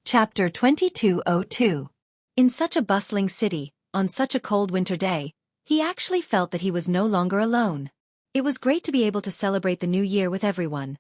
Chapter 2202. In such a bustling city, on such a cold winter day, he actually felt that he was no longer alone. It was great to be able to celebrate the new year with everyone.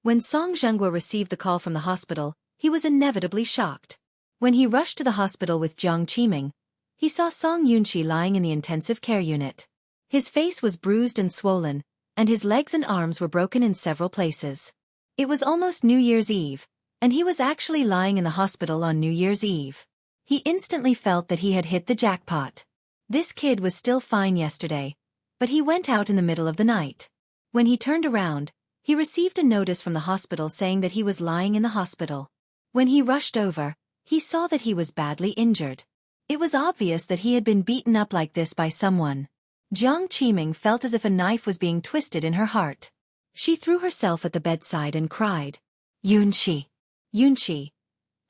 When Song Zhenghua received the call from the hospital, he was inevitably shocked. When he rushed to the hospital with Jiang Qiming, he saw Song Yunqi lying in the intensive care unit. His face was bruised and swollen, and his legs and arms were broken in several places. It was almost New Year's Eve, and he was actually lying in the hospital on New Year's Eve. He instantly felt that he had hit the jackpot. This kid was still fine yesterday, but he went out in the middle of the night. When he turned around, he received a notice from the hospital saying that he was lying in the hospital. When he rushed over, he saw that he was badly injured. It was obvious that he had been beaten up like this by someone. Jiang Qiming felt as if a knife was being twisted in her heart. She threw herself at the bedside and cried, "Yunqi! Yunqi!"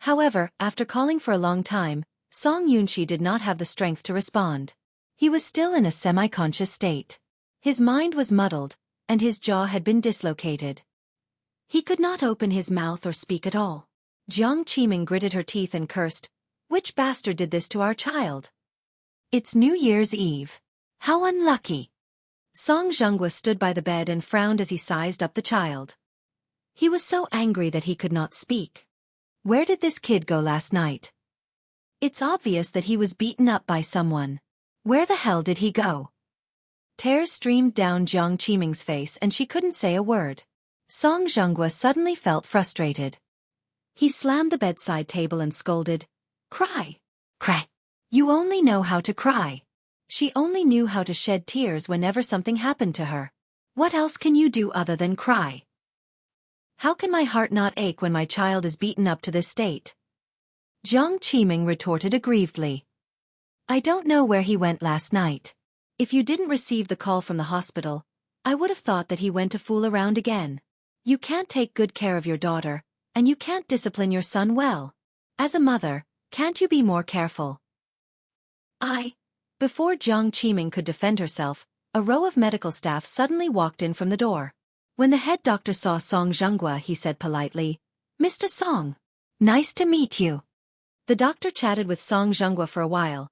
However, after calling for a long time, Song Yunqi did not have the strength to respond. He was still in a semi-conscious state. His mind was muddled, and his jaw had been dislocated. He could not open his mouth or speak at all. Jiang Qiming gritted her teeth and cursed, "Which bastard did this to our child? It's New Year's Eve. How unlucky!" Song Zhenghua stood by the bed and frowned as he sized up the child. He was so angry that he could not speak. Where did this kid go last night? It's obvious that he was beaten up by someone. Where the hell did he go? Tears streamed down Jiang Qiming's face and she couldn't say a word. Song Zhenghua suddenly felt frustrated. He slammed the bedside table and scolded, "Cry! Cry! You only know how to cry." She only knew how to shed tears whenever something happened to her. What else can you do other than cry? How can my heart not ache when my child is beaten up to this state? Jiang Qiming retorted aggrievedly. "I don't know where he went last night. If you didn't receive the call from the hospital, I would have thought that he went to fool around again. You can't take good care of your daughter, and you can't discipline your son well. As a mother, can't you be more careful?" Before Jiang Qiming could defend herself, a row of medical staff suddenly walked in from the door. When the head doctor saw Song Zhenghua, he said politely, "Mr. Song, nice to meet you." The doctor chatted with Song Zhenghua for a while,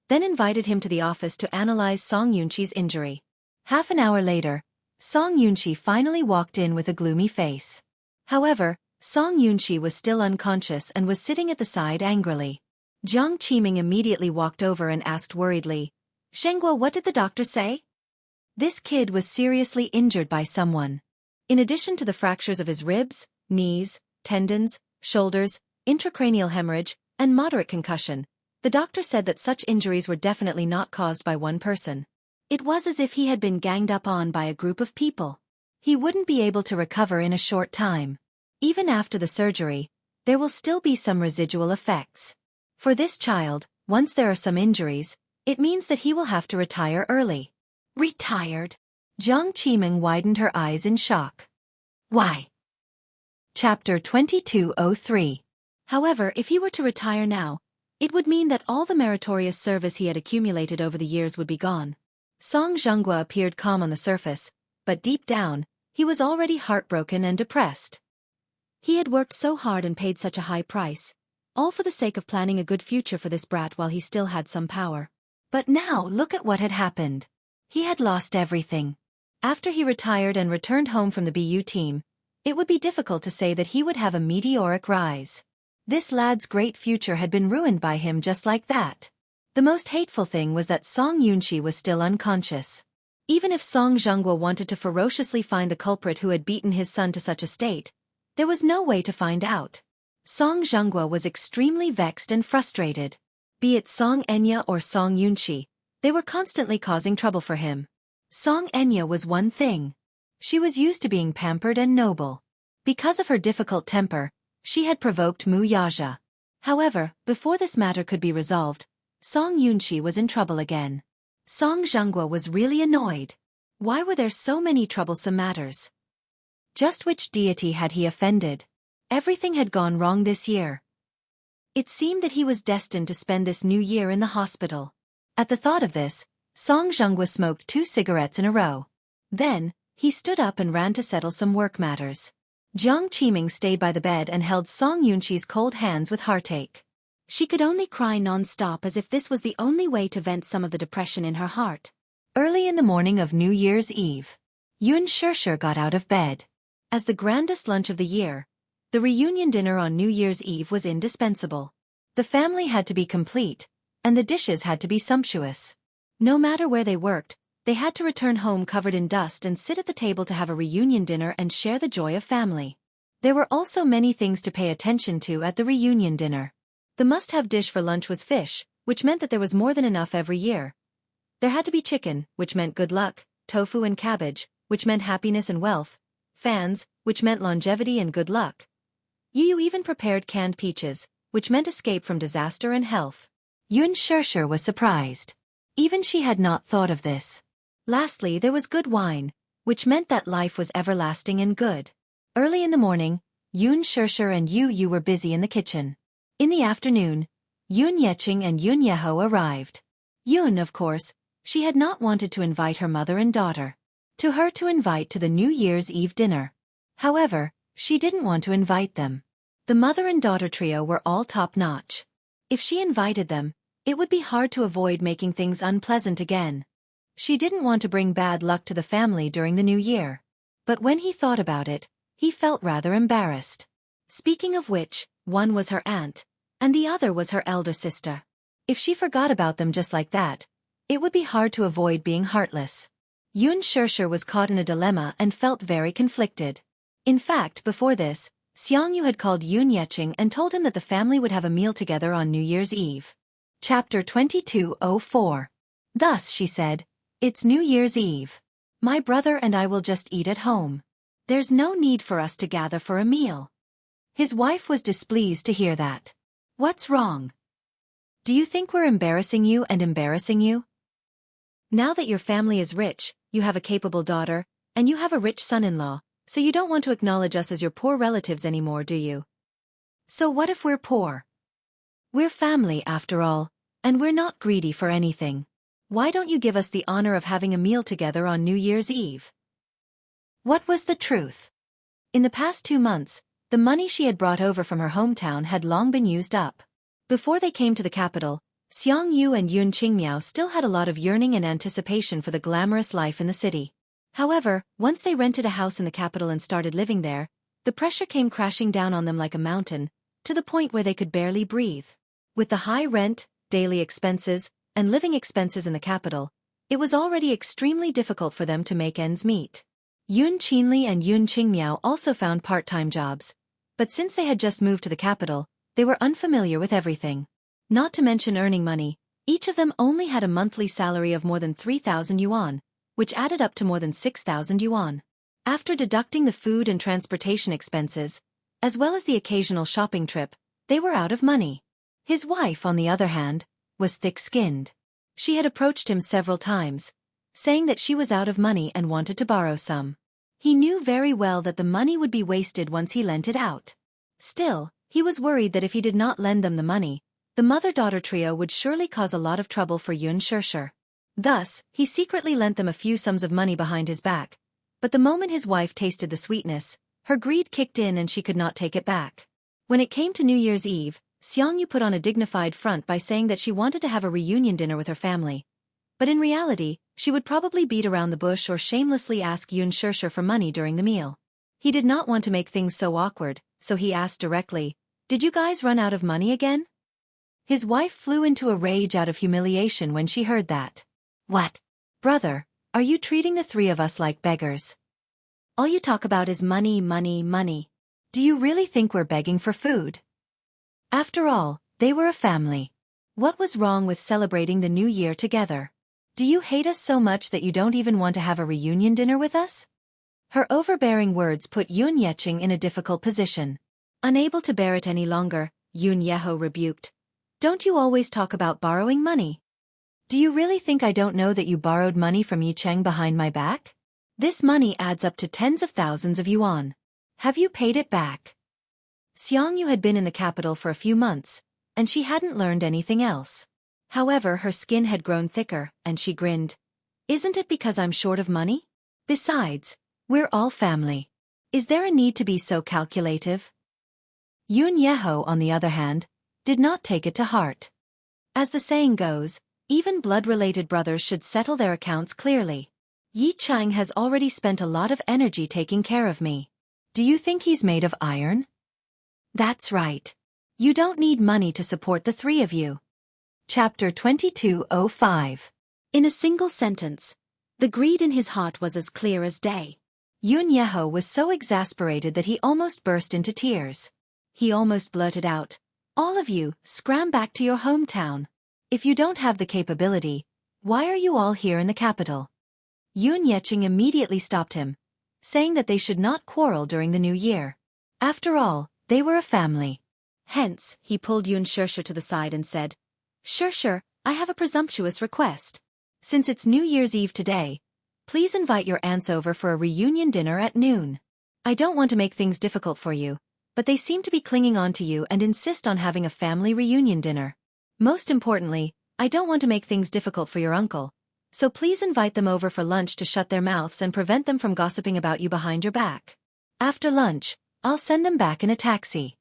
then invited him to the office to analyze Song Yunqi's injury. Half an hour later, Song Yunqi finally walked in with a gloomy face. However, Song Yunqi was still unconscious and was sitting at the side angrily. Jiang Qiming immediately walked over and asked worriedly, "Zhenghua, what did the doctor say?" This kid was seriously injured by someone. In addition to the fractures of his ribs, knees, tendons, shoulders, intracranial hemorrhage, and moderate concussion, the doctor said that such injuries were definitely not caused by one person. It was as if he had been ganged up on by a group of people. He wouldn't be able to recover in a short time. Even after the surgery, there will still be some residual effects. For this child, once there are some injuries, it means that he will have to retire early. Retired? Jiang Qiming widened her eyes in shock. Why? Chapter 2203. However, if he were to retire now, it would mean that all the meritorious service he had accumulated over the years would be gone. Song Zhenghua appeared calm on the surface, but deep down, he was already heartbroken and depressed. He had worked so hard and paid such a high price, all for the sake of planning a good future for this brat while he still had some power. But now look at what had happened. He had lost everything. After he retired and returned home from the BU team, it would be difficult to say that he would have a meteoric rise. This lad's great future had been ruined by him just like that. The most hateful thing was that Song Yunqi was still unconscious. Even if Song Zhenghua wanted to ferociously find the culprit who had beaten his son to such a state, there was no way to find out. Song Zhenghua was extremely vexed and frustrated. Be it Song Enya or Song Yunqi, they were constantly causing trouble for him. Song Enya was one thing. She was used to being pampered and noble. Because of her difficult temper, she had provoked Mu Yaja. However, before this matter could be resolved, Song Yunqi was in trouble again. Song Zhenghua was really annoyed. Why were there so many troublesome matters? Just which deity had he offended? Everything had gone wrong this year. It seemed that he was destined to spend this new year in the hospital. At the thought of this, Song Zhenghua smoked 2 cigarettes in a row. Then, he stood up and ran to settle some work matters. Jiang Qiming stayed by the bed and held Song Yunqi's cold hands with heartache. She could only cry non-stop as if this was the only way to vent some of the depression in her heart. Early in the morning of New Year's Eve, Yun Shishir got out of bed. As the grandest lunch of the year, the reunion dinner on New Year's Eve was indispensable. The family had to be complete, and the dishes had to be sumptuous. No matter where they worked, they had to return home covered in dust and sit at the table to have a reunion dinner and share the joy of family. There were also many things to pay attention to at the reunion dinner. The must-have dish for lunch was fish, which meant that there was more than enough every year. There had to be chicken, which meant good luck, tofu and cabbage, which meant happiness and wealth, fans, which meant longevity and good luck. Yu even prepared canned peaches, which meant escape from disaster and health. Yun Shishir was surprised. Even she had not thought of this. Lastly, there was good wine, which meant that life was everlasting and good. Early in the morning, Yun Shishir and Yu were busy in the kitchen. In the afternoon, Yun Yeqing and Yun Yeho arrived. Yun, of course, she had not wanted to invite her mother and daughter to invite to the New Year's Eve dinner. However, she didn't want to invite them. The mother and daughter trio were all top-notch. If she invited them, it would be hard to avoid making things unpleasant again. She didn't want to bring bad luck to the family during the new year. But when he thought about it, he felt rather embarrassed. Speaking of which, one was her aunt, and the other was her elder sister. If she forgot about them just like that, it would be hard to avoid being heartless. Yun Shishir was caught in a dilemma and felt very conflicted. In fact, before this, Xiangyu had called Yun Yeqing and told him that the family would have a meal together on New Year's Eve. Chapter 2204. Thus she said, "It's New Year's Eve. My brother and I will just eat at home. There's no need for us to gather for a meal." His wife was displeased to hear that. "What's wrong? Do you think we're embarrassing you and embarrassing you? Now that your family is rich, you have a capable daughter, and you have a rich son-in-law, so you don't want to acknowledge us as your poor relatives anymore, do you? So what if we're poor? We're family after all, and we're not greedy for anything. Why don't you give us the honor of having a meal together on New Year's Eve?" What was the truth? In the past 2 months, the money she had brought over from her hometown had long been used up. Before they came to the capital, Xiang Yu and Yun Qingmiao still had a lot of yearning and anticipation for the glamorous life in the city. However, once they rented a house in the capital and started living there, the pressure came crashing down on them like a mountain, to the point where they could barely breathe. With the high rent, daily expenses, and living expenses in the capital, it was already extremely difficult for them to make ends meet. Yun Qinli and Yun Qingmiao also found part-time jobs, but since they had just moved to the capital, they were unfamiliar with everything. Not to mention earning money, each of them only had a monthly salary of more than 3,000 yuan, which added up to more than 6,000 yuan. After deducting the food and transportation expenses, as well as the occasional shopping trip, they were out of money. His wife, on the other hand, was thick-skinned. She had approached him several times, saying that she was out of money and wanted to borrow some. He knew very well that the money would be wasted once he lent it out. Still, he was worried that if he did not lend them the money, the mother-daughter trio would surely cause a lot of trouble for Yun Shishir. Thus, he secretly lent them a few sums of money behind his back, but the moment his wife tasted the sweetness, her greed kicked in and she could not take it back. When it came to New Year's Eve, Xiangyu put on a dignified front by saying that she wanted to have a reunion dinner with her family. But in reality, she would probably beat around the bush or shamelessly ask Yun Shishir for money during the meal. He did not want to make things so awkward, so he asked directly, "Did you guys run out of money again?" His wife flew into a rage out of humiliation when she heard that. "What? Brother, are you treating the three of us like beggars? All you talk about is money, money, money. Do you really think we're begging for food?" After all, they were a family. What was wrong with celebrating the new year together? Do you hate us so much that you don't even want to have a reunion dinner with us? Her overbearing words put Yun Yeqing in a difficult position. Unable to bear it any longer, Yun Yeho rebuked. "Don't you always talk about borrowing money? Do you really think I don't know that you borrowed money from Yi Cheng behind my back? This money adds up to tens of thousands of yuan. Have you paid it back?" Xiangyu had been in the capital for a few months, and she hadn't learned anything else. However, her skin had grown thicker, and she grinned. "Isn't it because I'm short of money? Besides, we're all family. Is there a need to be so calculative? Yoon Yeho, on the other hand, did not take it to heart. As the saying goes, even blood-related brothers should settle their accounts clearly. Yi Chang has already spent a lot of energy taking care of me. Do you think he's made of iron? That's right. You don't need money to support the three of you. Chapter 2205. In a single sentence, the greed in his heart was as clear as day. Yoon Yeho was so exasperated that he almost burst into tears. He almost blurted out, "All of you, scram back to your hometown. If you don't have the capability, why are you all here in the capital?" Yoon Yeching immediately stopped him, saying that they should not quarrel during the new year. After all, they were a family. Hence, he pulled Yoon Shusher to the side and said, "Shusher, I have a presumptuous request. Since it's New Year's Eve today, please invite your aunts over for a reunion dinner at noon. I don't want to make things difficult for you, but they seem to be clinging on to you and insist on having a family reunion dinner. Most importantly, I don't want to make things difficult for your uncle, so please invite them over for lunch to shut their mouths and prevent them from gossiping about you behind your back. After lunch, I'll send them back in a taxi."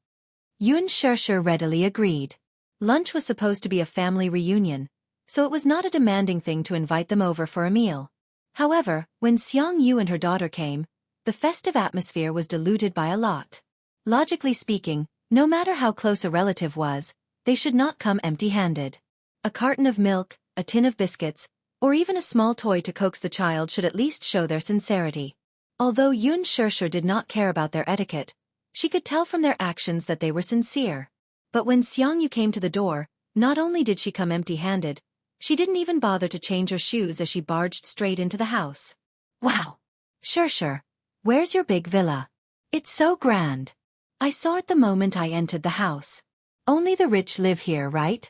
Yoon Shusher readily agreed. Lunch was supposed to be a family reunion, so it was not a demanding thing to invite them over for a meal. However, when Seong Yu and her daughter came, the festive atmosphere was diluted by a lot. Logically speaking, no matter how close a relative was, they should not come empty-handed. A carton of milk, a tin of biscuits, or even a small toy to coax the child should at least show their sincerity. Although Yoon Shusher did not care about their etiquette, she could tell from their actions that they were sincere. But when Seong Yu came to the door, not only did she come empty-handed, she didn't even bother to change her shoes as she barged straight into the house. "Wow! Shusher, where's your big villa? It's so grand. I saw it the moment I entered the house. Only the rich live here, right?"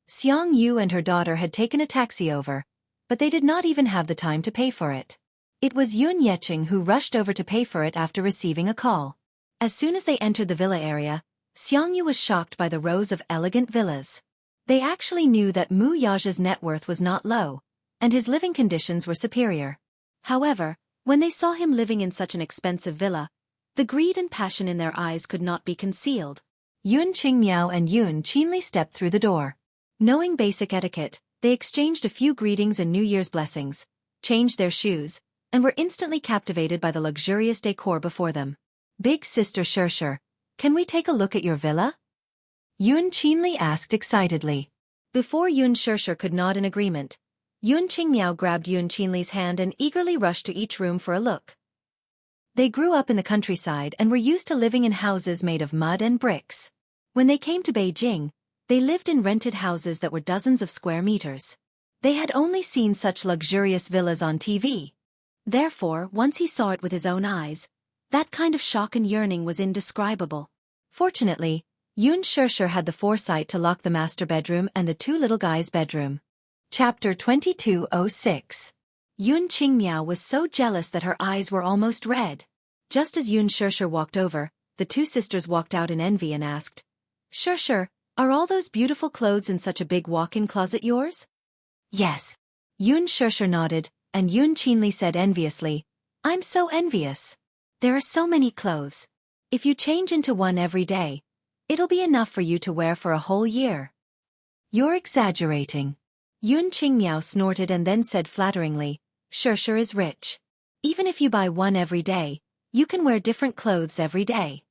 Seong Yu and her daughter had taken a taxi over, but they did not even have the time to pay for it. It was Yoon Yeching who rushed over to pay for it after receiving a call. As soon as they entered the villa area, Seong Yu was shocked by the rows of elegant villas. They actually knew that Mu Yaja's net worth was not low, and his living conditions were superior. However, when they saw him living in such an expensive villa, the greed and passion in their eyes could not be concealed. Yoon Qingmiao and Yoon Qinli stepped through the door. Knowing basic etiquette, they exchanged a few greetings and New Year's blessings, changed their shoes, and were instantly captivated by the luxurious decor before them. "Big sister Shusher, can we take a look at your villa?" Yoon Qinli asked excitedly. Before Yoon Shusher could nod in agreement, Yoon Qingmiao grabbed Yoon Qinli's hand and eagerly rushed to each room for a look. They grew up in the countryside and were used to living in houses made of mud and bricks. When they came to Beijing, they lived in rented houses that were dozens of square meters. They had only seen such luxurious villas on TV. Therefore, once he saw it with his own eyes, that kind of shock and yearning was indescribable. Fortunately, Yoon Shusher had the foresight to lock the master bedroom and the two little guys' bedroom. Chapter 2206. Yoon Qingmiao was so jealous that her eyes were almost red. Just as Yoon Shusher walked over, the two sisters walked out in envy and asked, "Shusher, are all those beautiful clothes in such a big walk-in closet yours?" "Yes." Yoon Shusher nodded, and Yoon Qinli said enviously, "I'm so envious. There are so many clothes. If you change into one every day, it'll be enough for you to wear for a whole year." "You're exaggerating." Yoon Qingmiao snorted and then said flatteringly, "Shusher is rich. Even if you buy one every day, you can wear different clothes every day."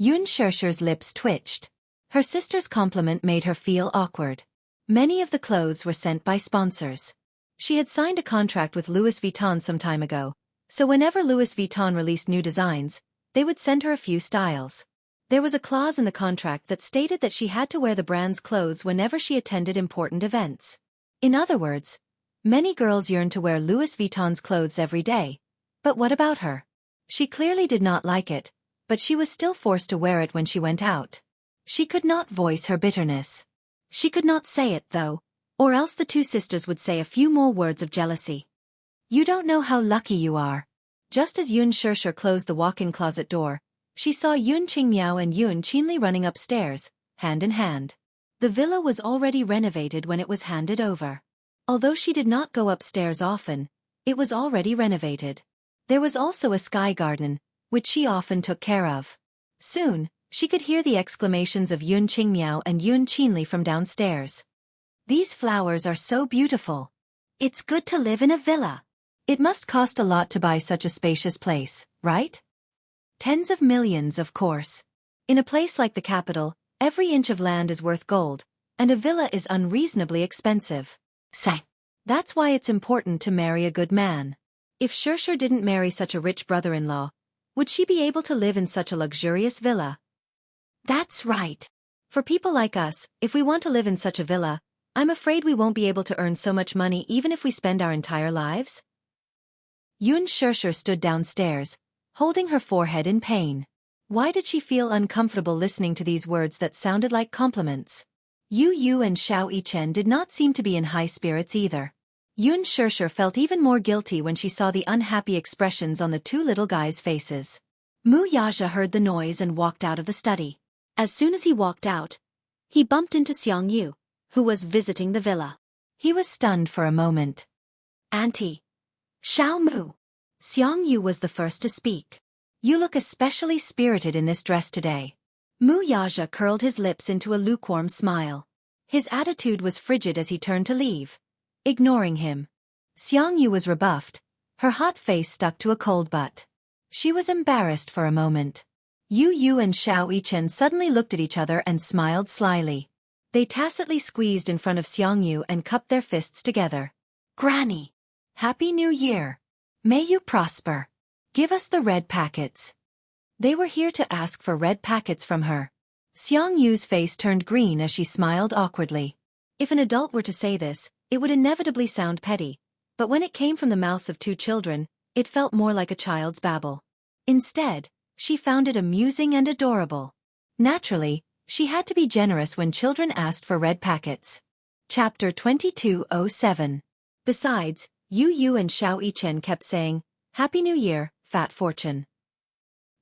Yoon Shusher's lips twitched. Her sister's compliment made her feel awkward. Many of the clothes were sent by sponsors. She had signed a contract with Louis Vuitton some time ago, so whenever Louis Vuitton released new designs, they would send her a few styles. There was a clause in the contract that stated that she had to wear the brand's clothes whenever she attended important events. In other words, many girls yearned to wear Louis Vuitton's clothes every day. But what about her? She clearly did not like it, but she was still forced to wear it when she went out. She could not voice her bitterness. She could not say it, though, or else the two sisters would say a few more words of jealousy. "You don't know how lucky you are." Just as Yoon Shusher closed the walk-in closet door, she saw Yoon Qingmiao and Yoon Qinli running upstairs, hand in hand. The villa was already renovated when it was handed over. Although she did not go upstairs often, it was already renovated. There was also a sky garden, which she often took care of. Soon, she could hear the exclamations of Yun Qingmiao and Yun Qinli from downstairs. These flowers are so beautiful. It's good to live in a villa. It must cost a lot to buy such a spacious place, right? Tens of millions, of course. In a place like the capital, every inch of land is worth gold, and a villa is unreasonably expensive. Say. That's why it's important to marry a good man. If Shirshir didn't marry such a rich brother-in-law, would she be able to live in such a luxurious villa? That's right. For people like us, if we want to live in such a villa, I'm afraid we won't be able to earn so much money even if we spend our entire lives. Yun Shirshir stood downstairs, holding her forehead in pain. Why did she feel uncomfortable listening to these words that sounded like compliments? Yu and Xiao Yichen did not seem to be in high spirits either. Yun Shirshir felt even more guilty when she saw the unhappy expressions on the two little guys' faces. Mu Yaja heard the noise and walked out of the study. As soon as he walked out, he bumped into Xiang Yu, who was visiting the villa. He was stunned for a moment. Auntie. Xiao Mu. Xiang Yu was the first to speak. You look especially spirited in this dress today. Mu Yaja curled his lips into a lukewarm smile. His attitude was frigid as he turned to leave, ignoring him. Xiang Yu was rebuffed, her hot face stuck to a cold butt. She was embarrassed for a moment. Yu and Xiao Yichen suddenly looked at each other and smiled slyly. They tacitly squeezed in front of Xiang Yu and cupped their fists together. Granny! Happy New Year! May you prosper! Give us the red packets. They were here to ask for red packets from her. Xiang Yu's face turned green as she smiled awkwardly. If an adult were to say this, it would inevitably sound petty, but when it came from the mouths of two children, it felt more like a child's babble. Instead, she found it amusing and adorable. Naturally, she had to be generous when children asked for red packets. Chapter 2207. Besides, Yu and Xiao Yichen kept saying, Happy New Year, Fat Fortune.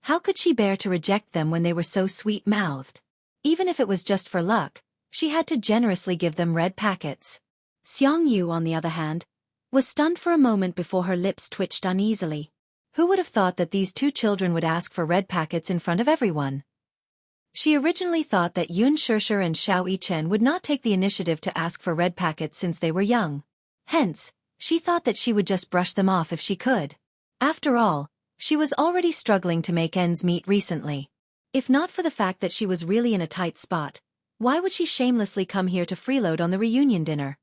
How could she bear to reject them when they were so sweet-mouthed? Even if it was just for luck, she had to generously give them red packets. Xiang Yu, on the other hand, was stunned for a moment before her lips twitched uneasily. Who would have thought that these two children would ask for red packets in front of everyone? She originally thought that Yun Shirshir and Xiao Yichen would not take the initiative to ask for red packets since they were young. Hence, she thought that she would just brush them off if she could. After all, she was already struggling to make ends meet recently. If not for the fact that she was really in a tight spot, why would she shamelessly come here to freeload on the reunion dinner?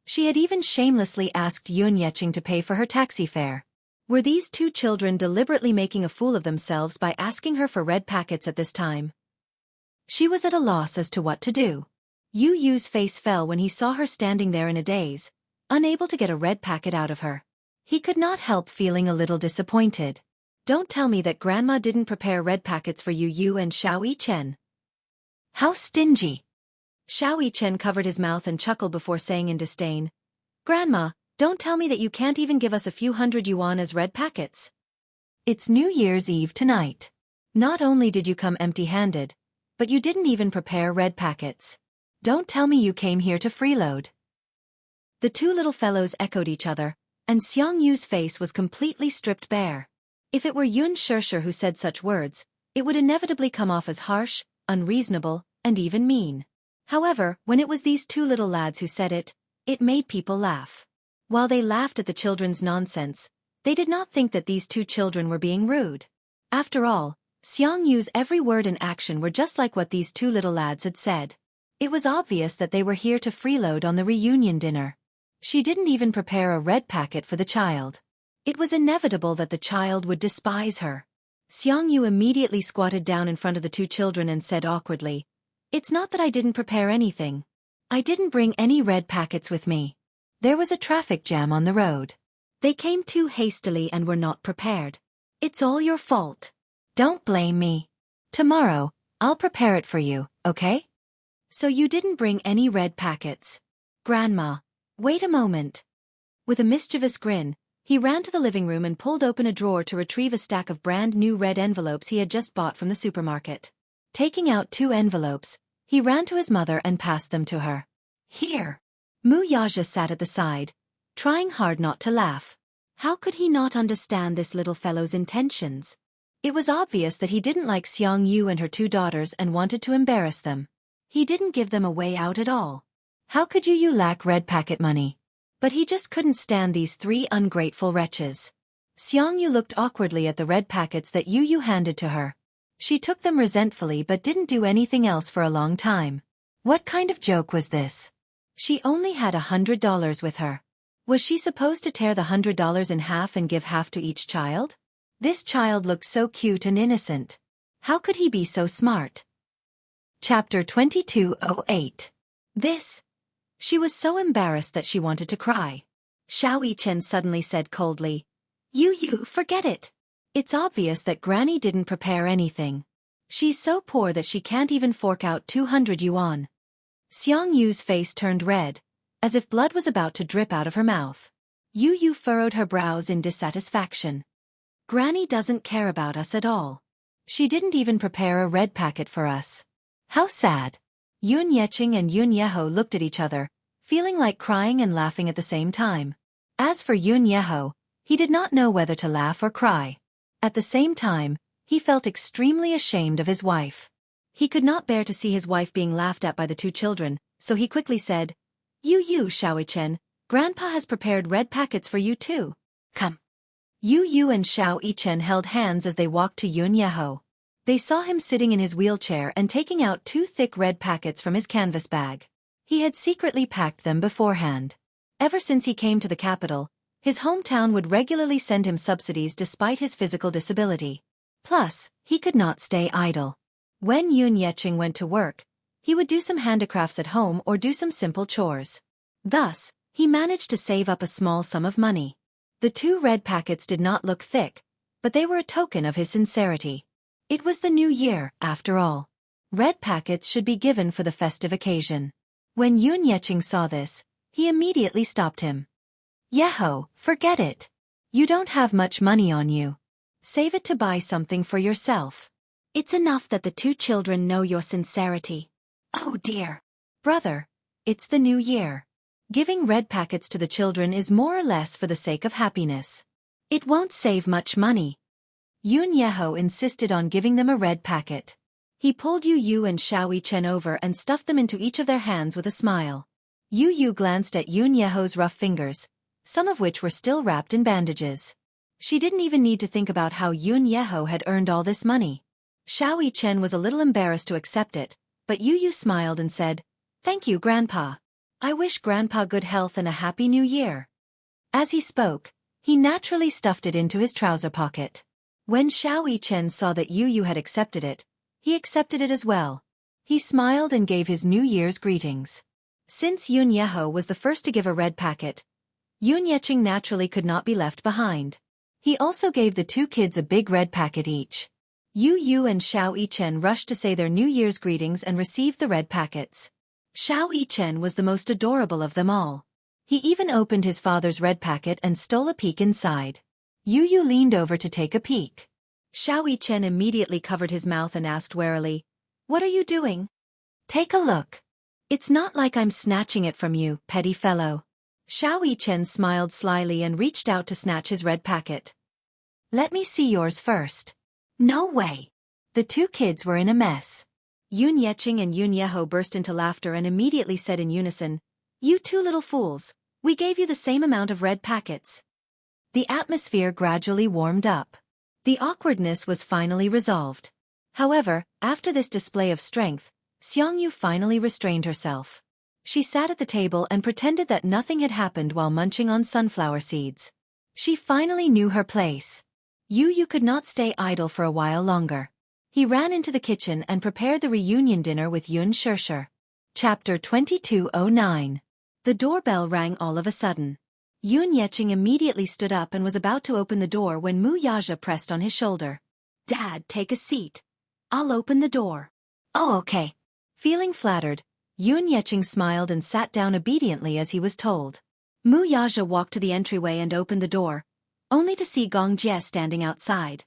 She had even shamelessly asked Yun Yeching to pay for her taxi fare. Were these two children deliberately making a fool of themselves by asking her for red packets at this time? She was at a loss as to what to do. Yu's face fell when he saw her standing there in a daze, unable to get a red packet out of her. He could not help feeling a little disappointed. Don't tell me that Grandma didn't prepare red packets for Yu and Xiao Yichen. How stingy! Xiao Yichen covered his mouth and chuckled before saying in disdain, Grandma, don't tell me that you can't even give us a few hundred yuan as red packets. It's New Year's Eve tonight. Not only did you come empty-handed, but you didn't even prepare red packets. Don't tell me you came here to freeload. The two little fellows echoed each other, and Xiang Yu's face was completely stripped bare. If it were Yun Shirshir who said such words, it would inevitably come off as harsh, unreasonable, and even mean. However, when it was these two little lads who said it, it made people laugh. While they laughed at the children's nonsense, they did not think that these two children were being rude. After all, Xiang Yu's every word and action were just like what these two little lads had said. It was obvious that they were here to freeload on the reunion dinner. She didn't even prepare a red packet for the child. It was inevitable that the child would despise her. Xiang Yu immediately squatted down in front of the two children and said awkwardly, It's not that I didn't prepare anything. I didn't bring any red packets with me. There was a traffic jam on the road. They came too hastily and were not prepared. It's all your fault. Don't blame me. Tomorrow, I'll prepare it for you, okay? So you didn't bring any red packets. Grandma, wait a moment. With a mischievous grin, he ran to the living room and pulled open a drawer to retrieve a stack of brand new red envelopes he had just bought from the supermarket. Taking out 2 envelopes, he ran to his mother and passed them to her. Here. Mu Yaja sat at the side, trying hard not to laugh. How could he not understand this little fellow's intentions? It was obvious that he didn't like Xiang Yu and her 2 daughters and wanted to embarrass them. He didn't give them a way out at all. How could Yu lack red packet money? But he just couldn't stand these 3 ungrateful wretches. Xiang Yu looked awkwardly at the red packets that Yu handed to her. She took them resentfully but didn't do anything else for a long time. What kind of joke was this? She only had $100 with her. Was she supposed to tear the $100 in half and give half to each child? This child looked so cute and innocent. How could he be so smart? Chapter 2208. This. She was so embarrassed that she wanted to cry. Xiao Yichen suddenly said coldly, You, forget it. It's obvious that Granny didn't prepare anything. She's so poor that she can't even fork out 200 yuan. Xiang Yu's face turned red, as if blood was about to drip out of her mouth. Yu furrowed her brows in dissatisfaction. Granny doesn't care about us at all. She didn't even prepare a red packet for us. How sad. Yun Yeqing and Yun Yeho looked at each other, feeling like crying and laughing at the same time. As for Yun Yeho, he did not know whether to laugh or cry. At the same time, he felt extremely ashamed of his wife. He could not bear to see his wife being laughed at by the 2 children, so he quickly said, Yu, Xiao Yichen, Grandpa has prepared red packets for you too. Come. Yu and Xiao Yichen held hands as they walked to Yun Yeho. They saw him sitting in his wheelchair and taking out 2 thick red packets from his canvas bag. He had secretly packed them beforehand. Ever since he came to the capital, his hometown would regularly send him subsidies despite his physical disability. Plus, he could not stay idle. When Yun Yeqing went to work, he would do some handicrafts at home or do some simple chores. Thus, he managed to save up a small sum of money. The 2 red packets did not look thick, but they were a token of his sincerity. It was the new year, after all. Red packets should be given for the festive occasion. When Yun Yeqing saw this, he immediately stopped him. Yeho, forget it. You don't have much money on you. Save it to buy something for yourself. It's enough that the 2 children know your sincerity. Oh dear. Brother, it's the new year. Giving red packets to the children is more or less for the sake of happiness. It won't save much money. Yun Yeho insisted on giving them a red packet. He pulled Yu and Xiao Yichen over and stuffed them into each of their hands with a smile. Yu glanced at Yun Yeho's rough fingers, some of which were still wrapped in bandages. She didn't even need to think about how Yun Yeho had earned all this money. Xiao Yichen was a little embarrassed to accept it, but Yu smiled and said, Thank you, Grandpa. I wish Grandpa good health and a happy new year. As he spoke, he naturally stuffed it into his trouser pocket. When Xiao Yichen saw that Yu had accepted it, he accepted it as well. He smiled and gave his New Year's greetings. Since Yun Yeho was the first to give a red packet, Yun Yeqing naturally could not be left behind. He also gave the 2 kids a big red packet each. Yu and Xiao Yichen rushed to say their New Year's greetings and received the red packets. Xiao Yichen was the most adorable of them all. He even opened his father's red packet and stole a peek inside. Yu leaned over to take a peek. Xiao Yichen immediately covered his mouth and asked warily, What are you doing? Take a look. It's not like I'm snatching it from you, petty fellow. Xiao Yichen smiled slyly and reached out to snatch his red packet. Let me see yours first. No way. The 2 kids were in a mess. Yun Yeqing and Yun Yeho burst into laughter and immediately said in unison, You 2 little fools, we gave you the same amount of red packets. The atmosphere gradually warmed up. The awkwardness was finally resolved. However, after this display of strength, Xiang Yu finally restrained herself. She sat at the table and pretended that nothing had happened while munching on sunflower seeds. She finally knew her place. Yu could not stay idle for a while longer. He ran into the kitchen and prepared the reunion dinner with Yun Shishir. Chapter 2209. The doorbell rang all of a sudden. Yun Yeqing immediately stood up and was about to open the door when Mu Yaja pressed on his shoulder. Dad, take a seat. I'll open the door. Oh, okay. Feeling flattered, Yun Yeqing smiled and sat down obediently as he was told. Mu Yaja walked to the entryway and opened the door, only to see Gong Jie standing outside.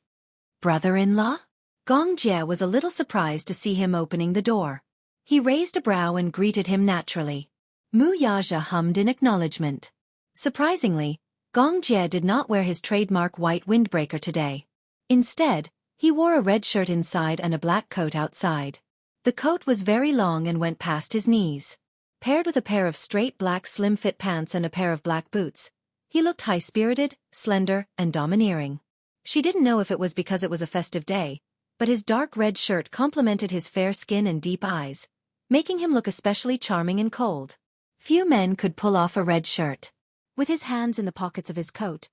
Brother-in-law? Gong Jie was a little surprised to see him opening the door. He raised a brow and greeted him naturally. Mu Yaja hummed in acknowledgement. Surprisingly, Gong Jie did not wear his trademark white windbreaker today. Instead, He wore a red shirt inside and a black coat outside. The coat was very long and went past his knees. Paired with a pair of straight black slim-fit pants and a pair of black boots, he looked high-spirited, slender, and domineering. She didn't know if it was because it was a festive day, but his dark red shirt complemented his fair skin and deep eyes, making him look especially charming and cold. Few men could pull off a red shirt. With his hands in the pockets of his coat,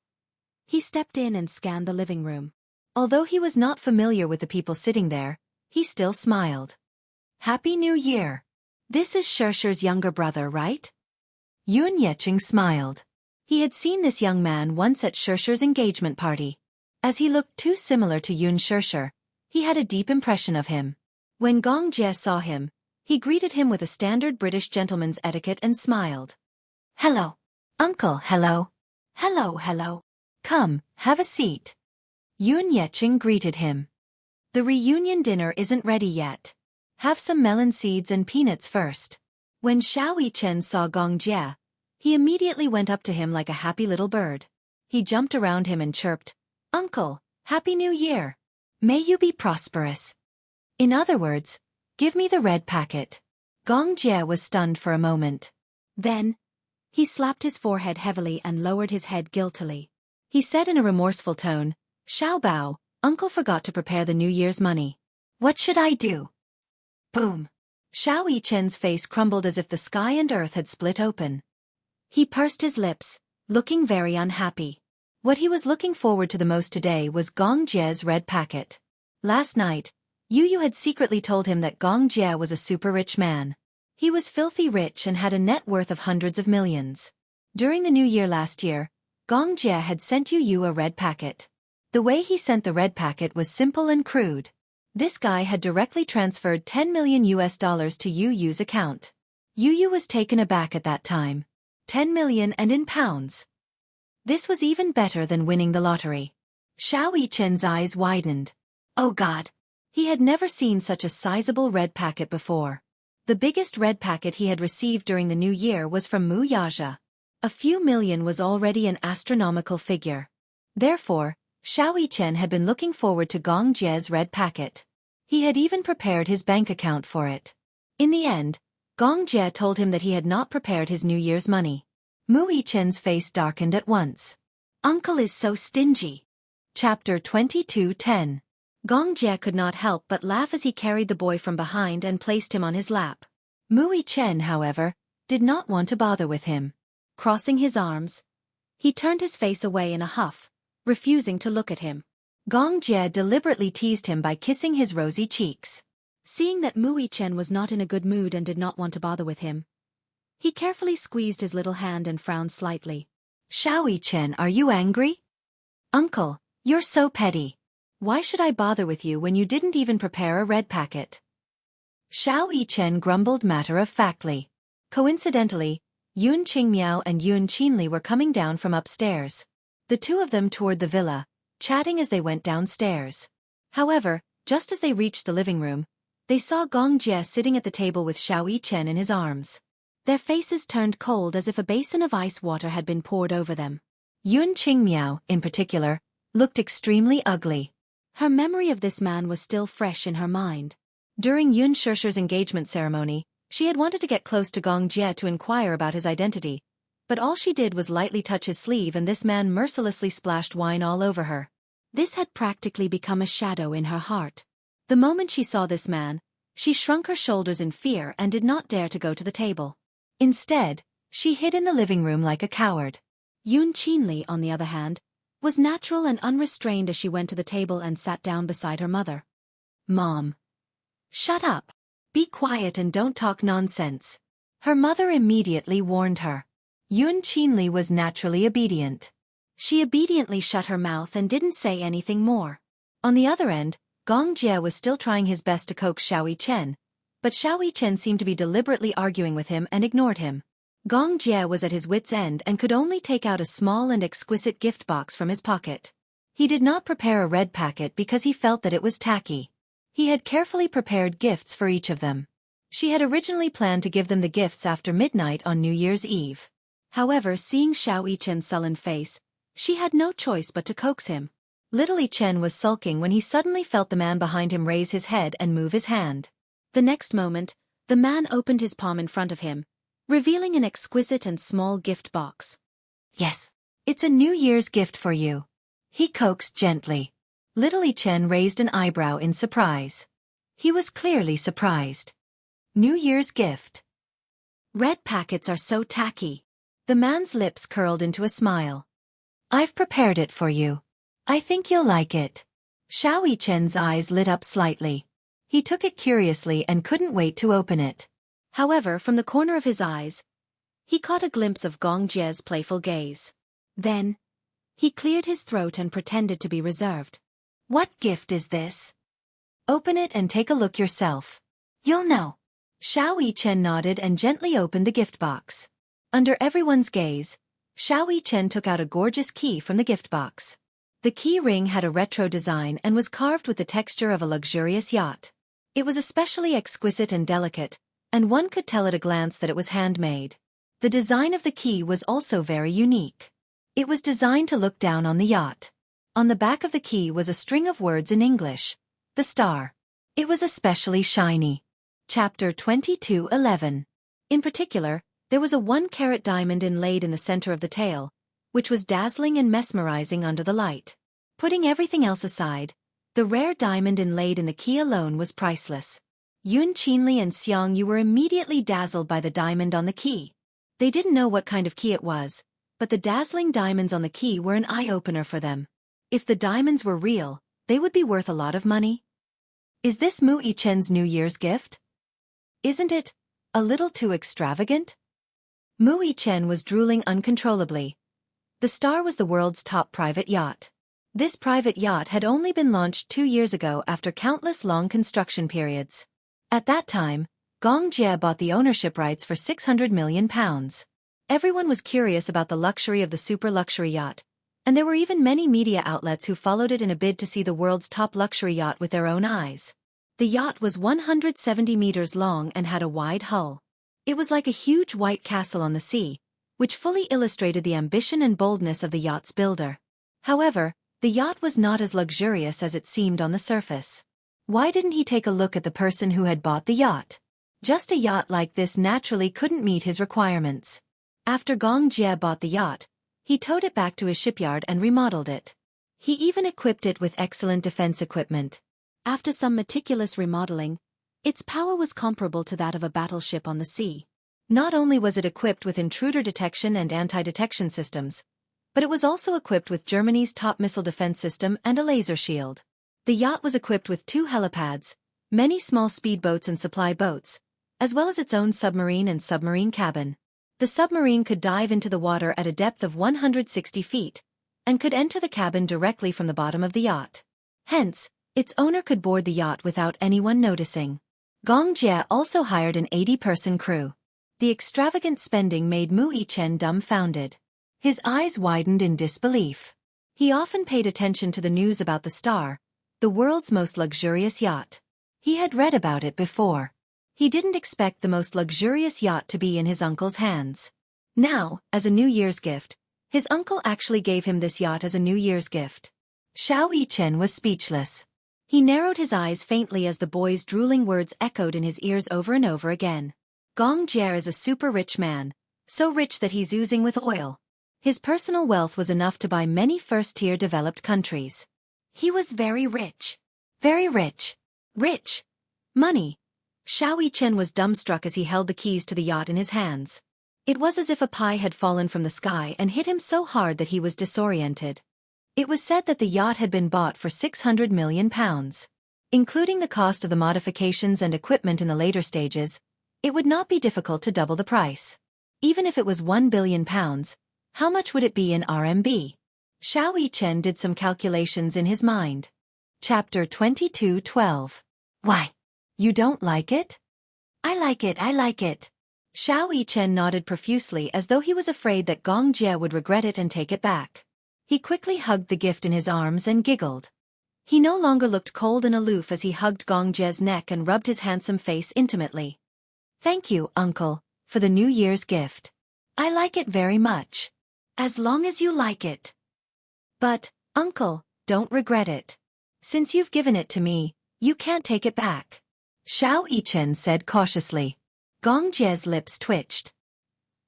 he stepped in and scanned the living room. Although he was not familiar with the people sitting there, he still smiled. "Happy New Year! This is Shershir's younger brother, right?" Yoon Yeching smiled. He had seen this young man once at Shershir's engagement party. As he looked too similar to Yoon Shershir, he had a deep impression of him. When Gong Jie saw him, he greeted him with a standard British gentleman's etiquette and smiled. "Hello, uncle, hello. Hello, hello. Come, have a seat." Yoon Yeching greeted him. "The reunion dinner isn't ready yet. Have some melon seeds and peanuts first." When Xiao Yichen saw Gong Jie, he immediately went up to him like a happy little bird. He jumped around him and chirped, "Uncle, Happy New Year! May you be prosperous. In other words, give me the red packet." Gong Jie was stunned for a moment. Then, he slapped his forehead heavily and lowered his head guiltily. He said in a remorseful tone, "Xiao Bao, Uncle forgot to prepare the New Year's money. What should I do?" Boom! Xiao Yichen's face crumbled as if the sky and earth had split open. He pursed his lips, looking very unhappy. What he was looking forward to the most today was Gong Jie's red packet. Last night, Yu had secretly told him that Gong Jie was a super rich man. He was filthy rich and had a net worth of hundreds of millions. During the New Year last year, Gong Jie had sent Yu a red packet. The way he sent the red packet was simple and crude. This guy had directly transferred $10 million to Yu's account. Yu was taken aback at that time. 10 million and in pounds. This was even better than winning the lottery. Xiao Yichen's eyes widened. Oh God! He had never seen such a sizable red packet before. The biggest red packet he had received during the New Year was from Mu Yaja. A few million was already an astronomical figure. Therefore, Xiao Yichen had been looking forward to Gong Jie's red packet. He had even prepared his bank account for it. In the end, Gong Jie told him that he had not prepared his New Year's money. Mu Yichen's face darkened at once. Uncle is so stingy. Chapter 22:10. Gong Jie could not help but laugh as he carried the boy from behind and placed him on his lap. Mu Yichen, however, did not want to bother with him. Crossing his arms, he turned his face away in a huff, refusing to look at him. Gong Jie deliberately teased him by kissing his rosy cheeks. Seeing that Mu Yichen was not in a good mood and did not want to bother with him, he carefully squeezed his little hand and frowned slightly. Xiao Yichen, are you angry? Uncle, you're so petty. Why should I bother with you when you didn't even prepare a red packet? Xiao Yichen grumbled matter-of-factly. Coincidentally, Yun Qingmiao and Yun Qinli were coming down from upstairs. The two of them toured the villa, chatting as they went downstairs. However, just as they reached the living room, they saw Gong Jie sitting at the table with Xiao Yichen in his arms. Their faces turned cold as if a basin of ice water had been poured over them. Yun Qingmiao, in particular, looked extremely ugly. Her memory of this man was still fresh in her mind. During Yun Shershir's engagement ceremony, she had wanted to get close to Gong Jie to inquire about his identity, but all she did was lightly touch his sleeve and this man mercilessly splashed wine all over her. This had practically become a shadow in her heart. The moment she saw this man, she shrunk her shoulders in fear and did not dare to go to the table. Instead, she hid in the living room like a coward. Yun Qinli, on the other hand, was natural and unrestrained as she went to the table and sat down beside her mother. Mom. Shut up. Be quiet and don't talk nonsense. Her mother immediately warned her. Yun Qinli was naturally obedient. She obediently shut her mouth and didn't say anything more. On the other end, Gong Jie was still trying his best to coax Xiao Yichen, but Xiao Yichen seemed to be deliberately arguing with him and ignored him. Gong Jie was at his wit's end and could only take out a small and exquisite gift box from his pocket. He did not prepare a red packet because he felt that it was tacky. He had carefully prepared gifts for each of them. She had originally planned to give them the gifts after midnight on New Year's Eve. However, seeing Xiao Yichen's sullen face, she had no choice but to coax him. Little Chen was sulking when he suddenly felt the man behind him raise his head and move his hand. The next moment, the man opened his palm in front of him, revealing an exquisite and small gift box. Yes, it's a New Year's gift for you, he coaxed gently. Little Chen raised an eyebrow in surprise. He was clearly surprised. New Year's gift. Red packets are so tacky. The man's lips curled into a smile. I've prepared it for you. I think you'll like it. Xiao Yichen's eyes lit up slightly. He took it curiously and couldn't wait to open it. However, from the corner of his eyes, he caught a glimpse of Gong Jie's playful gaze. Then, he cleared his throat and pretended to be reserved. What gift is this? Open it and take a look yourself. You'll know. Xiao Yichen nodded and gently opened the gift box. Under everyone's gaze, Xiao Yichen took out a gorgeous key from the gift box. The key ring had a retro design and was carved with the texture of a luxurious yacht. It was especially exquisite and delicate, and one could tell at a glance that it was handmade. The design of the key was also very unique. It was designed to look down on the yacht. On the back of the key was a string of words in English. The star. It was especially shiny. Chapter 22:11. In particular, there was a 1-carat diamond inlaid in the center of the tail, which was dazzling and mesmerizing under the light. Putting everything else aside, the rare diamond inlaid in the key alone was priceless. Yun Qinli and Xiang Yu were immediately dazzled by the diamond on the key. They didn't know what kind of key it was, but the dazzling diamonds on the key were an eye-opener for them. If the diamonds were real, they would be worth a lot of money. Is this Mu Yichen's New Year's gift? Isn't it a little too extravagant? Mu Yichen was drooling uncontrollably. The Star was the world's top private yacht. This private yacht had only been launched 2 years ago after countless long construction periods. At that time, Gong Jie bought the ownership rights for £600 million. Everyone was curious about the luxury of the super-luxury yacht, and there were even many media outlets who followed it in a bid to see the world's top luxury yacht with their own eyes. The yacht was 170 meters long and had a wide hull. It was like a huge white castle on the sea, which fully illustrated the ambition and boldness of the yacht's builder. However, the yacht was not as luxurious as it seemed on the surface. Why didn't he take a look at the person who had bought the yacht? Just a yacht like this naturally couldn't meet his requirements. After Gong Jie bought the yacht, he towed it back to his shipyard and remodeled it. He even equipped it with excellent defense equipment. After some meticulous remodeling, its power was comparable to that of a battleship on the sea. Not only was it equipped with intruder detection and anti-detection systems, but it was also equipped with Germany's top missile defense system and a laser shield. The yacht was equipped with 2 helipads, many small speedboats and supply boats, as well as its own submarine and submarine cabin. The submarine could dive into the water at a depth of 160 feet, and could enter the cabin directly from the bottom of the yacht. Hence, its owner could board the yacht without anyone noticing. Gong Jie also hired an 80-person crew. The extravagant spending made Mu Yichen dumbfounded. His eyes widened in disbelief. He often paid attention to the news about the Star, the world's most luxurious yacht. He had read about it before. He didn't expect the most luxurious yacht to be in his uncle's hands. Now, as a New Year's gift, his uncle actually gave him this yacht as a New Year's gift. Xiao Yichen was speechless. He narrowed his eyes faintly as the boy's drooling words echoed in his ears over and over again. Gong Jie is a super-rich man, so rich that he's oozing with oil. His personal wealth was enough to buy many first-tier developed countries. He was very rich. Very rich. Rich. Money. Xiao Yichen was dumbstruck as he held the keys to the yacht in his hands. It was as if a pie had fallen from the sky and hit him so hard that he was disoriented. It was said that the yacht had been bought for £600 million. Including the cost of the modifications and equipment in the later stages, it would not be difficult to double the price. Even if it was £1 billion, how much would it be in RMB? Xiao Yichen did some calculations in his mind. Chapter 22:12. Why? You don't like it? I like it, I like it. Xiao Yichen nodded profusely as though he was afraid that Gong Jie would regret it and take it back. He quickly hugged the gift in his arms and giggled. He no longer looked cold and aloof as he hugged Gong Jie's neck and rubbed his handsome face intimately. Thank you, uncle, for the New Year's gift. I like it very much. As long as you like it. But, uncle, don't regret it. Since you've given it to me, you can't take it back. Xiao Yichen said cautiously. Gong Jie's lips twitched.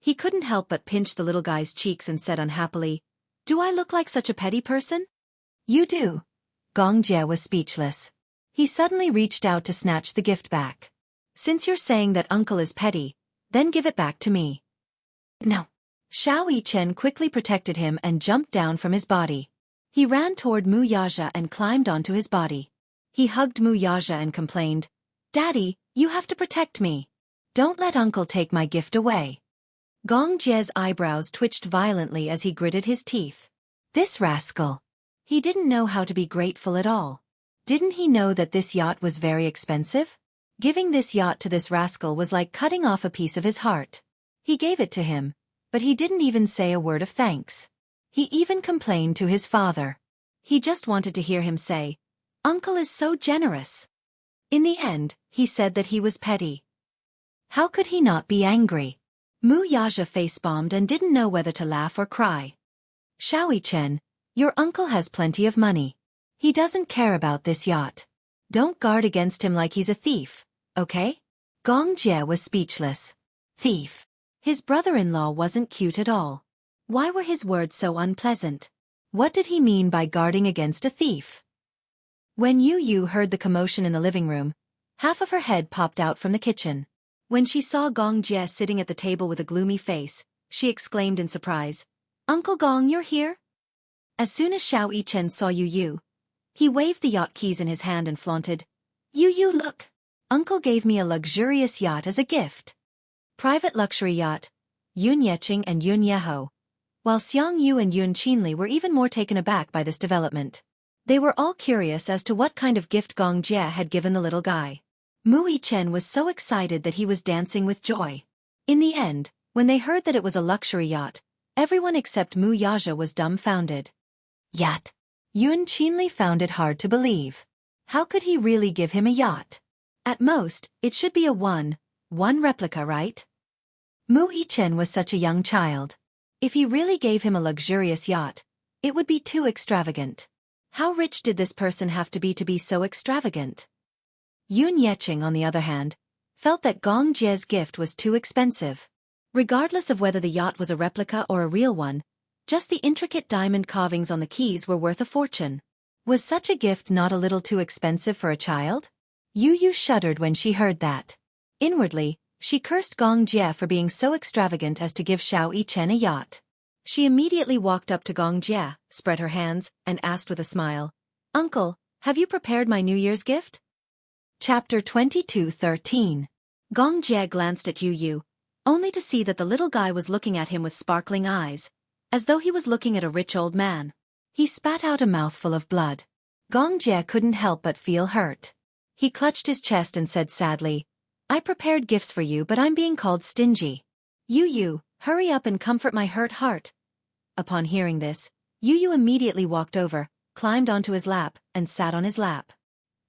He couldn't help but pinch the little guy's cheeks and said unhappily, "Do I look like such a petty person?" "You do." Gong Jie was speechless. He suddenly reached out to snatch the gift back. "Since you're saying that uncle is petty, then give it back to me." "No." Xiao Yichen quickly protected him and jumped down from his body. He ran toward Mu Yaja and climbed onto his body. He hugged Mu Yaja and complained, "Daddy, you have to protect me. Don't let uncle take my gift away." Gong Jie's eyebrows twitched violently as he gritted his teeth. This rascal. He didn't know how to be grateful at all. Didn't he know that this yacht was very expensive? Giving this yacht to this rascal was like cutting off a piece of his heart. He gave it to him, but he didn't even say a word of thanks. He even complained to his father. He just wanted to hear him say, "Uncle is so generous." In the end, he said that he was petty. How could he not be angry? Mu Yaja face-bombed and didn't know whether to laugh or cry. "Xiao Yichen, your uncle has plenty of money. He doesn't care about this yacht. Don't guard against him like he's a thief, okay?" Gong Jie was speechless. Thief. His brother-in-law wasn't cute at all. Why were his words so unpleasant? What did he mean by guarding against a thief? When Yu heard the commotion in the living room, half of her head popped out from the kitchen. When she saw Gong Jie sitting at the table with a gloomy face, she exclaimed in surprise, "Uncle Gong, you're here?" As soon as Xiao Yichen saw Yu, he waved the yacht keys in his hand and flaunted, "Yu, look! Uncle gave me a luxurious yacht as a gift." Private luxury yacht, Yun Yeqing and Yun Yeho. While Xiang Yu and Yun Qinli were even more taken aback by this development. They were all curious as to what kind of gift Gong Jie had given the little guy. Mu Yichen was so excited that he was dancing with joy. In the end, when they heard that it was a luxury yacht, everyone except Mu Yaja was dumbfounded. Yacht. Yun Qinli found it hard to believe. How could he really give him a yacht? At most, it should be a one replica, right? Mu Yichen was such a young child. If he really gave him a luxurious yacht, it would be too extravagant. How rich did this person have to be so extravagant? Yun Yeqing, on the other hand, felt that Gong Jie's gift was too expensive. Regardless of whether the yacht was a replica or a real one, just the intricate diamond carvings on the keys were worth a fortune. Was such a gift not a little too expensive for a child? Yu shuddered when she heard that. Inwardly, she cursed Gong Jie for being so extravagant as to give Xiao Yichen a yacht. She immediately walked up to Gong Jie, spread her hands, and asked with a smile, "Uncle, have you prepared my New Year's gift?" Chapter 22:13. Gong Jie glanced at Yu, only to see that the little guy was looking at him with sparkling eyes, as though he was looking at a rich old man. He spat out a mouthful of blood. Gong Jie couldn't help but feel hurt. He clutched his chest and said sadly, "I prepared gifts for you, but I'm being called stingy. Yu, hurry up and comfort my hurt heart." Upon hearing this, Yu immediately walked over, climbed onto his lap, and sat on his lap.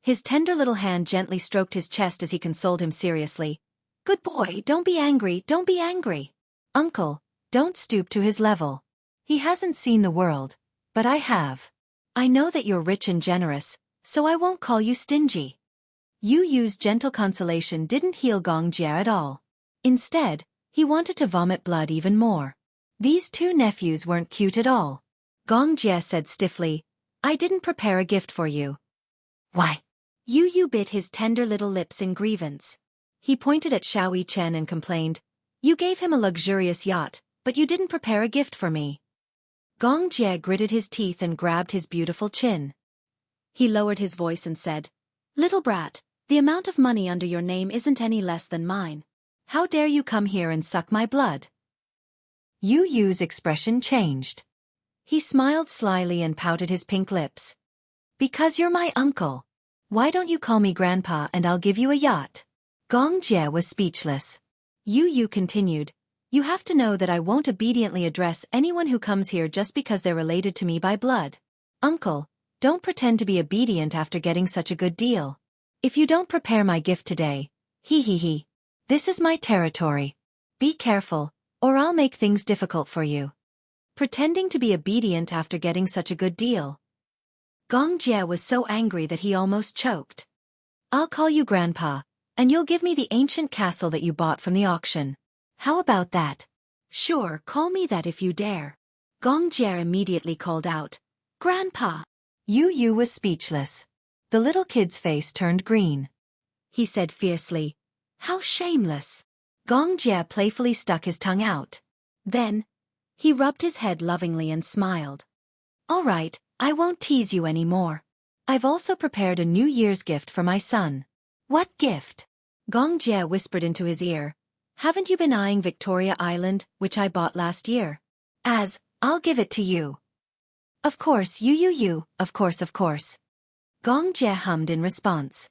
His tender little hand gently stroked his chest as he consoled him seriously. "Good boy, don't be angry, don't be angry. Uncle, don't stoop to his level. He hasn't seen the world, but I have. I know that you're rich and generous, so I won't call you stingy." Yu's gentle consolation didn't heal Gong Jie at all. Instead, he wanted to vomit blood even more. These two nephews weren't cute at all. Gong Jie said stiffly, "I didn't prepare a gift for you." "Why?" Yu bit his tender little lips in grievance. He pointed at Xiao Yichen and complained, "You gave him a luxurious yacht, but you didn't prepare a gift for me." Gong Jie gritted his teeth and grabbed his beautiful chin. He lowered his voice and said, "Little brat, the amount of money under your name isn't any less than mine. How dare you come here and suck my blood?" Yu's expression changed. He smiled slyly and pouted his pink lips. "Because you're my uncle. Why don't you call me grandpa and I'll give you a yacht?" Gong Jie was speechless. Yu continued, "You have to know that I won't obediently address anyone who comes here just because they're related to me by blood. Uncle, don't pretend to be obedient after getting such a good deal. If you don't prepare my gift today, he. This is my territory. Be careful, or I'll make things difficult for you." Pretending to be obedient after getting such a good deal. Gong Jie was so angry that he almost choked. I'll call you Grandpa, and you'll give me the ancient castle that you bought from the auction. How about that? Sure, call me that if you dare. Gong Jie immediately called out, Grandpa. Yu Yu was speechless. The little kid's face turned green. He said fiercely, How shameless. Gong Jie playfully stuck his tongue out. Then, he rubbed his head lovingly and smiled. All right, I won't tease you anymore. I've also prepared a New Year's gift for my son. What gift? Gong Jie whispered into his ear. Haven't you been eyeing Victoria Island, which I bought last year? I'll give it to you. Of course, you, of course. Gong Jie hummed in response.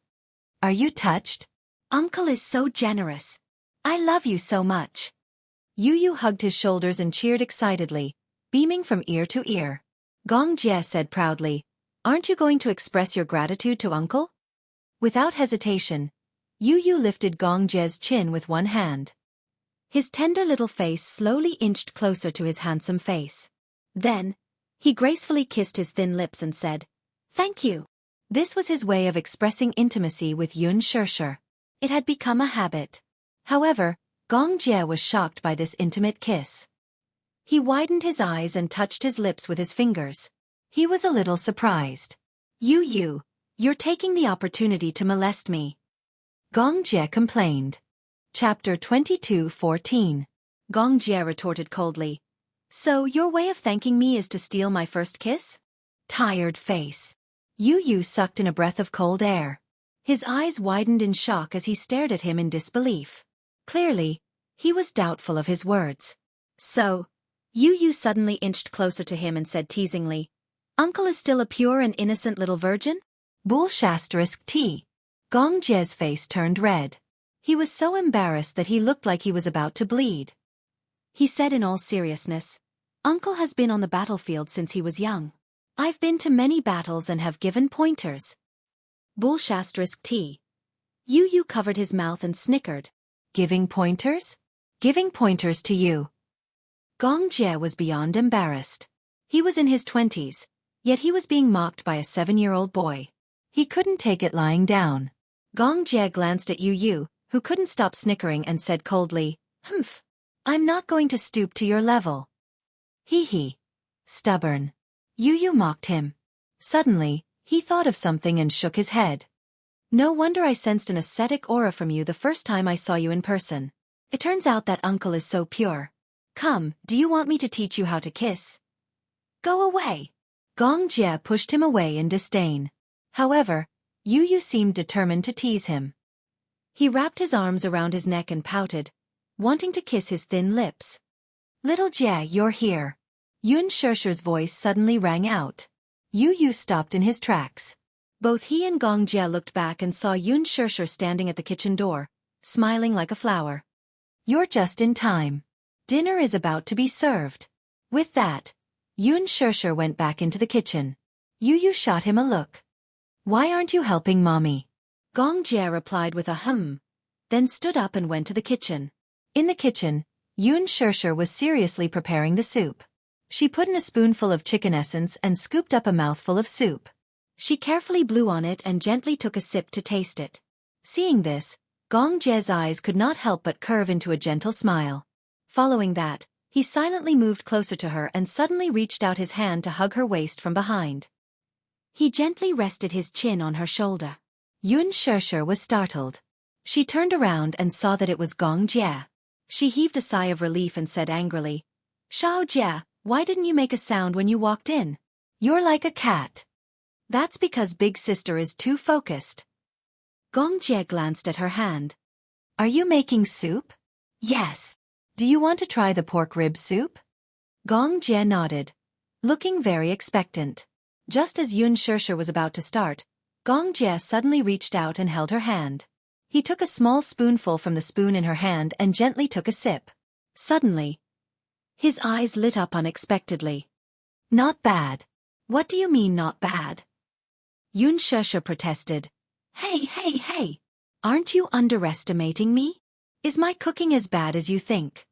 Are you touched? Uncle is so generous. I love you so much. Yu hugged his shoulders and cheered excitedly, beaming from ear to ear. Gong Jie said proudly, Aren't you going to express your gratitude to Uncle? Without hesitation, Yu lifted Gong Jie's chin with one hand. His tender little face slowly inched closer to his handsome face. Then, he gracefully kissed his thin lips and said, Thank you. This was his way of expressing intimacy with Yun Shirshir. It had become a habit. However, Gong Jie was shocked by this intimate kiss. He widened his eyes and touched his lips with his fingers. He was a little surprised. Yu, you're taking the opportunity to molest me. Gong Jie complained. Chapter 22:14. Gong Jie retorted coldly. So your way of thanking me is to steal my first kiss? Tired face. Yu sucked in a breath of cold air. His eyes widened in shock as he stared at him in disbelief. Clearly, he was doubtful of his words. So, Yu suddenly inched closer to him and said teasingly, Uncle is still a pure and innocent little virgin? T. Gong Jie's face turned red. He was so embarrassed that he looked like he was about to bleed. He said in all seriousness, Uncle has been on the battlefield since he was young. I've been to many battles and have given pointers. T. Yu covered his mouth and snickered. Giving pointers? Giving pointers to you. Gong Jie was beyond embarrassed. He was in his 20s, yet he was being mocked by a 7-year-old boy. He couldn't take it lying down. Gong Jie glanced at Yu, who couldn't stop snickering and said coldly, Humph. I'm not going to stoop to your level. Hee. Stubborn. Yu mocked him. Suddenly, he thought of something and shook his head. No wonder I sensed an ascetic aura from you the first time I saw you in person. It turns out that Uncle is so pure. Come, do you want me to teach you how to kiss? Go away. Gong Jie pushed him away in disdain. However, Yu seemed determined to tease him. He wrapped his arms around his neck and pouted, wanting to kiss his thin lips. Little Jie, you're here. Yun Shirshir's voice suddenly rang out. Yu stopped in his tracks. Both he and Gong Jie looked back and saw Yun Shirshir standing at the kitchen door, smiling like a flower. You're just in time. Dinner is about to be served. With that, Yun Shirshir went back into the kitchen. Yu shot him a look. Why aren't you helping Mommy? Gong Jie replied with a then stood up and went to the kitchen. In the kitchen, Yun Shirshir was seriously preparing the soup. She put in a spoonful of chicken essence and scooped up a mouthful of soup. She carefully blew on it and gently took a sip to taste it. Seeing this, Gong Jie's eyes could not help but curve into a gentle smile. Following that, he silently moved closer to her and suddenly reached out his hand to hug her waist from behind. He gently rested his chin on her shoulder. Yun Shirshir was startled. She turned around and saw that it was Gong Jie. She heaved a sigh of relief and said angrily, Xiao Jie, why didn't you make a sound when you walked in? You're like a cat. That's because Big Sister is too focused. Gong Jie glanced at her hand. Are you making soup? Yes. Do you want to try the pork rib soup? Gong Jie nodded, looking very expectant. Just as Yun Shirshir was about to start, Gong Jie suddenly reached out and held her hand. He took a small spoonful from the spoon in her hand and gently took a sip. Suddenly, his eyes lit up unexpectedly. Not bad. What do you mean not bad? Yun Shirshir protested. Hey. Aren't you underestimating me? Is my cooking as bad as you think?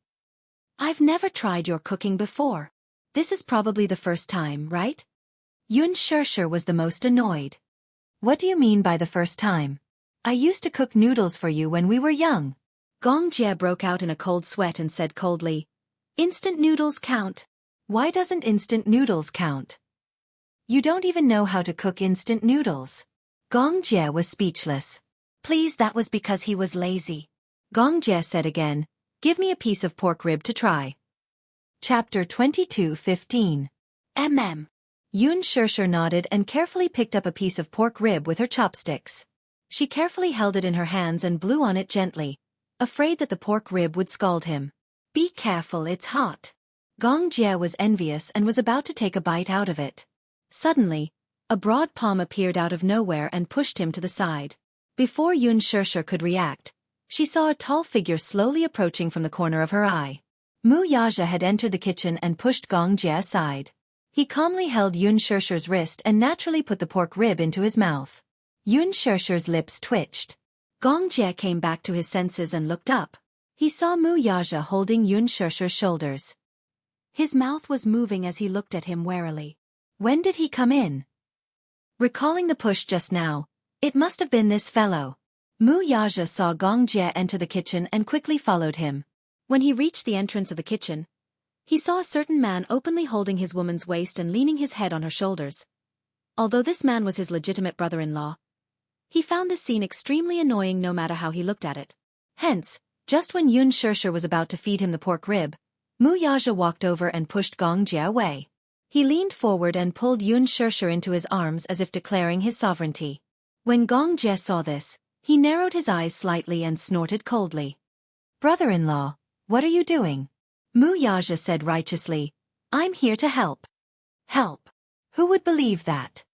I've never tried your cooking before. This is probably the first time, right? Yun Shirshir was the most annoyed. What do you mean by the first time? I used to cook noodles for you when we were young. Gong Jie broke out in a cold sweat and said coldly, Instant noodles count. Why doesn't instant noodles count? You don't even know how to cook instant noodles. Gong Jie was speechless. Please, that was because he was lazy. Gong Jie said again, Give me a piece of pork rib to try. Chapter 22:15. Yun Shirshir nodded and carefully picked up a piece of pork rib with her chopsticks. She carefully held it in her hands and blew on it gently, afraid that the pork rib would scald him. Be careful, it's hot. Gong Jie was envious and was about to take a bite out of it. Suddenly, a broad palm appeared out of nowhere and pushed him to the side. Before Yun Shirshir could react, she saw a tall figure slowly approaching from the corner of her eye. Mu Yaja had entered the kitchen and pushed Gong Jie aside. He calmly held Yun Shirshir's wrist and naturally put the pork rib into his mouth. Yun Shirshir's lips twitched. Gong Jie came back to his senses and looked up. He saw Mu Yaja holding Yun Shirshir's shoulders. His mouth was moving as he looked at him warily. When did he come in? Recalling the push just now, it must have been this fellow. Mu Yaja saw Gong Jie enter the kitchen and quickly followed him. When he reached the entrance of the kitchen, he saw a certain man openly holding his woman's waist and leaning his head on her shoulders. Although this man was his legitimate brother-in-law, he found this scene extremely annoying no matter how he looked at it. Hence, just when Yun Shirshir was about to feed him the pork rib, Mu Yaja walked over and pushed Gong Jie away. He leaned forward and pulled Yun Shirshir into his arms as if declaring his sovereignty. When Gong Jie saw this, he narrowed his eyes slightly and snorted coldly. Brother-in-law, what are you doing? Mu Yaja said righteously, I'm here to help. Help? Who would believe that?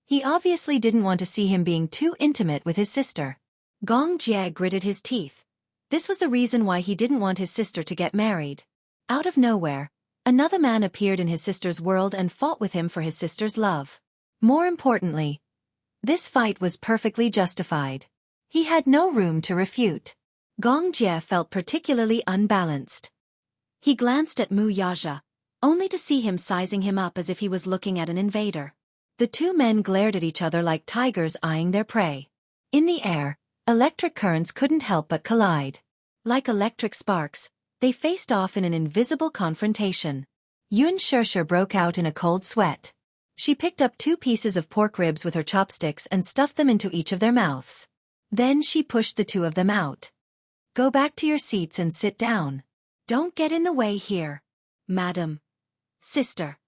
He obviously didn't want to see him being too intimate with his sister. Gong Jie gritted his teeth. This was the reason why he didn't want his sister to get married. Out of nowhere, another man appeared in his sister's world and fought with him for his sister's love. More importantly, this fight was perfectly justified. He had no room to refute. Gong Jie felt particularly unbalanced. He glanced at Mu Yaja, only to see him sizing him up as if he was looking at an invader. The two men glared at each other like tigers eyeing their prey. In the air, electric currents couldn't help but collide. Like electric sparks, they faced off in an invisible confrontation. Yun Shirshir broke out in a cold sweat. She picked up 2 pieces of pork ribs with her chopsticks and stuffed them into each of their mouths. Then she pushed the 2 of them out. Go back to your seats and sit down. Don't get in the way here. Madam. Sister.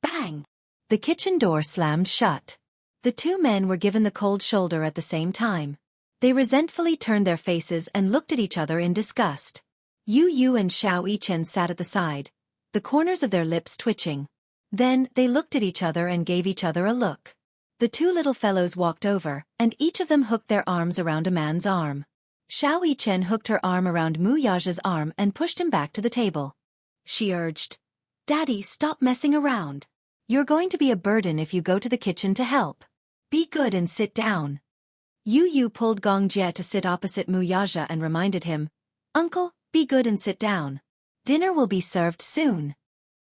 Bang! The kitchen door slammed shut. The 2 men were given the cold shoulder at the same time. They resentfully turned their faces and looked at each other in disgust. Yu Yu and Xiao Yichen sat at the side, the corners of their lips twitching. Then they looked at each other and gave each other a look. The 2 little fellows walked over, and each of them hooked their arms around a man's arm. Xiao Yichen hooked her arm around Mu Yaja's arm and pushed him back to the table. She urged, Daddy, stop messing around. You're going to be a burden if you go to the kitchen to help. Be good and sit down. Yu Yu pulled Gong Jie to sit opposite Mu Yaja and reminded him, Uncle, be good and sit down. Dinner will be served soon.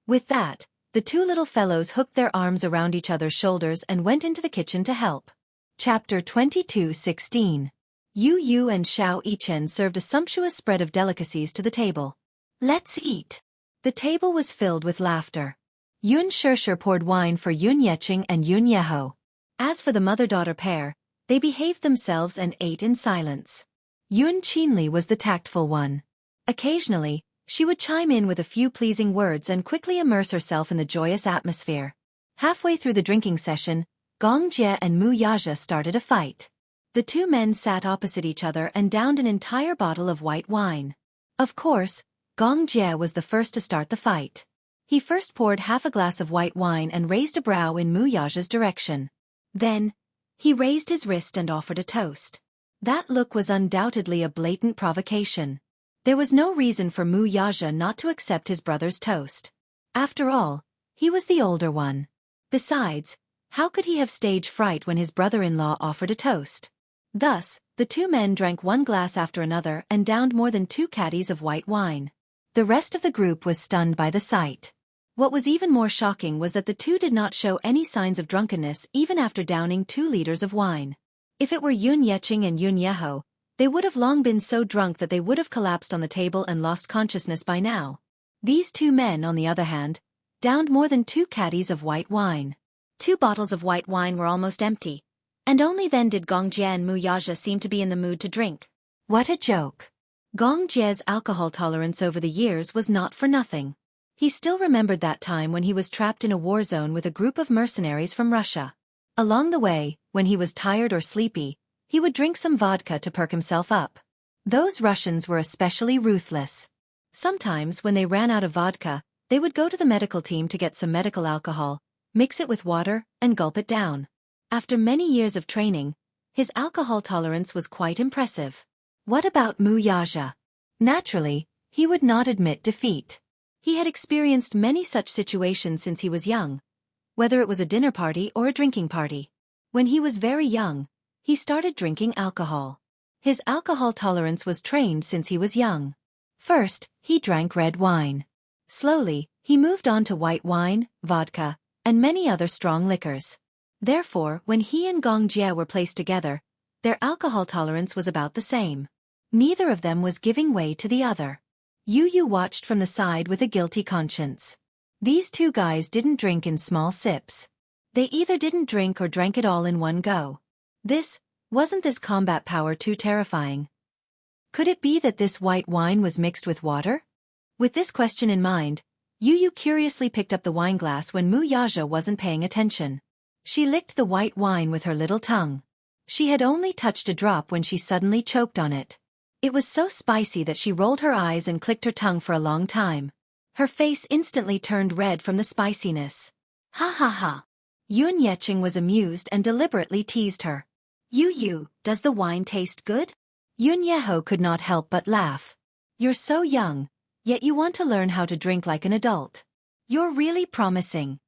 With that, the 2 little fellows hooked their arms around each other's shoulders and went into the kitchen to help. Chapter 22:16. Yu Yu and Xiao Yichen served a sumptuous spread of delicacies to the table. Let's eat. The table was filled with laughter. Yun Shirshir poured wine for Yun Yeching and Yun Yeho. As for the mother-daughter pair, they behaved themselves and ate in silence. Yun Qinli was the tactful one. Occasionally, she would chime in with a few pleasing words and quickly immerse herself in the joyous atmosphere. Halfway through the drinking session, Gong Jie and Mu Yaja started a fight. The 2 men sat opposite each other and downed an entire bottle of white wine. Of course, Gong Jie was the first to start the fight. He first poured half a glass of white wine and raised a brow in Mu Yaja's direction. Then, he raised his wrist and offered a toast. That look was undoubtedly a blatant provocation. There was no reason for Mu Yaja not to accept his brother's toast. After all, he was the older one. Besides, how could he have stage fright when his brother-in-law offered a toast? Thus, the 2 men drank 1 glass after another and downed more than 2 caddies of white wine. The rest of the group was stunned by the sight. What was even more shocking was that the two did not show any signs of drunkenness even after downing 2 liters of wine. If it were Yun Yeching and Yun Yeho, they would have long been so drunk that they would have collapsed on the table and lost consciousness by now. These 2 men, on the other hand, downed more than 2 caddies of white wine. 2 bottles of white wine were almost empty, and only then did Gong Jie and Mu Yaja seem to be in the mood to drink. What a joke! Gong Jie's alcohol tolerance over the years was not for nothing. He still remembered that time when he was trapped in a war zone with a group of mercenaries from Russia. Along the way, when he was tired or sleepy, he would drink some vodka to perk himself up. Those Russians were especially ruthless. Sometimes, when they ran out of vodka, they would go to the medical team to get some medical alcohol, mix it with water, and gulp it down. After many years of training, his alcohol tolerance was quite impressive. What about Mu Yaja? Naturally, he would not admit defeat. He had experienced many such situations since he was young, whether it was a dinner party or a drinking party. When he was very young, he started drinking alcohol. His alcohol tolerance was trained since he was young. First, he drank red wine. Slowly, he moved on to white wine, vodka, and many other strong liquors. Therefore, when he and Gong Jie were placed together, their alcohol tolerance was about the same. Neither of them was giving way to the other. Yu watched from the side with a guilty conscience. These 2 guys didn't drink in small sips. They either didn't drink or drank it all in one go. Wasn't this combat power too terrifying? Could it be that this white wine was mixed with water? With this question in mind, Yu curiously picked up the wineglass when Mu Yaja wasn't paying attention. She licked the white wine with her little tongue. She had only touched a drop when she suddenly choked on it. It was so spicy that she rolled her eyes and clicked her tongue for a long time. Her face instantly turned red from the spiciness. Ha ha ha. Yun Yeching was amused and deliberately teased her. Yu, does the wine taste good? Yun Yeho could not help but laugh. You're so young, yet you want to learn how to drink like an adult. You're really promising.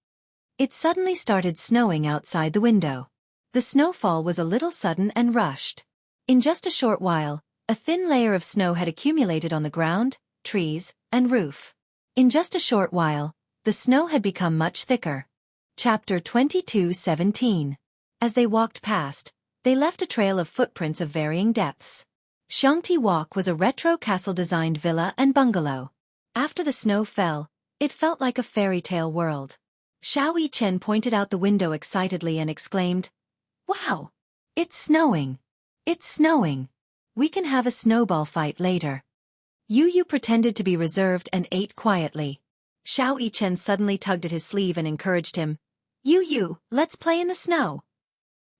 It suddenly started snowing outside the window. The snowfall was a little sudden and rushed. In just a short while, a thin layer of snow had accumulated on the ground, trees, and roof. In just a short while, the snow had become much thicker. Chapter 22:17. As they walked past, they left a trail of footprints of varying depths. Xiangti Walk was a retro castle-designed villa and bungalow. After the snow fell, it felt like a fairy tale world. Xiao Yichen pointed out the window excitedly and exclaimed, "Wow! It's snowing! It's snowing! We can have a snowball fight later." Yu pretended to be reserved and ate quietly. Xiao Yichen suddenly tugged at his sleeve and encouraged him. Yu, let's play in the snow."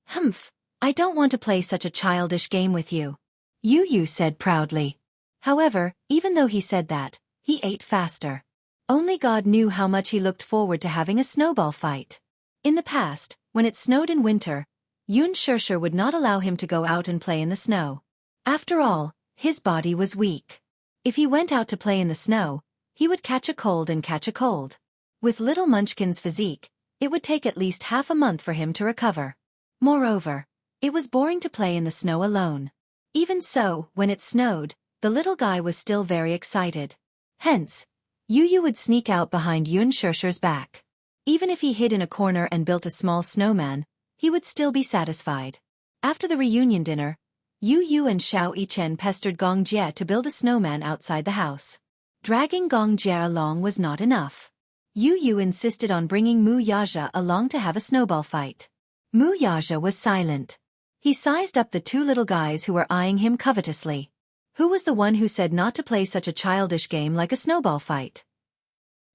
"Humph, I don't want to play such a childish game with you," Yu said proudly. However, even though he said that, he ate faster. Only God knew how much he looked forward to having a snowball fight. In the past, when it snowed in winter, Yun Shishir would not allow him to go out and play in the snow. After all, his body was weak. If he went out to play in the snow, he would catch a cold and catch a cold. With little Munchkin's physique, it would take at least half a month for him to recover. Moreover, it was boring to play in the snow alone. Even so, when it snowed, the little guy was still very excited. Hence, Yu would sneak out behind Yun Shishir's back. Even if he hid in a corner and built a small snowman, he would still be satisfied. After the reunion dinner, Yu and Xiao Yichen pestered Gong Jie to build a snowman outside the house. Dragging Gong Jie along was not enough. Yu insisted on bringing Mu Yaja along to have a snowball fight. Mu Yaja was silent. He sized up the 2 little guys who were eyeing him covetously. Who was the one who said not to play such a childish game like a snowball fight?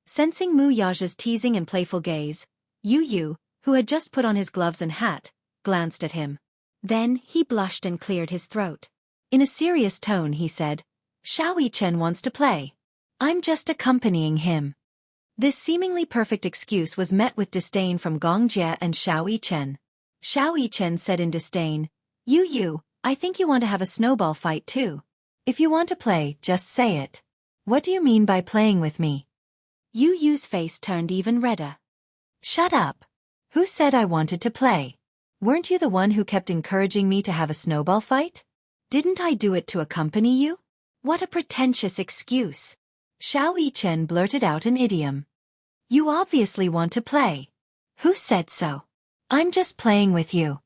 Sensing Mu Yaja's teasing and playful gaze, Yu, who had just put on his gloves and hat, glanced at him. Then he blushed and cleared his throat. In a serious tone he said, "Xiao Yichen wants to play. I'm just accompanying him." This seemingly perfect excuse was met with disdain from Gong Jie and Xiao Yichen. Xiao Yichen said in disdain, Yu, I think you want to have a snowball fight too. If you want to play, just say it. What do you mean by playing with me?" Yu's face turned even redder. "Shut up. Who said I wanted to play? Weren't you the one who kept encouraging me to have a snowball fight? Didn't I do it to accompany you? What a pretentious excuse." Xiao Yichen blurted out an idiom. You obviously want to play. Who said so? I'm just playing with you.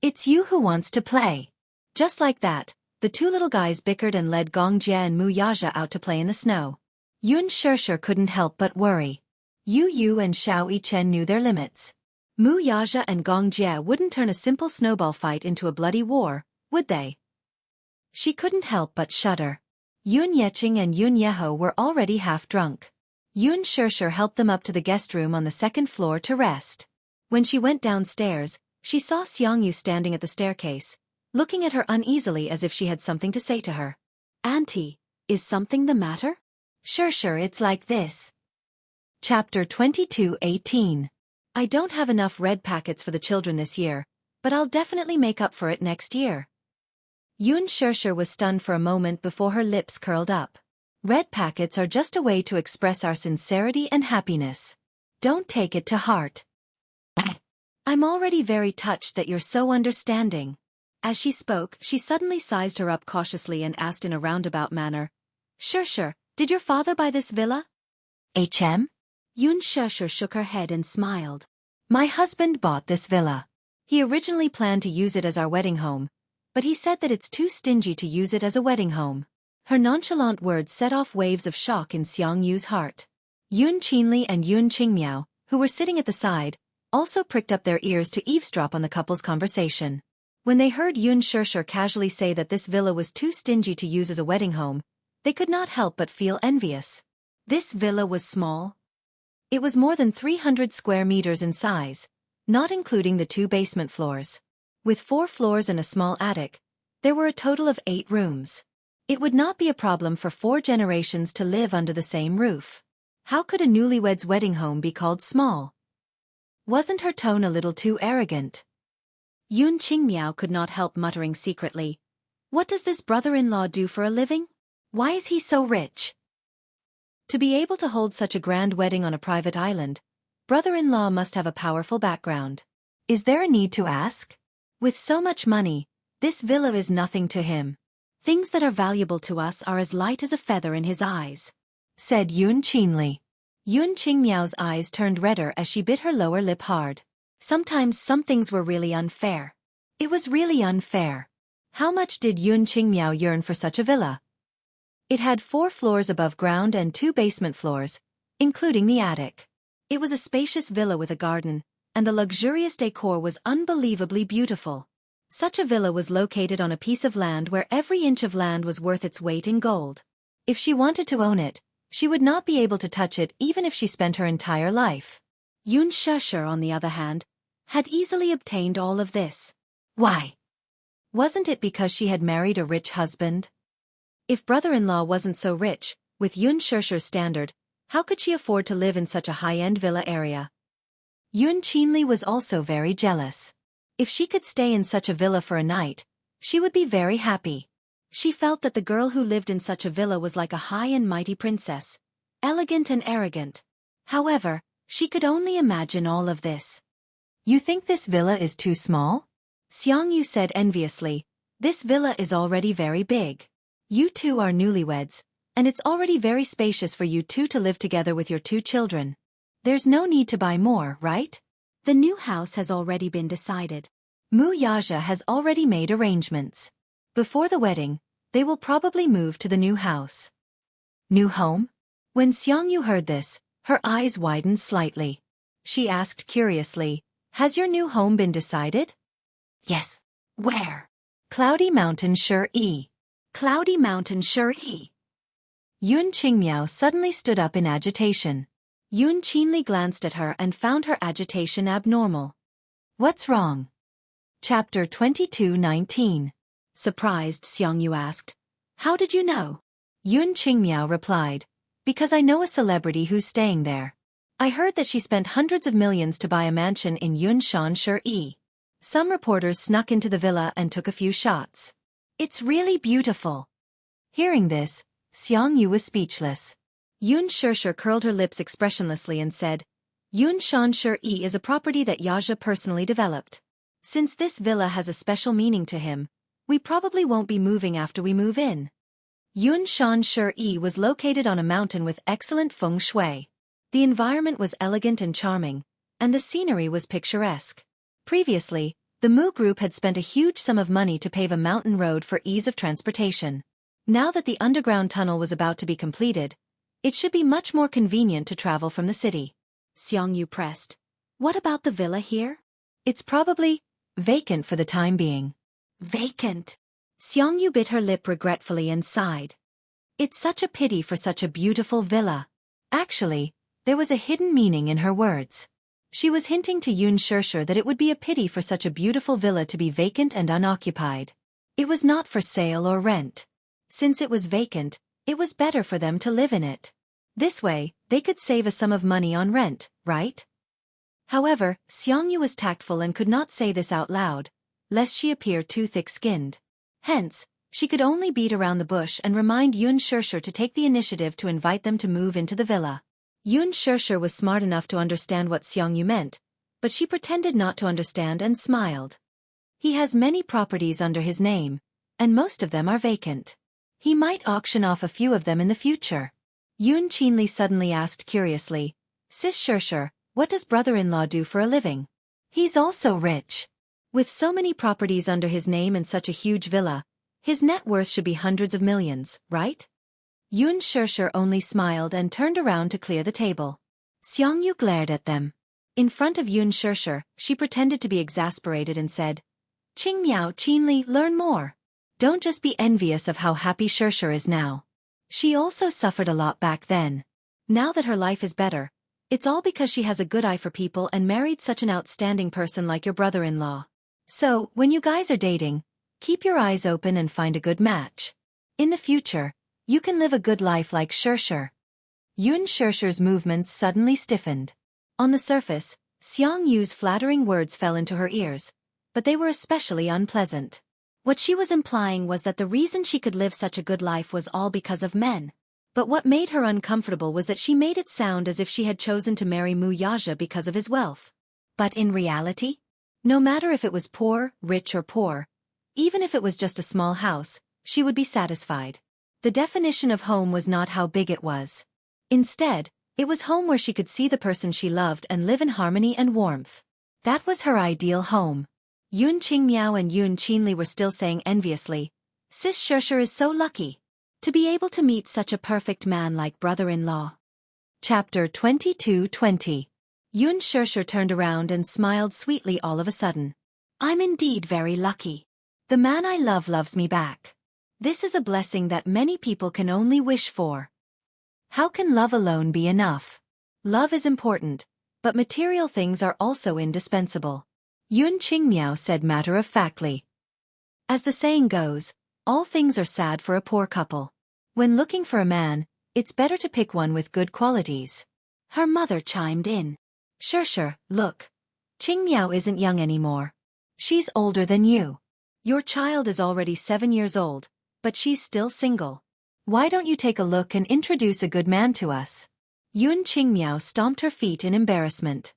It's you who wants to play. Just like that, the two little guys bickered and led Gong Jie and Mu Yaja out to play in the snow. Yun Shishir couldn't help but worry. Yu Yu and Xiao Yichen knew their limits. Mu Yaja and Gong Jie wouldn't turn a simple snowball fight into a bloody war, would they? She couldn't help but shudder. Yun Yeqing and Yun Yeho were already half drunk. Yun Shishir helped them up to the guest room on the second floor to rest. When she went downstairs, she saw Xiangyu standing at the staircase, looking at her uneasily as if she had something to say to her. Auntie, is something the matter? Sure, it's like this. Chapter 22:18. I don't have enough red packets for the children this year, but I'll definitely make up for it next year. Yun Shishir was stunned for a moment before her lips curled up. Red packets are just a way to express our sincerity and happiness. Don't take it to heart. I'm already very touched that you're so understanding. As she spoke, she suddenly sized her up cautiously and asked in a roundabout manner, Sure, did your father buy this villa? HM? Yun Shishir shook her head and smiled. My husband bought this villa. He originally planned to use it as our wedding home, but he said that it's too stingy to use it as a wedding home. Her nonchalant words set off waves of shock in Xiangyu's heart. Yun Qinli and Yun Qingmiao, who were sitting at the side, also pricked up their ears to eavesdrop on the couple's conversation. When they heard Yun Shishir casually say that this villa was too stingy to use as a wedding home, they could not help but feel envious. This villa was small. It was more than 300 square meters in size, not including the 2 basement floors. With 4 floors and a small attic, there were a total of 8 rooms. It would not be a problem for 4 generations to live under the same roof. How could a newlywed's wedding home be called small? Wasn't her tone a little too arrogant? Yun Qingmiao could not help muttering secretly. What does this brother-in-law do for a living? Why is he so rich? To be able to hold such a grand wedding on a private island, brother-in-law must have a powerful background. Is there a need to ask? With so much money, this villa is nothing to him. Things that are valuable to us are as light as a feather in his eyes, said Yun Qinli. Yun Qingmiao's eyes turned redder as she bit her lower lip hard. Sometimes some things were really unfair. It was really unfair. How much did Yun Qingmiao yearn for such a villa? It had 4 floors above ground and 2 basement floors, including the attic. It was a spacious villa with a garden, and the luxurious decor was unbelievably beautiful. Such a villa was located on a piece of land where every inch of land was worth its weight in gold. If she wanted to own it, she would not be able to touch it even if she spent her entire life. Yun Shishir, on the other hand, had easily obtained all of this. Why? Wasn't it because she had married a rich husband? If brother-in-law wasn't so rich, with Yun Shishir's standard, how could she afford to live in such a high-end villa area? Yun Qinli was also very jealous. If she could stay in such a villa for a night, she would be very happy. She felt that the girl who lived in such a villa was like a high and mighty princess, elegant and arrogant. However, she could only imagine all of this. You think this villa is too small? Xiangyu said enviously. This villa is already very big. You two are newlyweds, and it's already very spacious for you two to live together with your 2 children. There's no need to buy more, right? The new house has already been decided. Mu Yaja has already made arrangements. Before the wedding, they will probably move to the new house. New home? When Xiangyu heard this, her eyes widened slightly. She asked curiously, Has your new home been decided? Yes. Where? Cloudy Mountain Shi. Cloudy Mountain Shi. Yun Qingmiao suddenly stood up in agitation. Yun Qinli glanced at her and found her agitation abnormal. What's wrong? Chapter 22:19. Surprised, Xiangyu asked. How did you know? Yun Qingmiao replied. Because I know a celebrity who's staying there. I heard that she spent hundreds of millions to buy a mansion in Yunshan Shi. Some reporters snuck into the villa and took a few shots. It's really beautiful. Hearing this, Xiangyu was speechless. Yun Shishir curled her lips expressionlessly and said, Yunshan Shi is a property that Yaja personally developed. Since this villa has a special meaning to him, we probably won't be moving after we move in. Yunshan Shi was located on a mountain with excellent feng shui. The environment was elegant and charming, and the scenery was picturesque. Previously, the Mu group had spent a huge sum of money to pave a mountain road for ease of transportation. Now that the underground tunnel was about to be completed, it should be much more convenient to travel from the city. Xiangyu pressed. What about the villa here? It's probably vacant for the time being. Vacant. Xiangyu bit her lip regretfully and sighed. It's such a pity for such a beautiful villa. Actually, there was a hidden meaning in her words. She was hinting to Yun Shirshir that it would be a pity for such a beautiful villa to be vacant and unoccupied. It was not for sale or rent. Since it was vacant, it was better for them to live in it. This way, they could save a sum of money on rent, right? However, Xiangyu was tactful and could not say this out loud, lest she appear too thick-skinned. Hence, she could only beat around the bush and remind Yun Shirshir to take the initiative to invite them to move into the villa. Yun Shirshir was smart enough to understand what Xiangyu meant, but she pretended not to understand and smiled. He has many properties under his name, and most of them are vacant. He might auction off a few of them in the future. Yun Qinli suddenly asked curiously, Sis Shirshir, what does brother-in-law do for a living? He's also rich. With so many properties under his name and such a huge villa, his net worth should be hundreds of millions, right? Yun Shirshir only smiled and turned around to clear the table. Xiangyu glared at them. In front of Yun Shirshir, she pretended to be exasperated and said, Qingmiao Qinli, learn more. Don't just be envious of how happy Shirshir is now. She also suffered a lot back then. Now that her life is better, it's all because she has a good eye for people and married such an outstanding person like your brother-in-law. So, when you guys are dating, keep your eyes open and find a good match. In the future, you can live a good life like Shirshir. Yun Shirshir's movements suddenly stiffened. On the surface, Xiangyu's flattering words fell into her ears, but they were especially unpleasant. What she was implying was that the reason she could live such a good life was all because of men. But what made her uncomfortable was that she made it sound as if she had chosen to marry Mu Yaja because of his wealth. But in reality, no matter if it was poor, rich or poor, even if it was just a small house, she would be satisfied. The definition of home was not how big it was. Instead, it was home where she could see the person she loved and live in harmony and warmth. That was her ideal home. Yun Qingmiao and Yun Qinli were still saying enviously, Sis Shirshir is so lucky to be able to meet such a perfect man like brother-in-law. Chapter 22:20. Yun Shirshir turned around and smiled sweetly all of a sudden. I'm indeed very lucky. The man I love loves me back. This is a blessing that many people can only wish for. How can love alone be enough? Love is important, but material things are also indispensable. Yun Qingmiao said matter-of-factly. As the saying goes, all things are sad for a poor couple. When looking for a man, it's better to pick one with good qualities. Her mother chimed in. Shirshir, look. Qingmiao isn't young anymore. She's older than you. Your child is already 7 years old, but she's still single. Why don't you take a look and introduce a good man to us? Yun Qingmiao stomped her feet in embarrassment.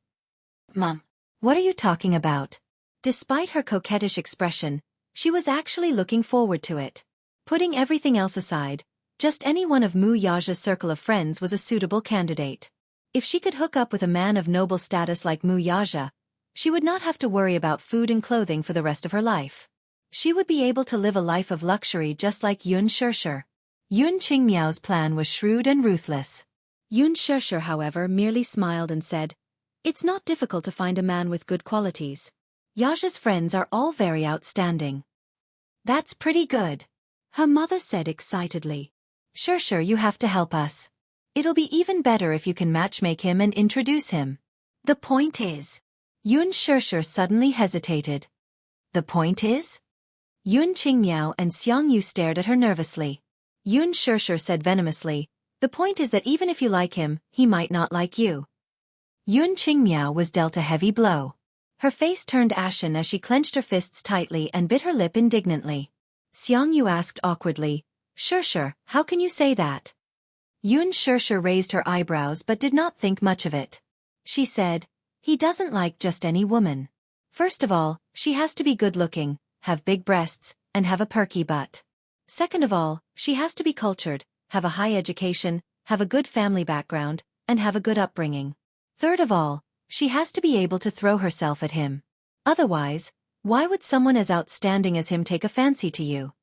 Mom, what are you talking about? Despite her coquettish expression, she was actually looking forward to it. Putting everything else aside, just any one of Mu Yaja's circle of friends was a suitable candidate. If she could hook up with a man of noble status like Mu Yaja, she would not have to worry about food and clothing for the rest of her life. She would be able to live a life of luxury just like Yun Shirshir. Yun Qingmiao's plan was shrewd and ruthless. Yun Shirshir, however, merely smiled and said, It's not difficult to find a man with good qualities. Yaja's friends are all very outstanding. That's pretty good, her mother said excitedly. Shirshir, you have to help us. It'll be even better if you can matchmake him and introduce him. The point is. Yun Shirshir suddenly hesitated. The point is? Yun Qingmiao and Xiangyu stared at her nervously. Yun Shirshir said venomously, The point is that even if you like him, he might not like you. Yun Qingmiao was dealt a heavy blow. Her face turned ashen as she clenched her fists tightly and bit her lip indignantly. Xiangyu asked awkwardly, Shirshir, how can you say that? Yun Shirshir raised her eyebrows but did not think much of it. She said, He doesn't like just any woman. First of all, she has to be good-looking, have big breasts, and have a perky butt. Second of all, she has to be cultured, have a high education, have a good family background, and have a good upbringing. Third of all, she has to be able to throw herself at him. Otherwise, why would someone as outstanding as him take a fancy to you?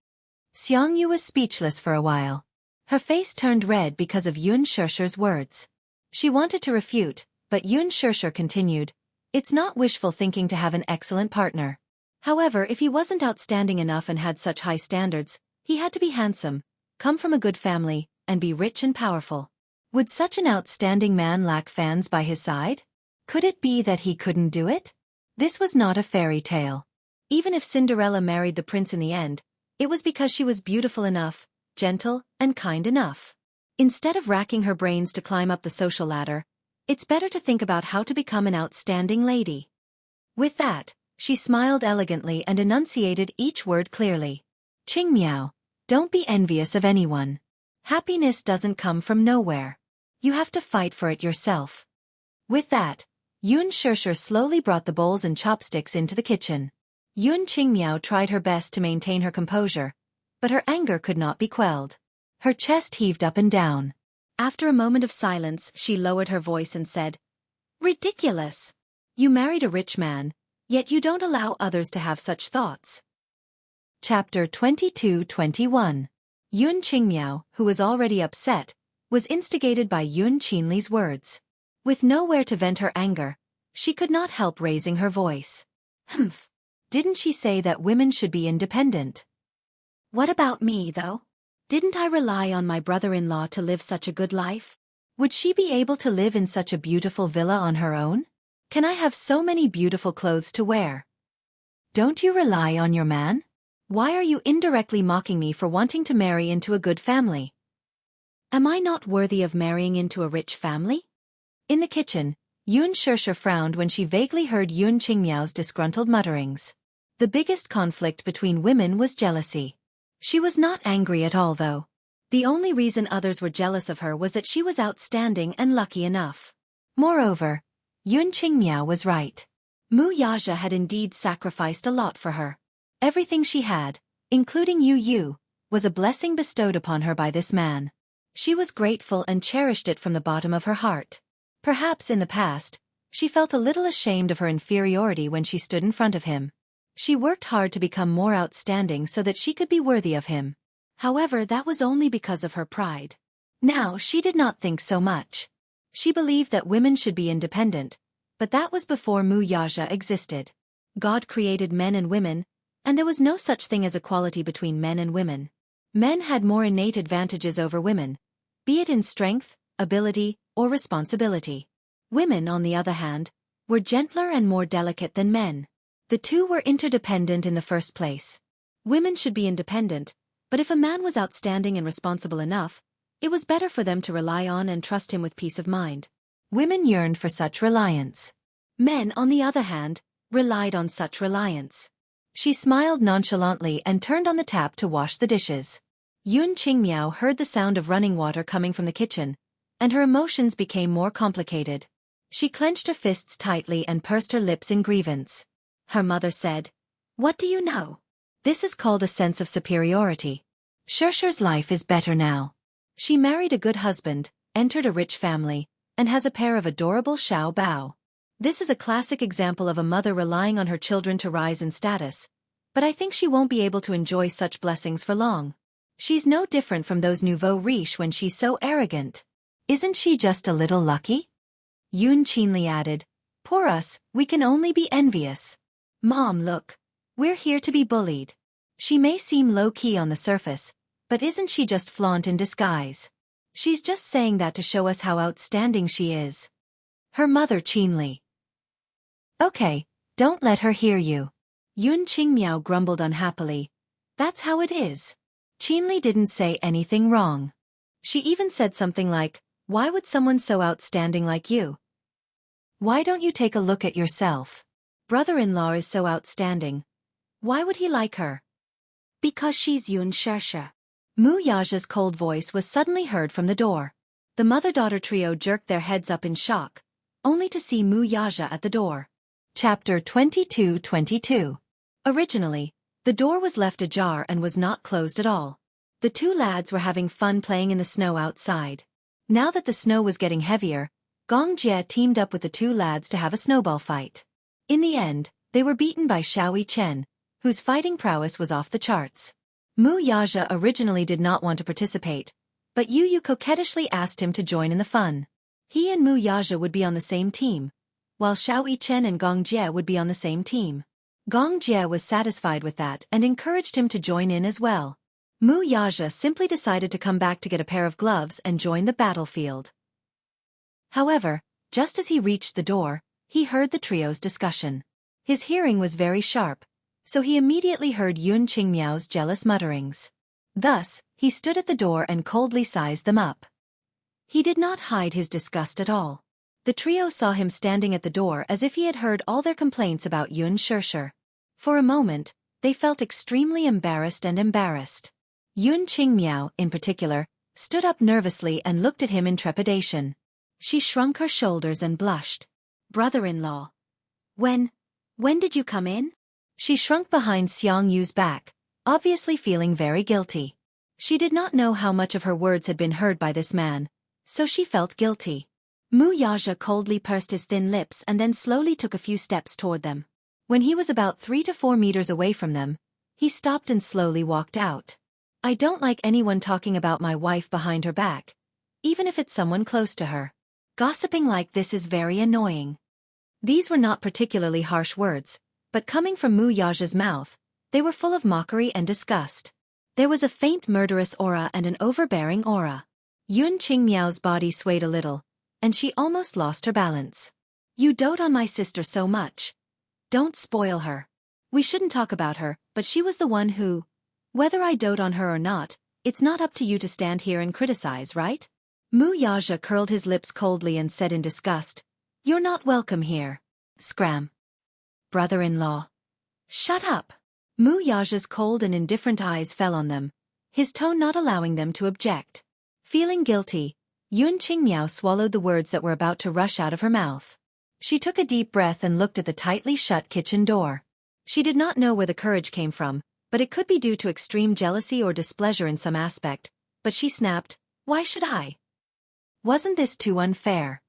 Xiang Yu was speechless for a while. Her face turned red because of Yun Shishir's words. She wanted to refute, but Yun Shishir continued, "It's not wishful thinking to have an excellent partner. However, if he wasn't outstanding enough and had such high standards, he had to be handsome, come from a good family, and be rich and powerful. Would such an outstanding man lack fans by his side? Could it be that he couldn't do it?" This was not a fairy tale. Even if Cinderella married the prince in the end, it was because she was beautiful enough, gentle, and kind enough. Instead of racking her brains to climb up the social ladder, it's better to think about how to become an outstanding lady. With that, she smiled elegantly and enunciated each word clearly. "Qingmiao, don't be envious of anyone. Happiness doesn't come from nowhere. You have to fight for it yourself." With that, Yun Shishir slowly brought the bowls and chopsticks into the kitchen. Yun Qingmiao tried her best to maintain her composure, but her anger could not be quelled. Her chest heaved up and down. After a moment of silence, she lowered her voice and said, "Ridiculous! You married a rich man, yet you don't allow others to have such thoughts." Chapter 22-21. Yun Qingmiao, who was already upset, was instigated by Yun Qinli's words. With nowhere to vent her anger, she could not help raising her voice. "Humph! Didn't she say that women should be independent? What about me, though? Didn't I rely on my brother-in-law to live such a good life? Would she be able to live in such a beautiful villa on her own? Can I have so many beautiful clothes to wear? Don't you rely on your man? Why are you indirectly mocking me for wanting to marry into a good family? Am I not worthy of marrying into a rich family?" In the kitchen, Yun Shishir frowned when she vaguely heard Yun Qingmiao's disgruntled mutterings. The biggest conflict between women was jealousy. She was not angry at all, though. The only reason others were jealous of her was that she was outstanding and lucky enough. Moreover, Yun Qingmiao was right. Mu Yaja had indeed sacrificed a lot for her. Everything she had, including Yu, was a blessing bestowed upon her by this man. She was grateful and cherished it from the bottom of her heart. Perhaps in the past, she felt a little ashamed of her inferiority when she stood in front of him. She worked hard to become more outstanding so that she could be worthy of him. However, that was only because of her pride. Now she did not think so much. She believed that women should be independent, but that was before Mu Yaja existed. God created men and women, and there was no such thing as equality between men and women. Men had more innate advantages over women, be it in strength, ability, or responsibility. Women, on the other hand, were gentler and more delicate than men. The two were interdependent in the first place. Women should be independent, but if a man was outstanding and responsible enough, it was better for them to rely on and trust him with peace of mind. Women yearned for such reliance. Men, on the other hand, relied on such reliance. She smiled nonchalantly and turned on the tap to wash the dishes. Yun Qingmiao heard the sound of running water coming from the kitchen, and her emotions became more complicated. She clenched her fists tightly and pursed her lips in grievance. Her mother said, "What do you know? This is called a sense of superiority. Shishir's life is better now. She married a good husband, entered a rich family, and has a pair of adorable Xiao Bao. This is a classic example of a mother relying on her children to rise in status, but I think she won't be able to enjoy such blessings for long. She's no different from those nouveau riches when she's so arrogant. Isn't she just a little lucky?" Yun Qinli added, "Poor us, we can only be envious. Mom, look. We're here to be bullied. She may seem low-key on the surface, but isn't she just flaunt in disguise? She's just saying that to show us how outstanding she is." Her mother Qinli. "Okay, don't let her hear you." Yun Qingmiao grumbled unhappily. "That's how it is." Qinli didn't say anything wrong. She even said something like, "Why would someone so outstanding like you? Why don't you take a look at yourself? Brother-in-law is so outstanding. Why would he like her?" "Because she's Yun Shishir." Mu Yaja's cold voice was suddenly heard from the door. The mother-daughter trio jerked their heads up in shock, only to see Mu Yaja at the door. Chapter 22-22. Originally, the door was left ajar and was not closed at all. The two lads were having fun playing in the snow outside. Now that the snow was getting heavier, Gong Jie teamed up with the two lads to have a snowball fight. In the end, they were beaten by Xiao Chen, whose fighting prowess was off the charts. Mu Yaja originally did not want to participate, but Yu Yu coquettishly asked him to join in the fun. He and Mu Yaja would be on the same team, while Xiao Chen and Gong Jie would be on the same team. Gong Jie was satisfied with that and encouraged him to join in as well. Mu Yaja simply decided to come back to get a pair of gloves and join the battlefield. However, just as he reached the door, he heard the trio's discussion. His hearing was very sharp, so he immediately heard Yun Qingmiao's jealous mutterings. Thus, he stood at the door and coldly sized them up. He did not hide his disgust at all. The trio saw him standing at the door as if he had heard all their complaints about Yun Shishir. For a moment, they felt extremely embarrassed. Yun Qingmiao, in particular, stood up nervously and looked at him in trepidation. She shrunk her shoulders and blushed. "Brother-in-law. When did you come in?" She shrunk behind Xiang Yu's back, obviously feeling very guilty. She did not know how much of her words had been heard by this man, so she felt guilty. Mu Yaja coldly pursed his thin lips and then slowly took a few steps toward them. When he was about 3 to 4 meters away from them, he stopped and slowly walked out. "I don't like anyone talking about my wife behind her back, even if it's someone close to her. Gossiping like this is very annoying." These were not particularly harsh words, but coming from Mu Yaja's mouth, they were full of mockery and disgust. There was a faint murderous aura and an overbearing aura. Yun Qingmiao's body swayed a little, and she almost lost her balance. "You dote on my sister so much. Don't spoil her. We shouldn't talk about her, but she was the one who... Whether I dote on her or not, it's not up to you to stand here and criticize, right?" Mu Yaja curled his lips coldly and said in disgust, "You're not welcome here." Scram. "Brother-in-law. Shut up." Mu Yaja's cold and indifferent eyes fell on them, his tone not allowing them to object. Feeling guilty, Yun Qingmiao swallowed the words that were about to rush out of her mouth. She took a deep breath and looked at the tightly shut kitchen door. She did not know where the courage came from, but it could be due to extreme jealousy or displeasure in some aspect, but she snapped, "Why should I? Wasn't this too unfair?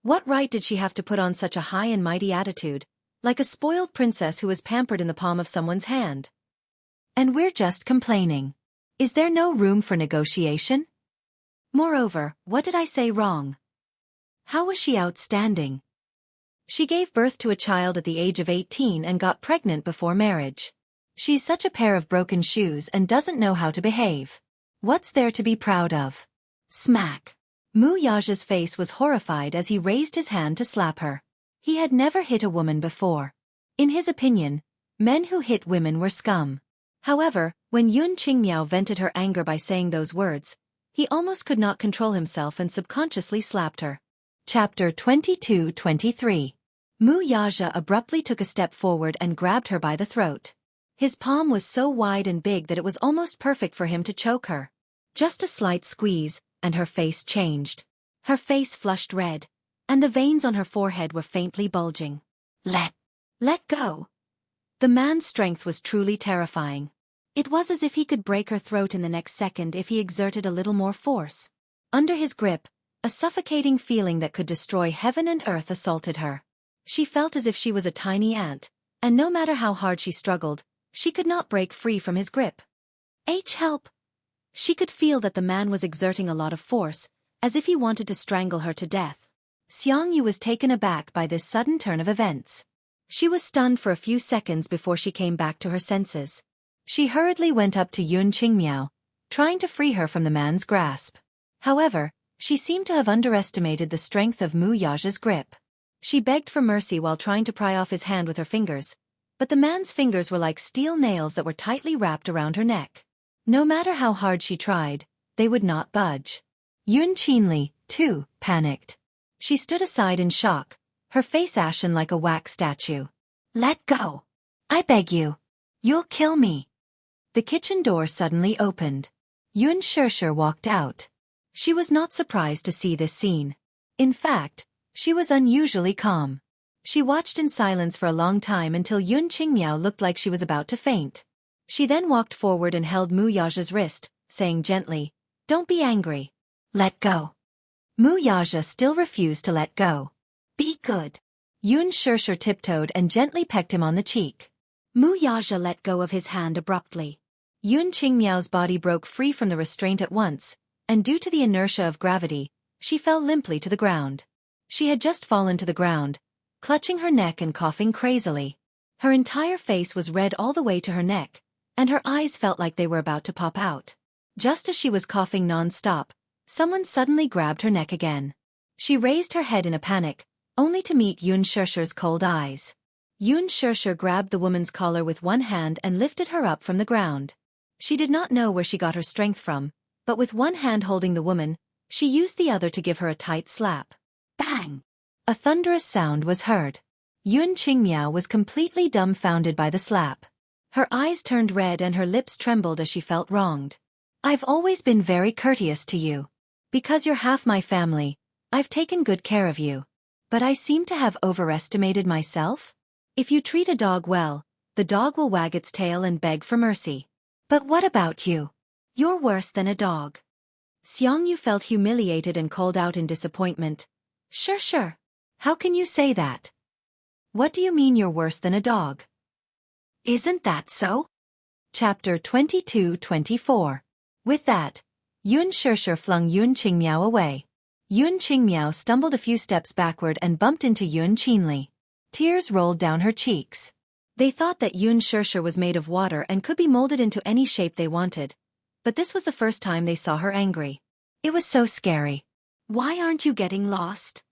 What right did she have to put on such a high and mighty attitude, like a spoiled princess who was pampered in the palm of someone's hand? And we're just complaining. Is there no room for negotiation? Moreover, what did I say wrong? How was she outstanding? She gave birth to a child at the age of 18 and got pregnant before marriage. She's such a pair of broken shoes and doesn't know how to behave. What's there to be proud of?" Smack. Mu Yaja's face was horrified as he raised his hand to slap her. He had never hit a woman before. In his opinion, men who hit women were scum. However, when Yun Qingmiao vented her anger by saying those words, he almost could not control himself and subconsciously slapped her. Chapter 22-23. Mu Yaja abruptly took a step forward and grabbed her by the throat. His palm was so wide and big that it was almost perfect for him to choke her. Just a slight squeeze, and her face changed. Her face flushed red, and the veins on her forehead were faintly bulging. Let go." The man's strength was truly terrifying. It was as if he could break her throat in the next second if he exerted a little more force. Under his grip, a suffocating feeling that could destroy heaven and earth assaulted her. She felt as if she was a tiny ant, and no matter how hard she struggled, she could not break free from his grip. Help! She could feel that the man was exerting a lot of force, as if he wanted to strangle her to death. Xiang Yu was taken aback by this sudden turn of events. She was stunned for a few seconds before she came back to her senses. She hurriedly went up to Yun Qingmiao, trying to free her from the man's grasp. However, she seemed to have underestimated the strength of Mu Yaja's grip. She begged for mercy while trying to pry off his hand with her fingers, but the man's fingers were like steel nails that were tightly wrapped around her neck. No matter how hard she tried, they would not budge. Yun Qinli, too, panicked. She stood aside in shock, her face ashen like a wax statue. "Let go! I beg you! You'll kill me!" The kitchen door suddenly opened. Yun Shishir walked out. She was not surprised to see this scene. In fact, she was unusually calm. She watched in silence for a long time until Yun Qingmiao looked like she was about to faint. She then walked forward and held Mu Yaja's wrist, saying gently, "Don't be angry. Let go." Mu Yaja still refused to let go. Be good. Yun Shirshir tiptoed and gently pecked him on the cheek. Mu Yaja let go of his hand abruptly. Yun Qingmiao's body broke free from the restraint at once, and due to the inertia of gravity, she fell limply to the ground. She had just fallen to the ground, clutching her neck and coughing crazily. Her entire face was red all the way to her neck, and her eyes felt like they were about to pop out. Just as she was coughing non-stop, someone suddenly grabbed her neck again. She raised her head in a panic, only to meet Yun Shirshir's cold eyes. Yun Shirshir grabbed the woman's collar with one hand and lifted her up from the ground. She did not know where she got her strength from, but with one hand holding the woman, she used the other to give her a tight slap. Bang! A thunderous sound was heard. Yun Qingmiao was completely dumbfounded by the slap. Her eyes turned red and her lips trembled as she felt wronged. I've always been very courteous to you. Because you're half my family, I've taken good care of you. But I seem to have overestimated myself? If you treat a dog well, the dog will wag its tail and beg for mercy. But what about you? You're worse than a dog. Xiangyu felt humiliated and called out in disappointment. Sure. How can you say that? What do you mean you're worse than a dog? Isn't that so? Chapter 22-24. With that, Yun Shirshir flung Yun Qingmiao away. Yun Qingmiao stumbled a few steps backward and bumped into Yun Qinli. Tears rolled down her cheeks. They thought that Yun Shirshir was made of water and could be molded into any shape they wanted. But this was the first time they saw her angry. It was so scary. Why aren't you getting lost?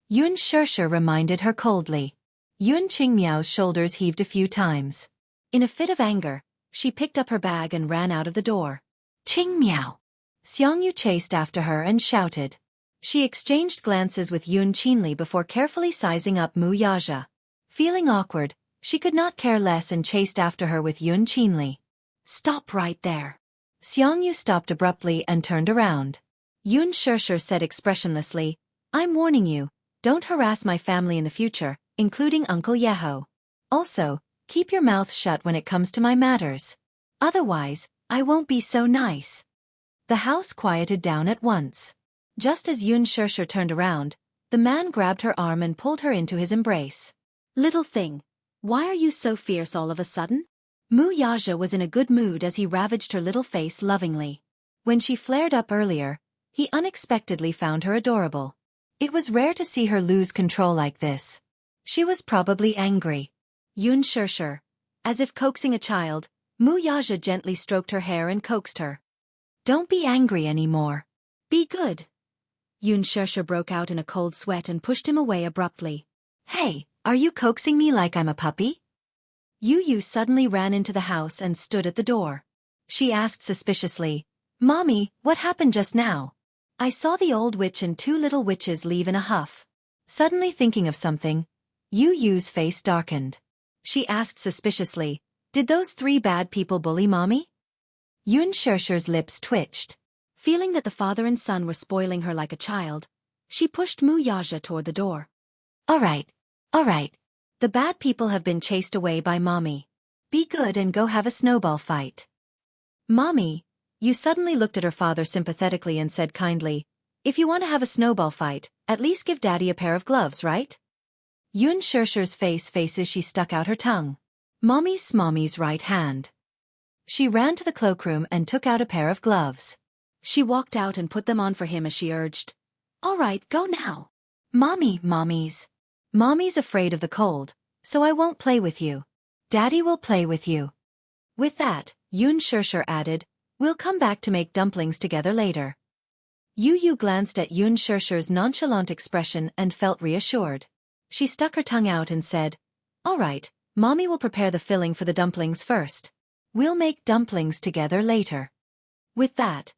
Yun Shirshir reminded her coldly. Yun Qingmiao's shoulders heaved a few times. In a fit of anger, she picked up her bag and ran out of the door. Qingmiao! Xiangyu chased after her and shouted. She exchanged glances with Yun Qinli before carefully sizing up Mu Yaja. Feeling awkward, she could not care less and chased after her with Yun Qinli. Stop right there. Xiangyu stopped abruptly and turned around. Yun Shirshir said expressionlessly, I'm warning you, don't harass my family in the future, including Uncle Yeho. Also, keep your mouth shut when it comes to my matters. Otherwise, I won't be so nice. The house quieted down at once. Just as Yun Shirshir turned around, the man grabbed her arm and pulled her into his embrace. Little thing, why are you so fierce all of a sudden? Mu Yaja was in a good mood as he ravaged her little face lovingly. When she flared up earlier, he unexpectedly found her adorable. It was rare to see her lose control like this. She was probably angry. Yun Shirshir, as if coaxing a child, Mu Yaja gently stroked her hair and coaxed her. Don't be angry anymore. Be good. Yun Shirshir broke out in a cold sweat and pushed him away abruptly. Hey, are you coaxing me like I'm a puppy? Yu suddenly ran into the house and stood at the door. She asked suspiciously, Mommy, what happened just now? I saw the old witch and two little witches leave in a huff. Suddenly thinking of something, Yu's face darkened. She asked suspiciously, did those three bad people bully Mommy? Yun Shirshir's lips twitched. Feeling that the father and son were spoiling her like a child, she pushed Mu Yaja toward the door. All right. The bad people have been chased away by Mommy. Be good and go have a snowball fight. Mommy, Yu suddenly looked at her father sympathetically and said kindly, if you want to have a snowball fight, at least give Daddy a pair of gloves, right? Yun Shirshir's face as she stuck out her tongue. Mommy's right hand. She ran to the cloakroom and took out a pair of gloves. She walked out and put them on for him as she urged. All right, go now. Mommy's afraid of the cold, so I won't play with you. Daddy will play with you. With that, Yun Shirshir added, we'll come back to make dumplings together later. Yu glanced at Yun Shirshir's nonchalant expression and felt reassured. She stuck her tongue out and said, all right, Mommy will prepare the filling for the dumplings first. We'll make dumplings together later. With that,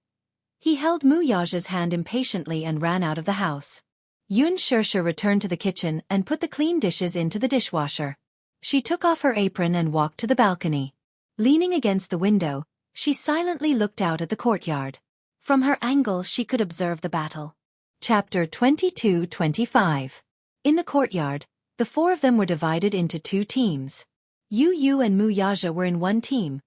he held Mu Yaja's hand impatiently and ran out of the house. Yun Shirshir returned to the kitchen and put the clean dishes into the dishwasher. She took off her apron and walked to the balcony. Leaning against the window, she silently looked out at the courtyard. From her angle she could observe the battle. Chapter 22-25. In the courtyard, the four of them were divided into two teams. Yu and Mu Yaja were in one team,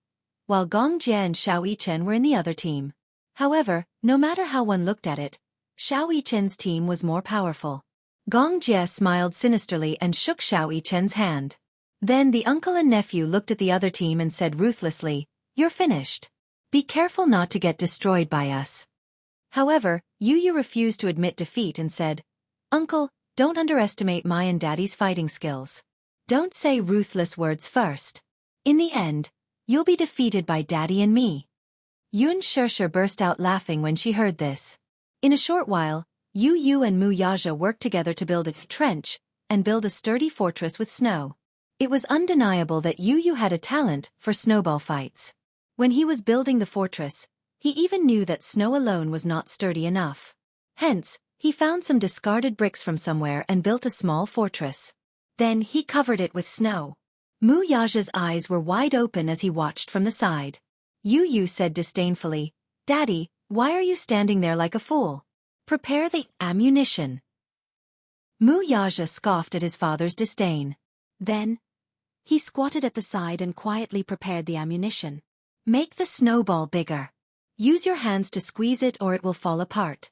while Gong Jie and Xiao Yichen were in the other team. However, no matter how one looked at it, Xiao Yichen's team was more powerful. Gong Jie smiled sinisterly and shook Xiao Yichen's hand. Then the uncle and nephew looked at the other team and said ruthlessly, "You're finished. Be careful not to get destroyed by us." However, Yu refused to admit defeat and said, "Uncle, don't underestimate my and Daddy's fighting skills. Don't say ruthless words first. In the end, you'll be defeated by Daddy and me." Yun Shirshir burst out laughing when she heard this. In a short while, Yu and Mu Yaja worked together to build a trench and build a sturdy fortress with snow. It was undeniable that Yu had a talent for snowball fights. When he was building the fortress, he even knew that snow alone was not sturdy enough. Hence, he found some discarded bricks from somewhere and built a small fortress. Then he covered it with snow. Mu Yaja's eyes were wide open as he watched from the side. Yu said disdainfully, "Daddy, why are you standing there like a fool? Prepare the ammunition." Mu Yaja scoffed at his father's disdain. Then, he squatted at the side and quietly prepared the ammunition. "Make the snowball bigger. Use your hands to squeeze it or it will fall apart."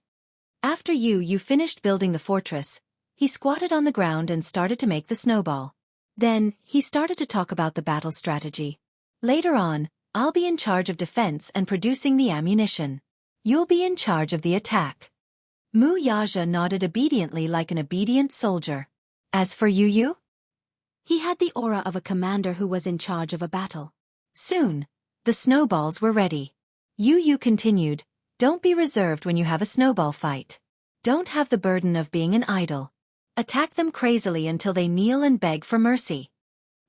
After Yu finished building the fortress, he squatted on the ground and started to make the snowball. Then, he started to talk about the battle strategy. "Later on, I'll be in charge of defense and producing the ammunition. You'll be in charge of the attack." Mu Yaja nodded obediently like an obedient soldier. As for Yu, he had the aura of a commander who was in charge of a battle. Soon, the snowballs were ready. Yu continued, "Don't be reserved when you have a snowball fight. Don't have the burden of being an idol. Attack them crazily until they kneel and beg for mercy."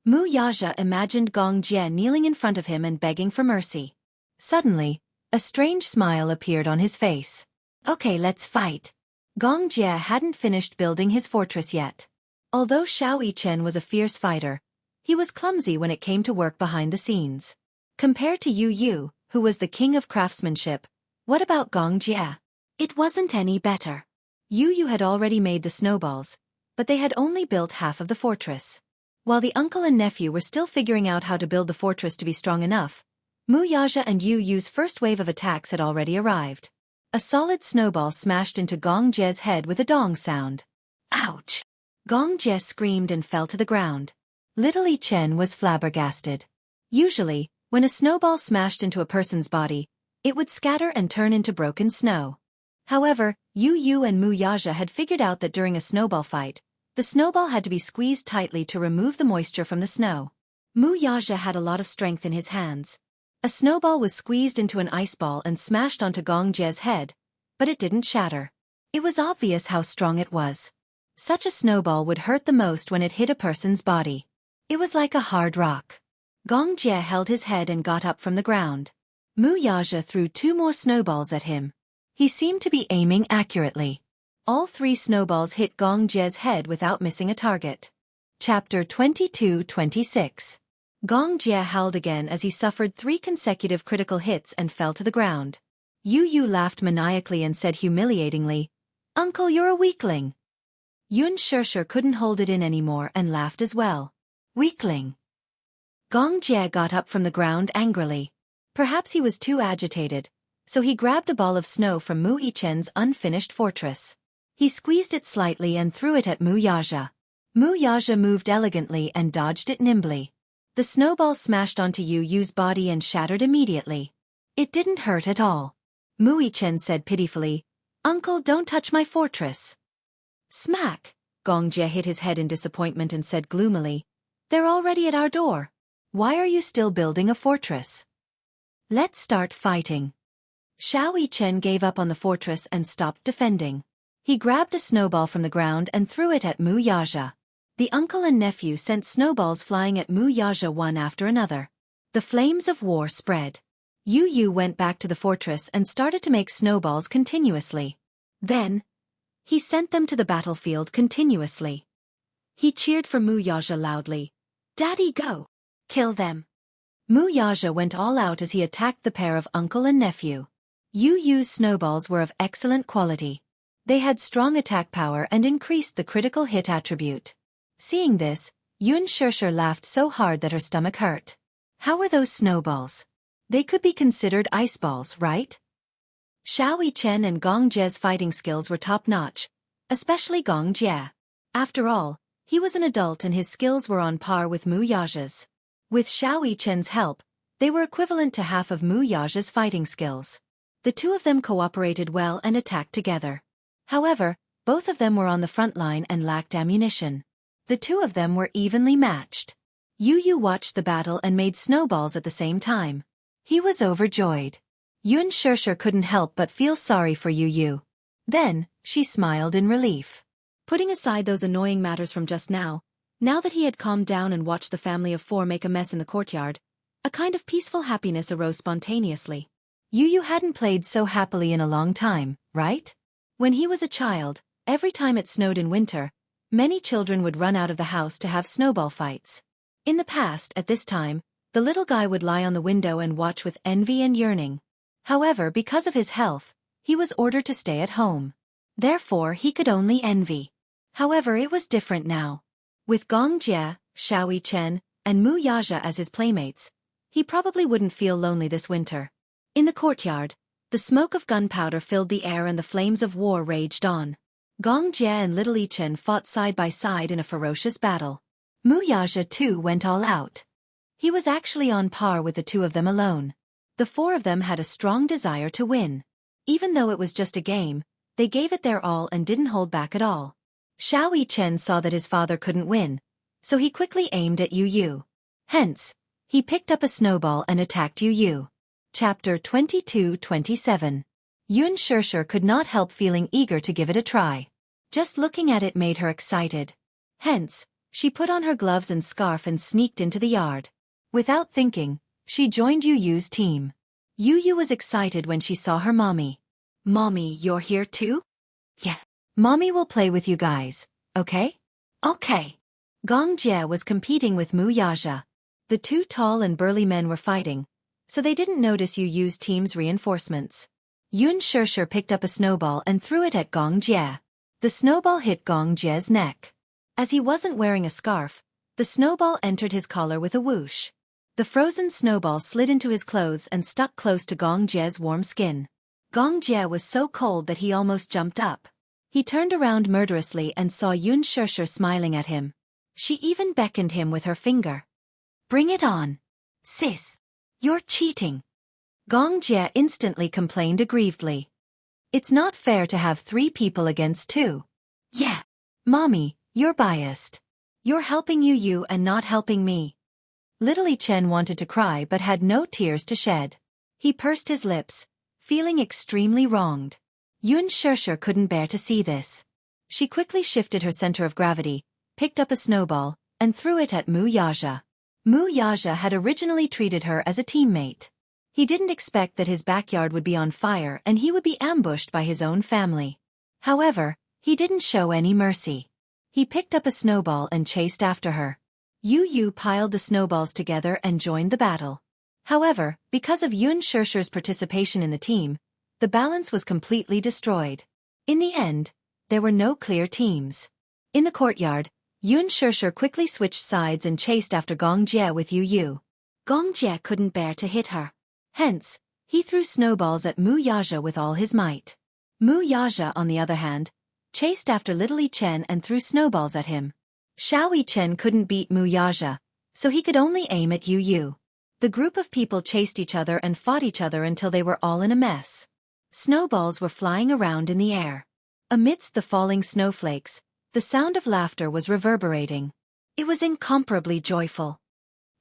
Mu Yaja imagined Gong Jie kneeling in front of him and begging for mercy. Suddenly, a strange smile appeared on his face. "Okay, let's fight." Gong Jie hadn't finished building his fortress yet. Although Xiao Yichen was a fierce fighter, he was clumsy when it came to work behind the scenes. Compared to Yu, who was the king of craftsmanship, what about Gong Jie? It wasn't any better. Yu had already made the snowballs, but they had only built half of the fortress. While the uncle and nephew were still figuring out how to build the fortress to be strong enough, Mu Yaja and Yu's first wave of attacks had already arrived. A solid snowball smashed into Gong Jie's head with a dong sound. Ouch! Gong Jie screamed and fell to the ground. Little Yichen was flabbergasted. Usually, when a snowball smashed into a person's body, it would scatter and turn into broken snow. However, Yu and Mu Yaja had figured out that during a snowball fight, the snowball had to be squeezed tightly to remove the moisture from the snow. Mu Yaja had a lot of strength in his hands. A snowball was squeezed into an ice ball and smashed onto Gong Jie's head, but it didn't shatter. It was obvious how strong it was. Such a snowball would hurt the most when it hit a person's body. It was like a hard rock. Gong Jie held his head and got up from the ground. Mu Yaja threw 2 more snowballs at him. He seemed to be aiming accurately. All 3 snowballs hit Gong Jie's head without missing a target. Chapter 22-26. Gong Jie howled again as he suffered 3 consecutive critical hits and fell to the ground. Yu laughed maniacally and said humiliatingly, "Uncle, you're a weakling." Yun Shirshir couldn't hold it in anymore and laughed as well. "Weakling." Gong Jie got up from the ground angrily. Perhaps he was too agitated, so he grabbed a ball of snow from Mu Yichen's unfinished fortress. He squeezed it slightly and threw it at Mu Yaja. Mu Yaja moved elegantly and dodged it nimbly. The snowball smashed onto Yu's body and shattered immediately. It didn't hurt at all. Mu Yichen said pitifully, "Uncle, don't touch my fortress." Smack! Gong Jie hit his head in disappointment and said gloomily, "They're already at our door. Why are you still building a fortress? Let's start fighting." Xiao Yichen gave up on the fortress and stopped defending. He grabbed a snowball from the ground and threw it at Mu Yaja. The uncle and nephew sent snowballs flying at Mu Yaja one after another. The flames of war spread. Yu went back to the fortress and started to make snowballs continuously. Then, he sent them to the battlefield continuously. He cheered for Mu Yaja loudly. "Daddy, go! Kill them!" Mu Yaja went all out as he attacked the pair of uncle and nephew. Yu's snowballs were of excellent quality. They had strong attack power and increased the critical hit attribute. Seeing this, Yun Shirshir laughed so hard that her stomach hurt. How were those snowballs? They could be considered ice balls, right? Xiao Yichen and Gong Jie's fighting skills were top-notch, especially Gong Jie. After all, he was an adult and his skills were on par with Mu Yaja's. With Xiao Yichen's help, they were equivalent to half of Mu Yaja's fighting skills. The two of them cooperated well and attacked together. However, both of them were on the front line and lacked ammunition. The two of them were evenly matched. Yu Yu watched the battle and made snowballs at the same time. He was overjoyed. Yun Shirshir couldn't help but feel sorry for Yu Yu. Then, she smiled in relief. Putting aside those annoying matters from just now that he had calmed down and watched the family of four make a mess in the courtyard, a kind of peaceful happiness arose spontaneously. Yu Yu hadn't played so happily in a long time, right? When he was a child, every time it snowed in winter, many children would run out of the house to have snowball fights. In the past, at this time, the little guy would lie on the window and watch with envy and yearning. However, because of his health, he was ordered to stay at home. Therefore, he could only envy. However, it was different now. With Gong Jie, Xiao Yichen, and Mu Yaja as his playmates, he probably wouldn't feel lonely this winter. In the courtyard, the smoke of gunpowder filled the air and the flames of war raged on. Gong Jie and Little Yichen fought side by side in a ferocious battle. Mu Yaja too went all out. He was actually on par with the two of them alone. The four of them had a strong desire to win. Even though it was just a game, they gave it their all and didn't hold back at all. Xiao Yichen saw that his father couldn't win, so he quickly aimed at Yu Yu. Hence, he picked up a snowball and attacked Yu Yu. Chapter 22-27. Yun Shirshir could not help feeling eager to give it a try. Just looking at it made her excited. Hence, she put on her gloves and scarf and sneaked into the yard. Without thinking, she joined Yu Yu's team. Yu Yu was excited when she saw her mommy. "Mommy, you're here too?" "Yeah. Mommy will play with you guys, okay?" "Okay." Gong Jie was competing with Mu Yaja. The two tall and burly men were fighting, so they didn't notice Yu Yu's team's reinforcements. Yun Shirshir picked up a snowball and threw it at Gong Jie. The snowball hit Gong Jie's neck. As he wasn't wearing a scarf, the snowball entered his collar with a whoosh. The frozen snowball slid into his clothes and stuck close to Gong Jie's warm skin. Gong Jie was so cold that he almost jumped up. He turned around murderously and saw Yun Shirshir smiling at him. She even beckoned him with her finger. "Bring it on. Sis. You're cheating." Gong Jie instantly complained aggrievedly. "It's not fair to have 3 people against 2. "Yeah. Mommy, you're biased. You're helping Yu Yu and not helping me." Little Yichen wanted to cry but had no tears to shed. He pursed his lips, feeling extremely wronged. Yun Shirshir couldn't bear to see this. She quickly shifted her center of gravity, picked up a snowball, and threw it at Mu Yaja. Mu Yaja had originally treated her as a teammate. He didn't expect that his backyard would be on fire and he would be ambushed by his own family. However, he didn't show any mercy. He picked up a snowball and chased after her. Yu Yu piled the snowballs together and joined the battle. However, because of Yun Shirshir's participation in the team, the balance was completely destroyed. In the end, there were no clear teams. In the courtyard, Yun Shirshir quickly switched sides and chased after Gong Jie with Yu Yu. Gong Jie couldn't bear to hit her. Hence, he threw snowballs at Mu Yaja with all his might. Mu Yaja, on the other hand, chased after Little Yichen and threw snowballs at him. Xiao Yichen couldn't beat Mu Yaja, so he could only aim at Yu Yu. The group of people chased each other and fought each other until they were all in a mess. Snowballs were flying around in the air. Amidst the falling snowflakes, the sound of laughter was reverberating. It was incomparably joyful.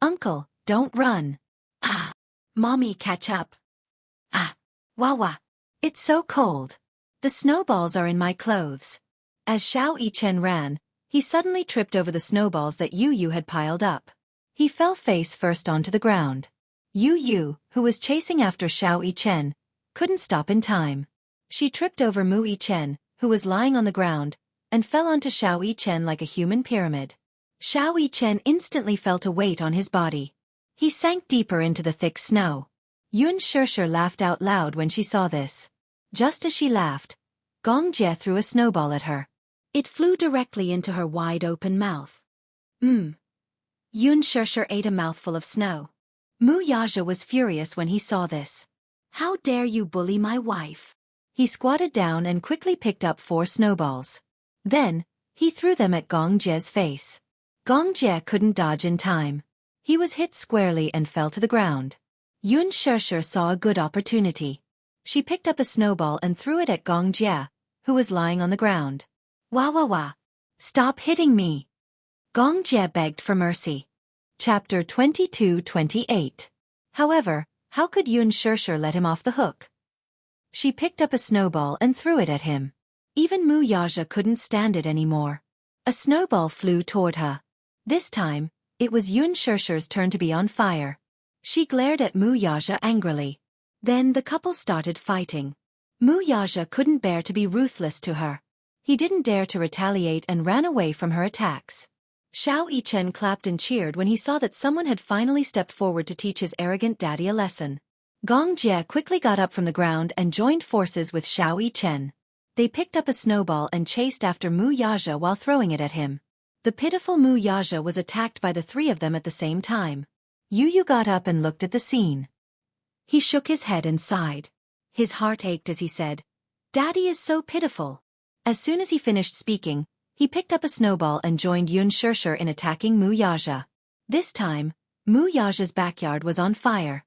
"Uncle, don't run." "Ah. Mommy, catch up." "Ah. Wawa. It's so cold. The snowballs are in my clothes." As Xiao Yichen ran, he suddenly tripped over the snowballs that Yu Yu had piled up. He fell face first onto the ground. Yu Yu, who was chasing after Xiao Yichen, couldn't stop in time. She tripped over Mu Yichen, who was lying on the ground, and fell onto Xiao Yichen like a human pyramid. Xiao Yichen instantly felt a weight on his body. He sank deeper into the thick snow. Yun Shirshir laughed out loud when she saw this. Just as she laughed, Gong Jie threw a snowball at her. It flew directly into her wide-open mouth. Yun Shirshir ate a mouthful of snow. Mu Yaja was furious when he saw this. How dare you bully my wife? He squatted down and quickly picked up 4 snowballs. Then, he threw them at Gong Jie's face. Gong Jie couldn't dodge in time. He was hit squarely and fell to the ground. Yun Shishir saw a good opportunity. She picked up a snowball and threw it at Gong Jie, who was lying on the ground. Wah wah wah. Stop hitting me. Gong Jie begged for mercy. Chapter 22-28. However, how could Yun Shishir let him off the hook? She picked up a snowball and threw it at him. Even Mu Yaja couldn't stand it anymore. A snowball flew toward her. This time, it was Yun Shishir's turn to be on fire. She glared at Mu Yaja angrily. Then the couple started fighting. Mu Yaja couldn't bear to be ruthless to her. He didn't dare to retaliate and ran away from her attacks. Xiao Yichen clapped and cheered when he saw that someone had finally stepped forward to teach his arrogant daddy a lesson. Gong Jie quickly got up from the ground and joined forces with Xiao Yichen. They picked up a snowball and chased after Mu Yaja while throwing it at him. The pitiful Mu Yaja was attacked by the 3 of them at the same time. Yu Yu got up and looked at the scene. He shook his head and sighed. His heart ached as he said, "Daddy is so pitiful." As soon as he finished speaking, he picked up a snowball and joined Yun Shishir in attacking Mu Yaja. This time, Mu Yaja's backyard was on fire.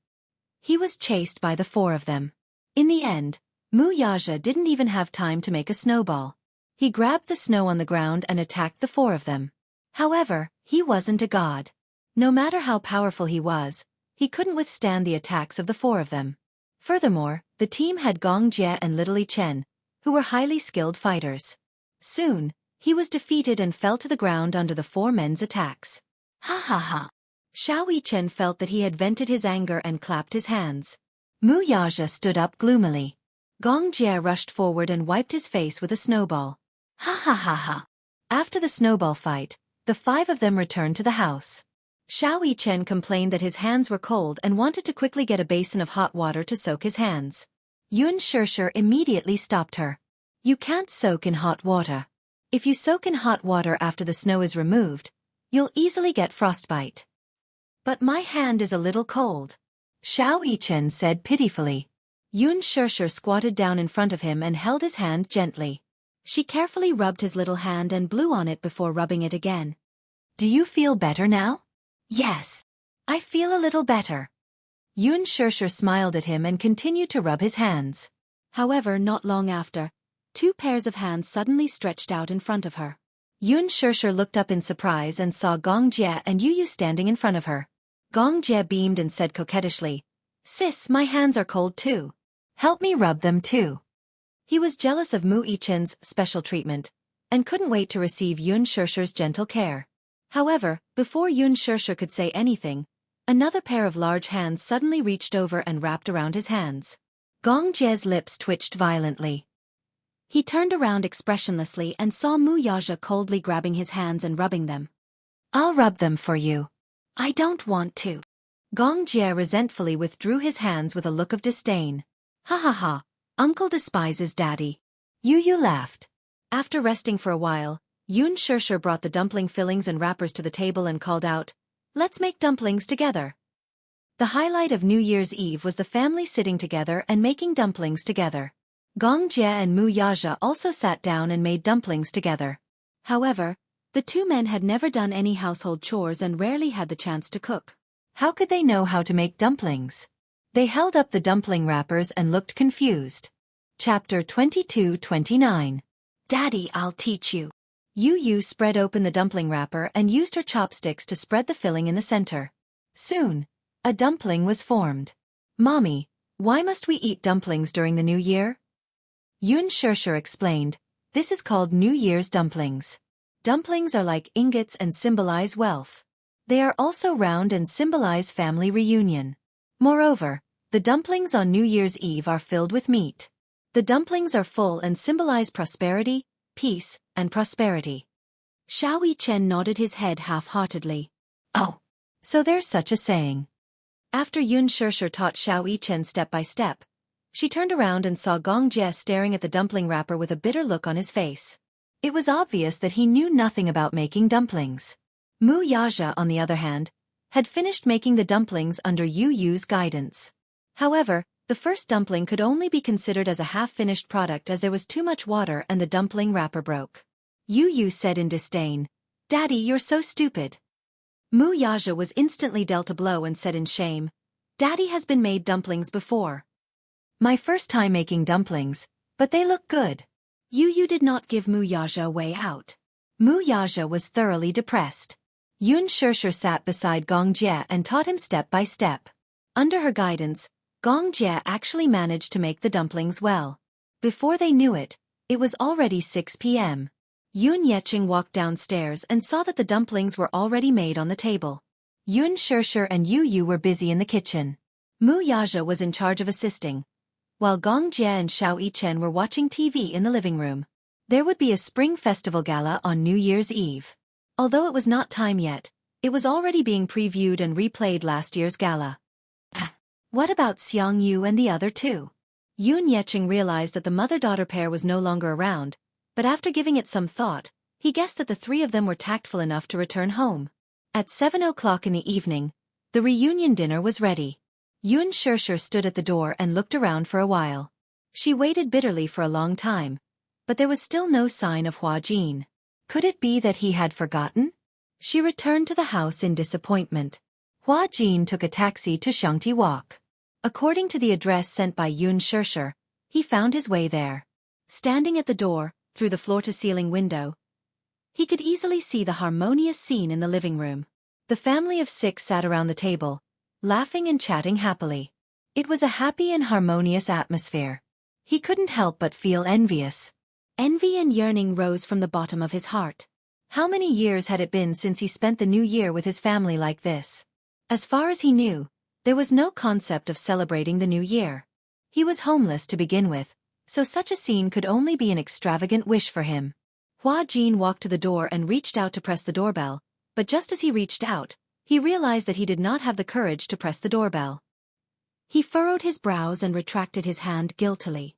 He was chased by the 4 of them. In the end, Mu Yaja didn't even have time to make a snowball. He grabbed the snow on the ground and attacked the 4 of them. However, he wasn't a god. No matter how powerful he was, he couldn't withstand the attacks of the 4 of them. Furthermore, the team had Gong Jie and Little Li Chen, who were highly skilled fighters. Soon, he was defeated and fell to the ground under the 4 men's attacks. Ha ha ha. Xiao Yichen felt that he had vented his anger and clapped his hands. Mu Yaja stood up gloomily. Gong Jie rushed forward and wiped his face with a snowball. Ha ha ha ha. After the snowball fight, the 5 of them returned to the house. Xiao Yichen complained that his hands were cold and wanted to quickly get a basin of hot water to soak his hands. Yun Shishir immediately stopped her. You can't soak in hot water. If you soak in hot water after the snow is removed, you'll easily get frostbite. But my hand is a little cold, Xiao Yichen said pitifully. Yun Shishir squatted down in front of him and held his hand gently. She carefully rubbed his little hand and blew on it before rubbing it again. Do you feel better now? Yes. I feel a little better. Yun Shishir smiled at him and continued to rub his hands. However, not long after, 2 pairs of hands suddenly stretched out in front of her. Yun Shishir looked up in surprise and saw Gong Jie and Yu Yu standing in front of her. Gong Jie beamed and said coquettishly, "Sis, my hands are cold too. Help me rub them too." He was jealous of Mu Yichen's special treatment, and couldn't wait to receive Yun Shishir's gentle care. However, before Yun Shishir could say anything, another pair of large hands suddenly reached over and wrapped around his hands. Gong Jie's lips twitched violently. He turned around expressionlessly and saw Mu Yaja coldly grabbing his hands and rubbing them. "I'll rub them for you." "I don't want to." Gong Jie resentfully withdrew his hands with a look of disdain. "Ha ha ha, Uncle despises Daddy." Yu Yu laughed. After resting for a while, Yun Shishir brought the dumpling fillings and wrappers to the table and called out, "Let's make dumplings together." The highlight of New Year's Eve was the family sitting together and making dumplings together. Gong Jie and Mu Yaja also sat down and made dumplings together. However, the 2 men had never done any household chores and rarely had the chance to cook. How could they know how to make dumplings? They held up the dumpling wrappers and looked confused. Chapter 22-29. Daddy, I'll teach you. Yu Yu spread open the dumpling wrapper and used her chopsticks to spread the filling in the center. Soon, a dumpling was formed. "Mommy, why must we eat dumplings during the New Year?" Yun Shishir explained, "This is called New Year's dumplings. Dumplings are like ingots and symbolize wealth. They are also round and symbolize family reunion. Moreover, the dumplings on New Year's Eve are filled with meat. The dumplings are full and symbolize prosperity, peace, and prosperity." Xiao Yichen nodded his head half-heartedly. "Oh, so there's such a saying." After Yun Shishir taught Xiao Yichen step by step, she turned around and saw Gong Jie staring at the dumpling wrapper with a bitter look on his face. It was obvious that he knew nothing about making dumplings. Mu Yaja, on the other hand, had finished making the dumplings under Yu Yu's guidance. However, The first dumpling could only be considered as a half-finished product as there was too much water and the dumpling wrapper broke. Yu said in disdain, "Daddy, you're so stupid." Mu Yaja was instantly dealt a blow and said in shame, "Daddy has been made dumplings before. My first time making dumplings, but they look good." Yu did not give Mu Yaja a way out. Mu Yaja was thoroughly depressed. Yun Shirshir sat beside Gong Jie and taught him step by step. Under her guidance, Gong Jie actually managed to make the dumplings well. Before they knew it, it was already 6 p.m. Yun Yeching walked downstairs and saw that the dumplings were already made on the table. Yun Shirshir and Yu were busy in the kitchen. Mu Yaja was in charge of assisting, while Gong Jie and Xiao Yichen were watching TV in the living room. There would be a spring festival gala on New Year's Eve. Although it was not time yet, it was already being previewed and replayed last year's gala. What about Xiang Yu and the other two? Yun Yeching realized that the mother-daughter pair was no longer around, but after giving it some thought, he guessed that the three of them were tactful enough to return home. At 7 o'clock in the evening, the reunion dinner was ready. Yun Shirshir stood at the door and looked around for a while. She waited bitterly for a long time, but there was still no sign of Hua Jin. Could it be that he had forgotten? She returned to the house in disappointment. Hua Jin took a taxi to Shangti Walk. According to the address sent by Yun Shirshir, he found his way there. Standing at the door, through the floor-to-ceiling window, he could easily see the harmonious scene in the living room. The family of 6 sat around the table, laughing and chatting happily. It was a happy and harmonious atmosphere. He couldn't help but feel envious. Envy and yearning rose from the bottom of his heart. How many years had it been since he spent the new year with his family like this? As far as he knew, there was no concept of celebrating the new year. He was homeless to begin with, so such a scene could only be an extravagant wish for him. Hua Jin walked to the door and reached out to press the doorbell, but just as he reached out, he realized that he did not have the courage to press the doorbell. He furrowed his brows and retracted his hand guiltily.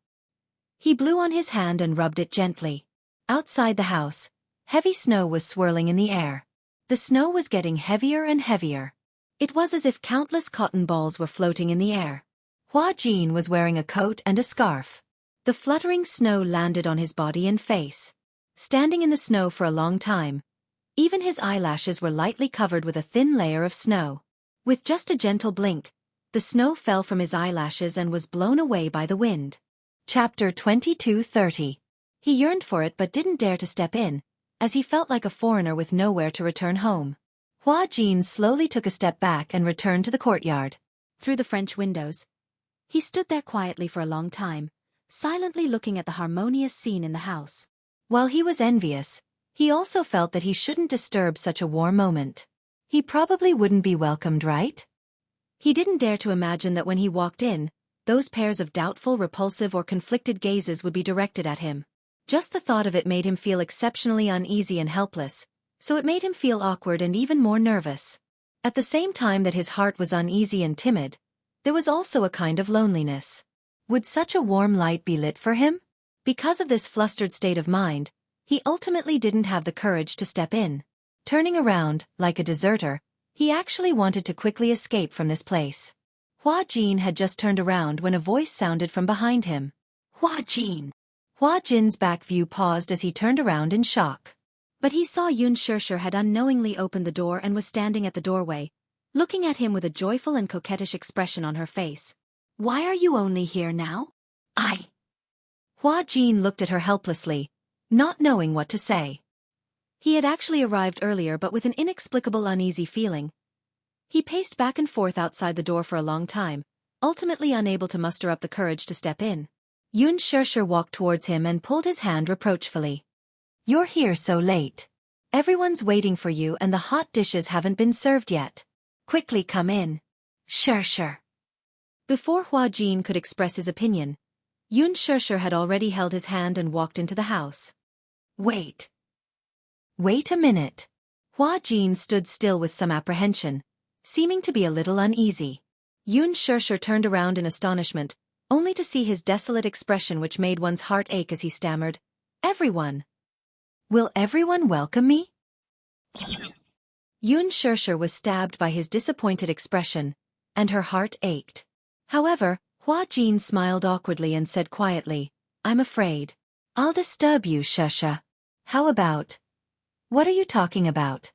He blew on his hand and rubbed it gently. Outside the house, heavy snow was swirling in the air. The snow was getting heavier and heavier. It was as if countless cotton balls were floating in the air. Hua Jin was wearing a coat and a scarf. The fluttering snow landed on his body and face. Standing in the snow for a long time, even his eyelashes were lightly covered with a thin layer of snow. With just a gentle blink, the snow fell from his eyelashes and was blown away by the wind. Chapter 22:30. He yearned for it but didn't dare to step in, as he felt like a foreigner with nowhere to return home. Hua Jin slowly took a step back and returned to the courtyard. Through the French windows, he stood there quietly for a long time, silently looking at the harmonious scene in the house. While he was envious, he also felt that he shouldn't disturb such a warm moment. He probably wouldn't be welcomed, right? He didn't dare to imagine that when he walked in, those pairs of doubtful, repulsive or conflicted gazes would be directed at him. Just the thought of it made him feel exceptionally uneasy and helpless, so it made him feel awkward and even more nervous. At the same time that his heart was uneasy and timid, there was also a kind of loneliness. Would such a warm light be lit for him? Because of this flustered state of mind, he ultimately didn't have the courage to step in. Turning around, like a deserter, he actually wanted to quickly escape from this place. Hua Jin had just turned around when a voice sounded from behind him. Hua Jin! Hua Jin's back view paused as he turned around in shock. But he saw Yun Shirshir had unknowingly opened the door and was standing at the doorway, looking at him with a joyful and coquettish expression on her face. Why are you only here now? Hua Jin looked at her helplessly, not knowing what to say. He had actually arrived earlier but with an inexplicable uneasy feeling. He paced back and forth outside the door for a long time, ultimately unable to muster up the courage to step in. Yun Shirshir walked towards him and pulled his hand reproachfully. You're here so late. Everyone's waiting for you and the hot dishes haven't been served yet. Quickly come in. Shirshir. Before Hua Jin could express his opinion, Yun Shirshir had already held his hand and walked into the house. Wait. Wait a minute. Hua Jin stood still with some apprehension, seeming to be a little uneasy. Yun Shirshir turned around in astonishment, only to see his desolate expression which made one's heart ache as he stammered. Everyone. Will everyone welcome me? Yun Shirshir was stabbed by his disappointed expression, and her heart ached. However, Hua Jin smiled awkwardly and said quietly, I'm afraid. I'll disturb you, Shusha. How about? What are you talking about?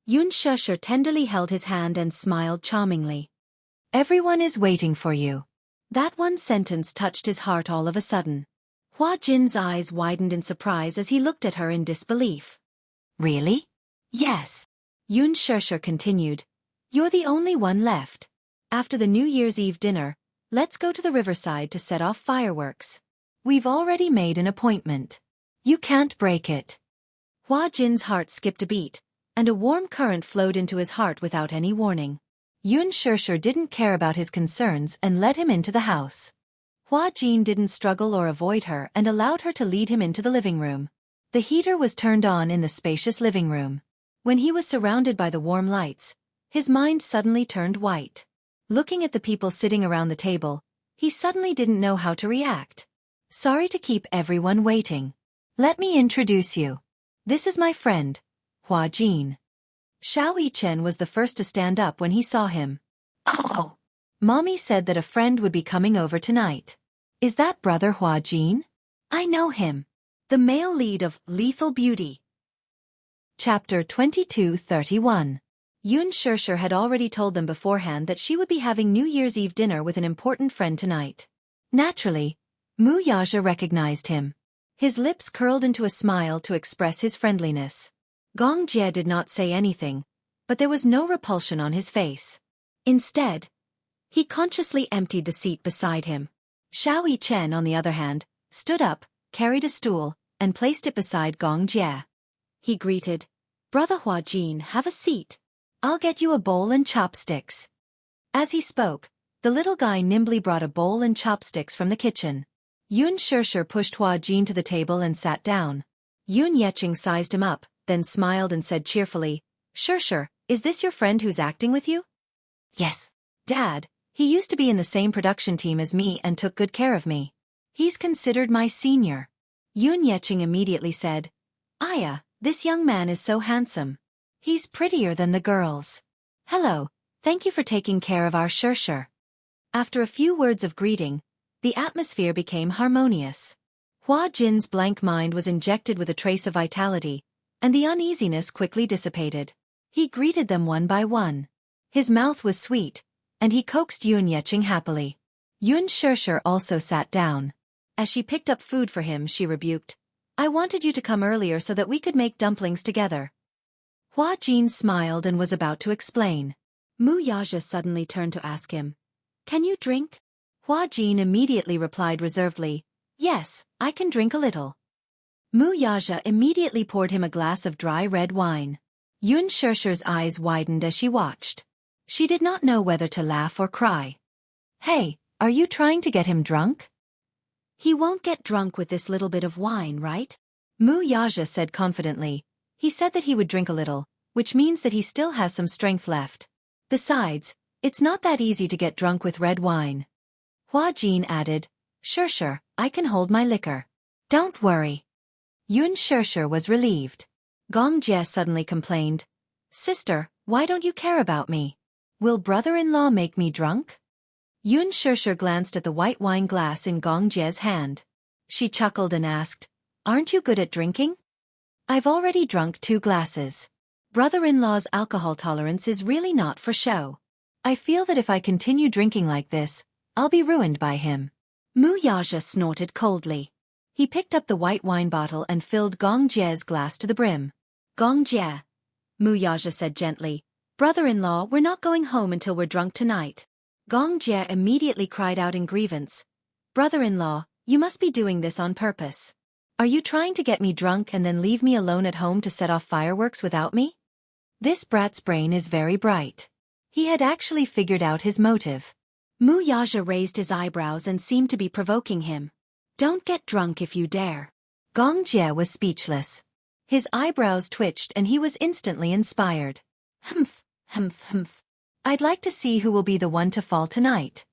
Yun Shusher tenderly held his hand and smiled charmingly. Everyone is waiting for you. That one sentence touched his heart all of a sudden. Hua Jin's eyes widened in surprise as he looked at her in disbelief. Really? Yes. Yun Shusher continued. You're the only one left. After the New Year's Eve dinner, let's go to the riverside to set off fireworks. We've already made an appointment. You can't break it. Hua Jin's heart skipped a beat, and a warm current flowed into his heart without any warning. Yun Shusher didn't care about his concerns and led him into the house. Hua Jin didn't struggle or avoid her and allowed her to lead him into the living room. The heater was turned on in the spacious living room. When he was surrounded by the warm lights, his mind suddenly turned white. Looking at the people sitting around the table, he suddenly didn't know how to react. Sorry to keep everyone waiting. Let me introduce you. This is my friend, Hua Jin. Xiao Yichen was the first to stand up when he saw him. Oh! Mommy said that a friend would be coming over tonight. Is that brother Hua Jin? I know him. The male lead of Lethal Beauty. Chapter 22:31. Yun Shusher had already told them beforehand that she would be having New Year's Eve dinner with an important friend tonight. Naturally, Mu Yaja recognized him. His lips curled into a smile to express his friendliness. Gong Jie did not say anything, but there was no repulsion on his face. Instead, he consciously emptied the seat beside him. Xiao Yichen, on the other hand, stood up, carried a stool, and placed it beside Gong Jie. He greeted, Brother Hua Jin, have a seat. I'll get you a bowl and chopsticks. As he spoke, the little guy nimbly brought a bowl and chopsticks from the kitchen. Yun Shusher pushed Hua Jin to the table and sat down. Yun Yeching sized him up, then smiled and said cheerfully, Shusher, is this your friend who's acting with you? Yes. Dad, he used to be in the same production team as me and took good care of me. He's considered my senior. Yun Yeching immediately said, Aya, this young man is so handsome. He's prettier than the girls. Hello, thank you for taking care of our Shusher. After a few words of greeting, the atmosphere became harmonious. Hua Jin's blank mind was injected with a trace of vitality, and the uneasiness quickly dissipated. He greeted them one by one. His mouth was sweet, and he coaxed Yun Yeching happily. Yun Shusher also sat down. As she picked up food for him, she rebuked, I wanted you to come earlier so that we could make dumplings together. Hua Jin smiled and was about to explain. Mu Yaja suddenly turned to ask him, Can you drink? Hua Jin immediately replied reservedly, Yes, I can drink a little. Mu Yaja immediately poured him a glass of dry red wine. Yun Shusher's eyes widened as she watched. She did not know whether to laugh or cry. Hey, are you trying to get him drunk? He won't get drunk with this little bit of wine, right? Mu Yaja said confidently. He said that he would drink a little, which means that he still has some strength left. Besides, it's not that easy to get drunk with red wine. Hua Jin added, Shusher, I can hold my liquor. Don't worry. Yun Shusher was relieved. Gong Jie suddenly complained, Sister, why don't you care about me? Will brother-in-law make me drunk? Yun Shusher glanced at the white wine glass in Gong Jie's hand. She chuckled and asked, Aren't you good at drinking? I've already drunk 2 glasses. Brother-in-law's alcohol tolerance is really not for show. I feel that if I continue drinking like this, I'll be ruined by him. Mu Yaja snorted coldly. He picked up the white wine bottle and filled Gong Jie's glass to the brim. Gong Jie, Mu Yaja said gently, Brother-in-law, we're not going home until we're drunk tonight. Gong Jie immediately cried out in grievance, Brother-in-law, you must be doing this on purpose. Are you trying to get me drunk and then leave me alone at home to set off fireworks without me? This brat's brain is very bright. He had actually figured out his motive. Mu Yaja raised his eyebrows and seemed to be provoking him. Don't get drunk if you dare. Gong Jie was speechless. His eyebrows twitched and he was instantly inspired. Humph, humph, humph. I'd like to see who will be the one to fall tonight.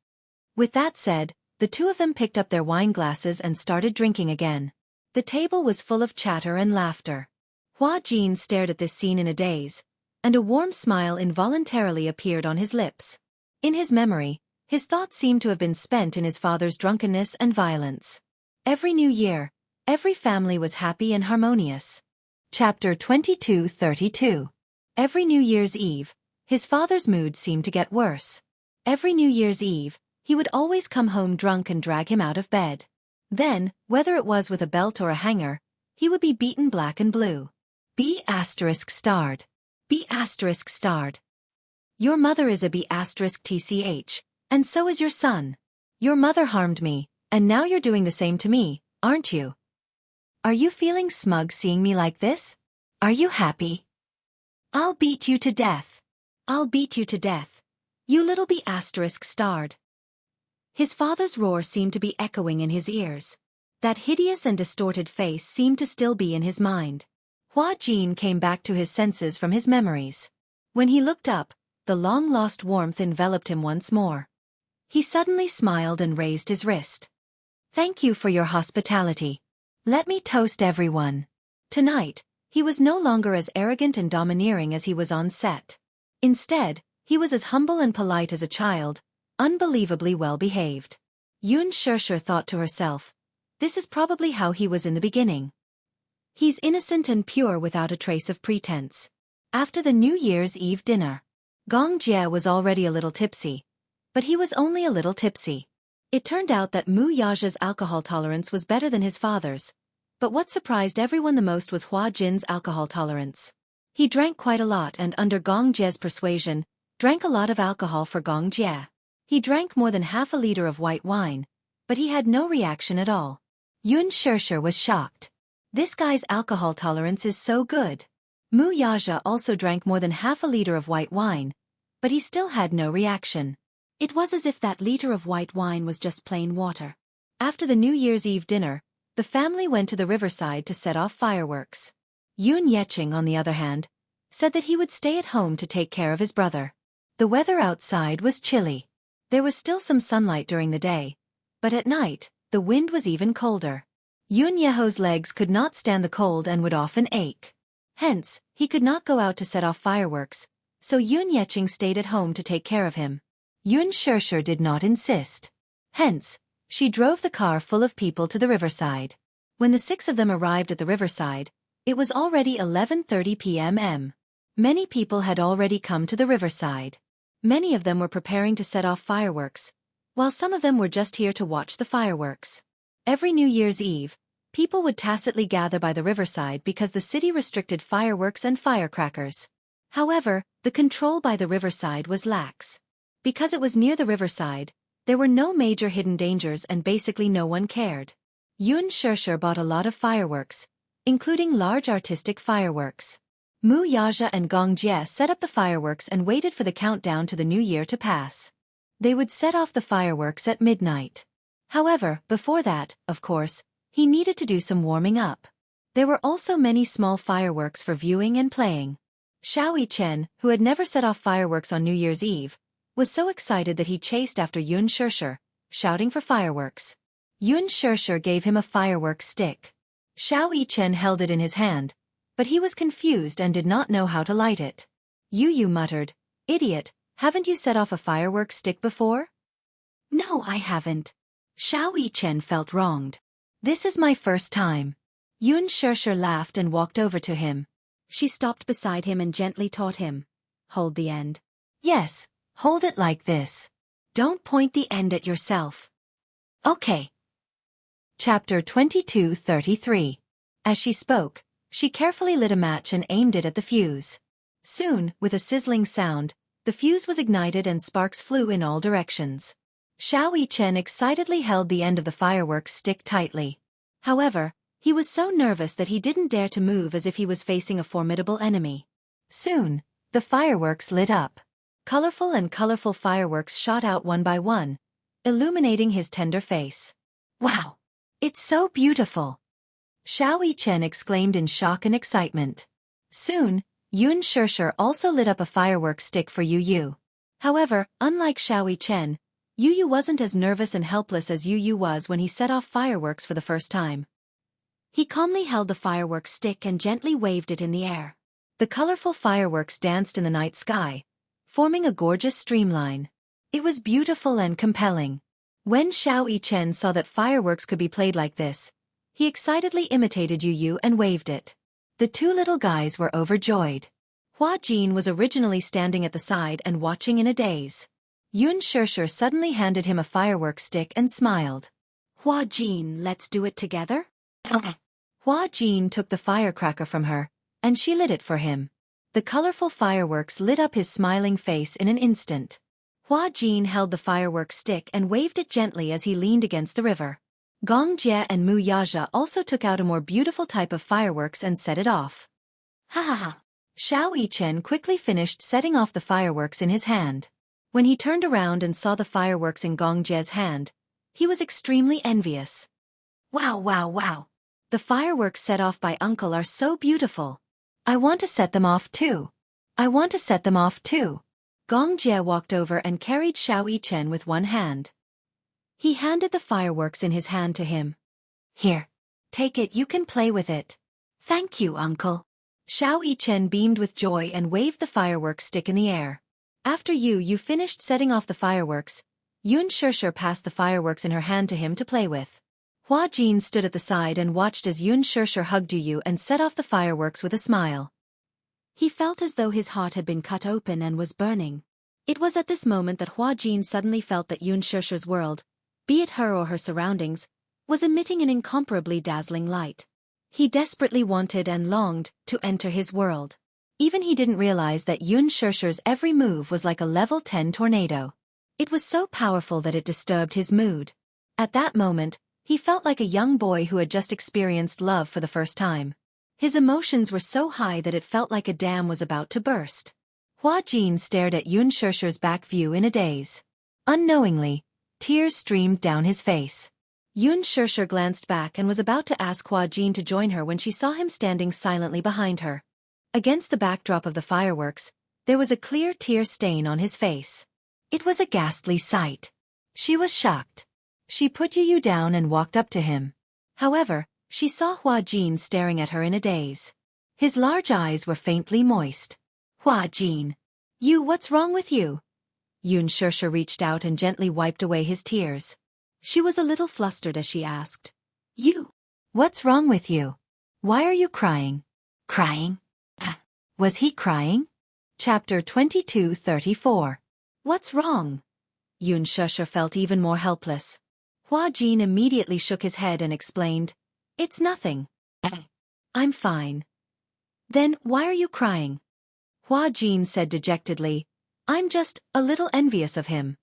With that said, the two of them picked up their wine glasses and started drinking again. The table was full of chatter and laughter. Hua Jin stared at this scene in a daze, and a warm smile involuntarily appeared on his lips. In his memory, His thoughts seemed to have been spent in his father's drunkenness and violence. Every New Year, every family was happy and harmonious. Chapter 22:32. Every New Year's Eve, his father's mood seemed to get worse. Every New Year's Eve, he would always come home drunk and drag him out of bed. Then, whether it was with a belt or a hanger, he would be beaten black and blue. B*****. B*****. Your mother is a B****tch, and so is your son. Your mother harmed me, and now you're doing the same to me, aren't you? Are you feeling smug seeing me like this? Are you happy? I'll beat you to death. I'll beat you to death. You little B*****. His father's roar seemed to be echoing in his ears. That hideous and distorted face seemed to still be in his mind. Hua Jin came back to his senses from his memories. When he looked up, the long-lost warmth enveloped him once more. He suddenly smiled and raised his wrist. Thank you for your hospitality. Let me toast everyone. Tonight, he was no longer as arrogant and domineering as he was on set. Instead, he was as humble and polite as a child, unbelievably well-behaved. Yun Shirshir thought to herself, this is probably how he was in the beginning. He's innocent and pure without a trace of pretense. After the New Year's Eve dinner, Gong Jie was already a little tipsy. But he was only a little tipsy. It turned out that Mu Yaja's alcohol tolerance was better than his father's. But what surprised everyone the most was Hua Jin's alcohol tolerance. He drank quite a lot and under Gong Jie's persuasion, drank a lot of alcohol for Gong Jie. He drank more than half a liter of white wine, but he had no reaction at all. Yun Shirshir was shocked. This guy's alcohol tolerance is so good. Mu Yaja also drank more than half a liter of white wine, but he still had no reaction. It was as if that liter of white wine was just plain water. After the New Year's Eve dinner, the family went to the riverside to set off fireworks. Yun Yeqing, on the other hand, said that he would stay at home to take care of his brother. The weather outside was chilly. There was still some sunlight during the day, but at night, the wind was even colder. Yun Yeho's legs could not stand the cold and would often ache. Hence, he could not go out to set off fireworks, so Yun Yeqing stayed at home to take care of him. Yun Shirshir did not insist. Hence, she drove the car full of people to the riverside. When the 6 of them arrived at the riverside, it was already 11:30 p.m. Many people had already come to the riverside. Many of them were preparing to set off fireworks, while some of them were just here to watch the fireworks. Every New Year's Eve, people would tacitly gather by the riverside because the city restricted fireworks and firecrackers. However, the control by the riverside was lax. Because it was near the riverside, there were no major hidden dangers and basically no one cared. Yun Shirshir bought a lot of fireworks, including large artistic fireworks. Mu Yaja and Gong Jie set up the fireworks and waited for the countdown to the new year to pass. They would set off the fireworks at midnight. However, before that, of course, he needed to do some warming up. There were also many small fireworks for viewing and playing. Xiao Yichen, who had never set off fireworks on New Year's Eve, was so excited that he chased after Yun Shirshir, shouting for fireworks. Yun Shirshir gave him a fireworks stick. Xiao Yichen held it in his hand, but he was confused and did not know how to light it. Yu muttered, "Idiot, haven't you set off a fireworks stick before?" "No, I haven't." Xiao Yichen felt wronged. "This is my first time." Yun Shirshir laughed and walked over to him. She stopped beside him and gently taught him. "Hold the end." "Yes, hold it like this. Don't point the end at yourself." "Okay." Chapter 22:33. As she spoke, she carefully lit a match and aimed it at the fuse. Soon, with a sizzling sound, the fuse was ignited and sparks flew in all directions. Xiao Yichen excitedly held the end of the fireworks stick tightly. However, he was so nervous that he didn't dare to move as if he was facing a formidable enemy. Soon, the fireworks lit up. Colorful fireworks shot out one by one, illuminating his tender face. "Wow! It's so beautiful!" Xiao Yichen exclaimed in shock and excitement. Soon, Yun Shirshir also lit up a fireworks stick for Yu. However, unlike Xiao Yichen, Yu wasn't as nervous and helpless as Yu was when he set off fireworks for the first time. He calmly held the fireworks stick and gently waved it in the air. The colorful fireworks danced in the night sky, forming a gorgeous streamline. It was beautiful and compelling. When Xiao Yichen saw that fireworks could be played like this, he excitedly imitated Yu Yu and waved it. The two little guys were overjoyed. Hua Jin was originally standing at the side and watching in a daze. Yun Shishir suddenly handed him a firework stick and smiled. Hua Jin, let's do it together? Hua Jin took the firecracker from her, and she lit it for him. The colorful fireworks lit up his smiling face in an instant. Hua Jin held the firework stick and waved it gently as he leaned against the river. Gong Jie and Mu Yaja also took out a more beautiful type of fireworks and set it off. Ha ha ha! Xiao Yichen quickly finished setting off the fireworks in his hand. When he turned around and saw the fireworks in Gong Jie's hand, he was extremely envious. Wow wow wow! The fireworks set off by Uncle are so beautiful. I want to set them off too. I want to set them off too. Gong Jie walked over and carried Xiao Yichen with one hand. He handed the fireworks in his hand to him. Here. Take it, you can play with it. Thank you, Uncle. Xiao Yichen beamed with joy and waved the fireworks stick in the air. After you finished setting off the fireworks, Yun Shishir passed the fireworks in her hand to him to play with. Hua Jin stood at the side and watched as Yun Shishir hugged Yu and set off the fireworks with a smile. He felt as though his heart had been cut open and was burning. It was at this moment that Hua Jin suddenly felt that Yun Shishir's world, be it her or her surroundings, was emitting an incomparably dazzling light. He desperately wanted and longed to enter his world. Even he didn't realize that Yun Shishir's every move was like a level 10 tornado. It was so powerful that it disturbed his mood. At that moment, he felt like a young boy who had just experienced love for the first time. His emotions were so high that it felt like a dam was about to burst. Hua Jin stared at Yun Shishir's back view in a daze. Unknowingly, tears streamed down his face. Yun Shishir glanced back and was about to ask Hua Jin to join her when she saw him standing silently behind her. Against the backdrop of the fireworks, there was a clear tear stain on his face. It was a ghastly sight. She was shocked. She put Yu down and walked up to him. However, she saw Hua Jin staring at her in a daze. His large eyes were faintly moist. Hua Jin. What's wrong with you? Yun Shishir reached out and gently wiped away his tears. She was a little flustered as she asked. What's wrong with you? Why are you crying? Crying? Was he crying? Chapter 22:34. What's wrong? Yun Shishir felt even more helpless. Hua Jin immediately shook his head and explained, It's nothing. I'm fine. Then why are you crying? Hua Jin said dejectedly, I'm just a little envious of him.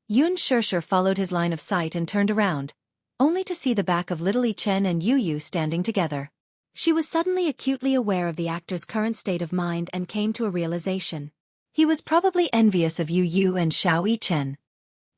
Yun Shishir followed his line of sight and turned around, only to see the back of little Yichen and Yu standing together. She was suddenly acutely aware of the actor's current state of mind and came to a realization. He was probably envious of Yu and Xiao Yichen.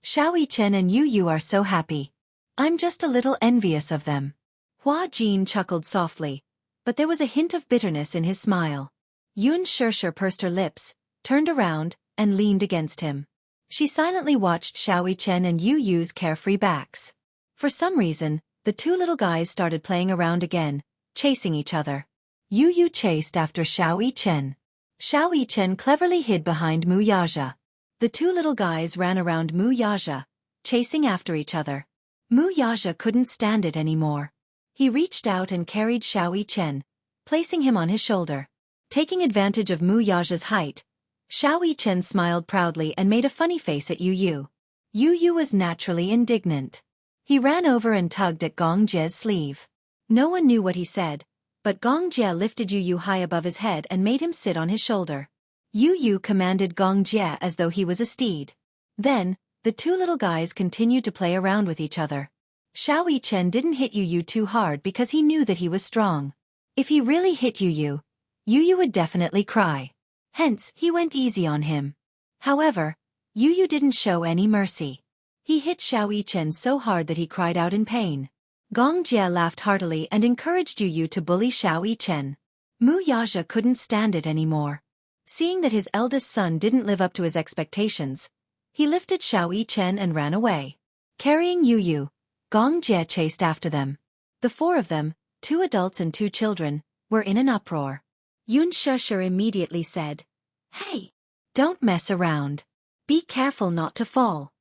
Xiao Yichen and Yu are so happy. I'm just a little envious of them. Hua Jin chuckled softly, but there was a hint of bitterness in his smile. Yun Shishir pursed her lips, turned around, and leaned against him. She silently watched Xiao Yichen and Yu's carefree backs. For some reason, the two little guys started playing around again, chasing each other. Yu chased after Xiao Yichen. Xiao Yichen cleverly hid behind Mu Yaja. The two little guys ran around Mu Yaja, chasing after each other. Mu Yaja couldn't stand it anymore. He reached out and carried Xiao Yichen, placing him on his shoulder. Taking advantage of Mu Yaja's height, Xiao Yichen smiled proudly and made a funny face at Yu. Yu was naturally indignant. He ran over and tugged at Gong Jie's sleeve. No one knew what he said, but Gong Jie lifted Yu high above his head and made him sit on his shoulder. Yu commanded Gong Jie as though he was a steed. Then, the two little guys continued to play around with each other. Xiao Yichen didn't hit Yu too hard because he knew that he was strong. If he really hit Yu would definitely cry. Hence, he went easy on him. However, Yu didn't show any mercy. He hit Xiao Yichen so hard that he cried out in pain. Gong Jie laughed heartily and encouraged Yu to bully Xiao Yichen. Mu Yaja couldn't stand it anymore. Seeing that his eldest son didn't live up to his expectations, he lifted Xiao Yichen and ran away. Carrying Yu, Gong Jie chased after them. The four of them, 2 adults and 2 children, were in an uproar. Yun Shishir immediately said, Hey! Don't mess around. Be careful not to fall.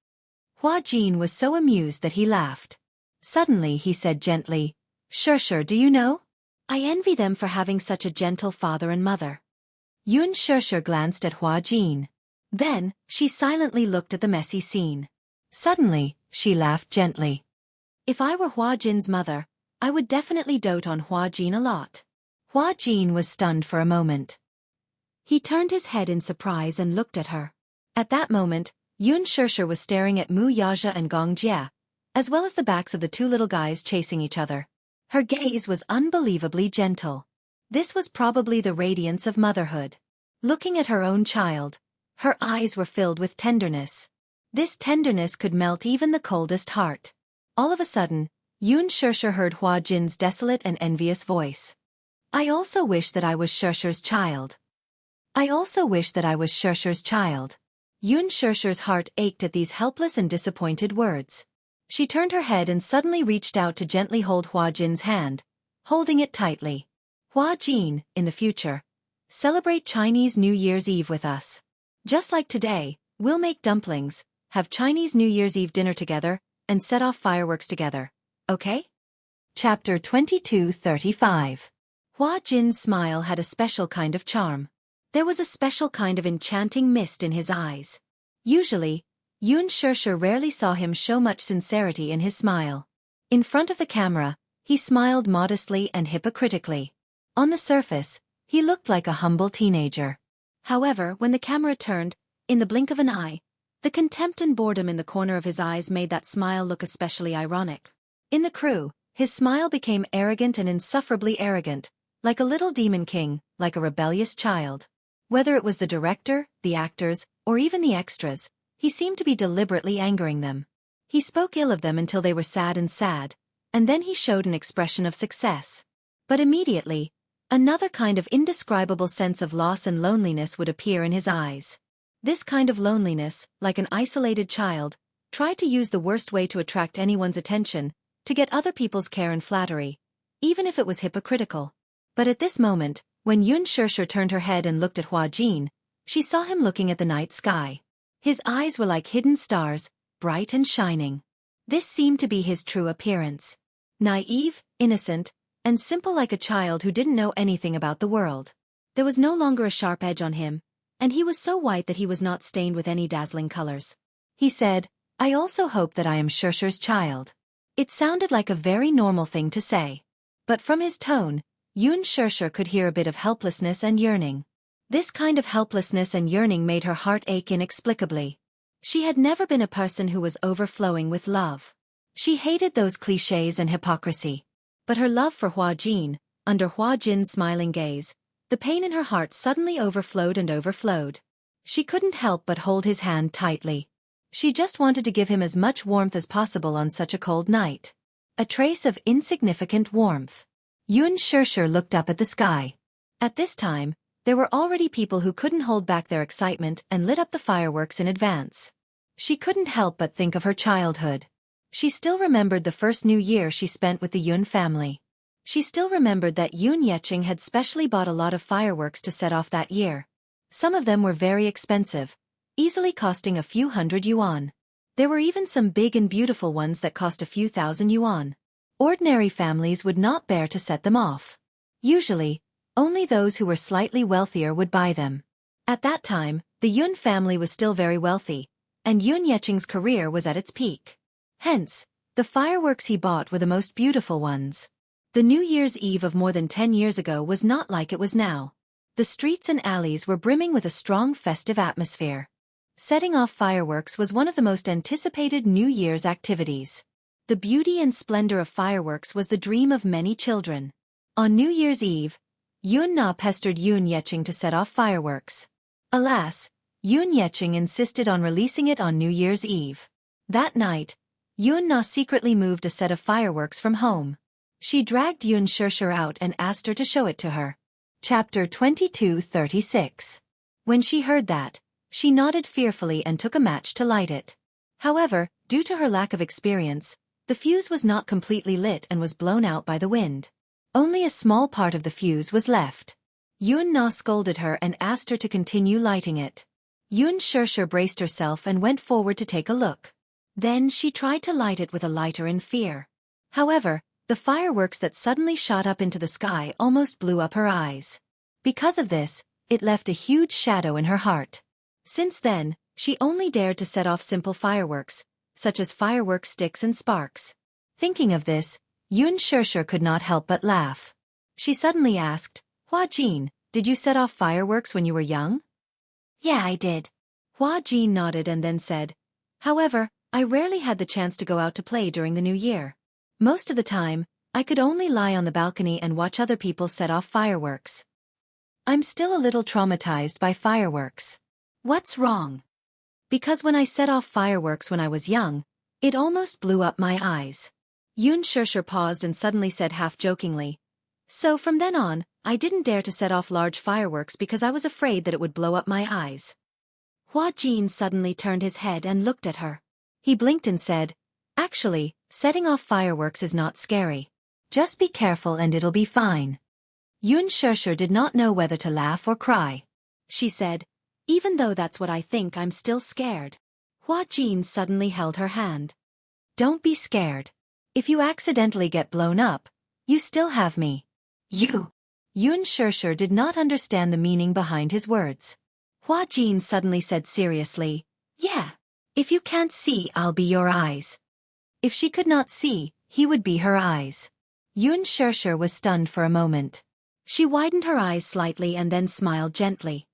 Hua Jin was so amused that he laughed. Suddenly he said gently, Shirshir, do you know? I envy them for having such a gentle father and mother. Yun Shirshir glanced at Hua Jin. Then, she silently looked at the messy scene. Suddenly, she laughed gently. If I were Hua Jin's mother, I would definitely dote on Hua Jin a lot. Hua Jin was stunned for a moment. He turned his head in surprise and looked at her. At that moment, Yun Shirshir was staring at Mu Yaja and Gong Jia, as well as the backs of the two little guys chasing each other. Her gaze was unbelievably gentle. This was probably the radiance of motherhood. Looking at her own child, her eyes were filled with tenderness. This tenderness could melt even the coldest heart. All of a sudden, Yun Shirshir heard Hua Jin's desolate and envious voice. I also wish that I was Shirshir's child. I also wish that I was Shirshir's child. Yun Shirshir's heart ached at these helpless and disappointed words. She turned her head and suddenly reached out to gently hold Hua Jin's hand, holding it tightly. Hua Jin, in the future, celebrate Chinese New Year's Eve with us. Just like today, we'll make dumplings, have Chinese New Year's Eve dinner together, and set off fireworks together. Okay? Chapter 22:35. Hua Jin's smile had a special kind of charm. There was a special kind of enchanting mist in his eyes. Usually, Yun Shirshir rarely saw him show much sincerity in his smile. In front of the camera, he smiled modestly and hypocritically. On the surface, he looked like a humble teenager. However, when the camera turned, in the blink of an eye, the contempt and boredom in the corner of his eyes made that smile look especially ironic. In the crew, his smile became arrogant and insufferably arrogant, like a little demon king, like a rebellious child. Whether it was the director, the actors, or even the extras, he seemed to be deliberately angering them. He spoke ill of them until they were sad, and then he showed an expression of success. But immediately, another kind of indescribable sense of loss and loneliness would appear in his eyes. This kind of loneliness, like an isolated child, tried to use the worst way to attract anyone's attention, to get other people's care and flattery, even if it was hypocritical. But at this moment, when Yun Shirshir turned her head and looked at Hua Jin, she saw him looking at the night sky. His eyes were like hidden stars, bright and shining. This seemed to be his true appearance. Naive, innocent, and simple like a child who didn't know anything about the world. There was no longer a sharp edge on him, and he was so white that he was not stained with any dazzling colors. He said, I also hope that I am Shirshir's child. It sounded like a very normal thing to say. But from his tone, Yun Shirshir could hear a bit of helplessness and yearning. This kind of helplessness and yearning made her heart ache inexplicably. She had never been a person who was overflowing with love. She hated those clichés and hypocrisy. But her love for Hua Jin, under Hua Jin's smiling gaze, the pain in her heart suddenly overflowed and overflowed. She couldn't help but hold his hand tightly. She just wanted to give him as much warmth as possible on such a cold night. A trace of insignificant warmth. Yun Shirshir looked up at the sky. At this time, there were already people who couldn't hold back their excitement and lit up the fireworks in advance. She couldn't help but think of her childhood. She still remembered the first New Year she spent with the Yun family. She still remembered that Yun Yeching had specially bought a lot of fireworks to set off that year. Some of them were very expensive, easily costing a few hundred yuan. There were even some big and beautiful ones that cost a few thousand yuan. Ordinary families would not bear to set them off. Usually, only those who were slightly wealthier would buy them. At that time, the Yun family was still very wealthy, and Yun Yeching's career was at its peak. Hence, the fireworks he bought were the most beautiful ones. The New Year's Eve of more than 10 years ago was not like it was now. The streets and alleys were brimming with a strong festive atmosphere. Setting off fireworks was one of the most anticipated New Year's activities. The beauty and splendor of fireworks was the dream of many children. On New Year's Eve, Yun Na pestered Yun Yeching to set off fireworks. Alas, Yun Yeching insisted on releasing it on New Year's Eve. That night, Yun Na secretly moved a set of fireworks from home. She dragged Yun Shirshir out and asked her to show it to her. Chapter 22:36. When she heard that, she nodded fearfully and took a match to light it. However, due to her lack of experience, the fuse was not completely lit and was blown out by the wind. Only a small part of the fuse was left. Yun Na scolded her and asked her to continue lighting it. Yun Shirshir braced herself and went forward to take a look. Then she tried to light it with a lighter in fear. However, the fireworks that suddenly shot up into the sky almost blew up her eyes. Because of this, it left a huge shadow in her heart. Since then, she only dared to set off simple fireworks, such as firework sticks and sparks. Thinking of this, Yun Shirshir could not help but laugh. She suddenly asked, Hua Jin, did you set off fireworks when you were young? Yeah, I did. Hua Jin nodded and then said, however, I rarely had the chance to go out to play during the new year. Most of the time, I could only lie on the balcony and watch other people set off fireworks. I'm still a little traumatized by fireworks. What's wrong? Because when I set off fireworks when I was young, it almost blew up my eyes. Yun Shirshir paused and suddenly said half-jokingly, so from then on, I didn't dare to set off large fireworks because I was afraid that it would blow up my eyes. Hua Jin suddenly turned his head and looked at her. He blinked and said, actually, setting off fireworks is not scary. Just be careful and it'll be fine. Yun Shirshir did not know whether to laugh or cry. She said, even though that's what I think, I'm still scared. Hua Jin suddenly held her hand. Don't be scared. If you accidentally get blown up, you still have me. You. Yun Shirshir did not understand the meaning behind his words. Hua Jin suddenly said seriously, yeah. If you can't see, I'll be your eyes. If she could not see, he would be her eyes. Yun Shirshir was stunned for a moment. She widened her eyes slightly and then smiled gently.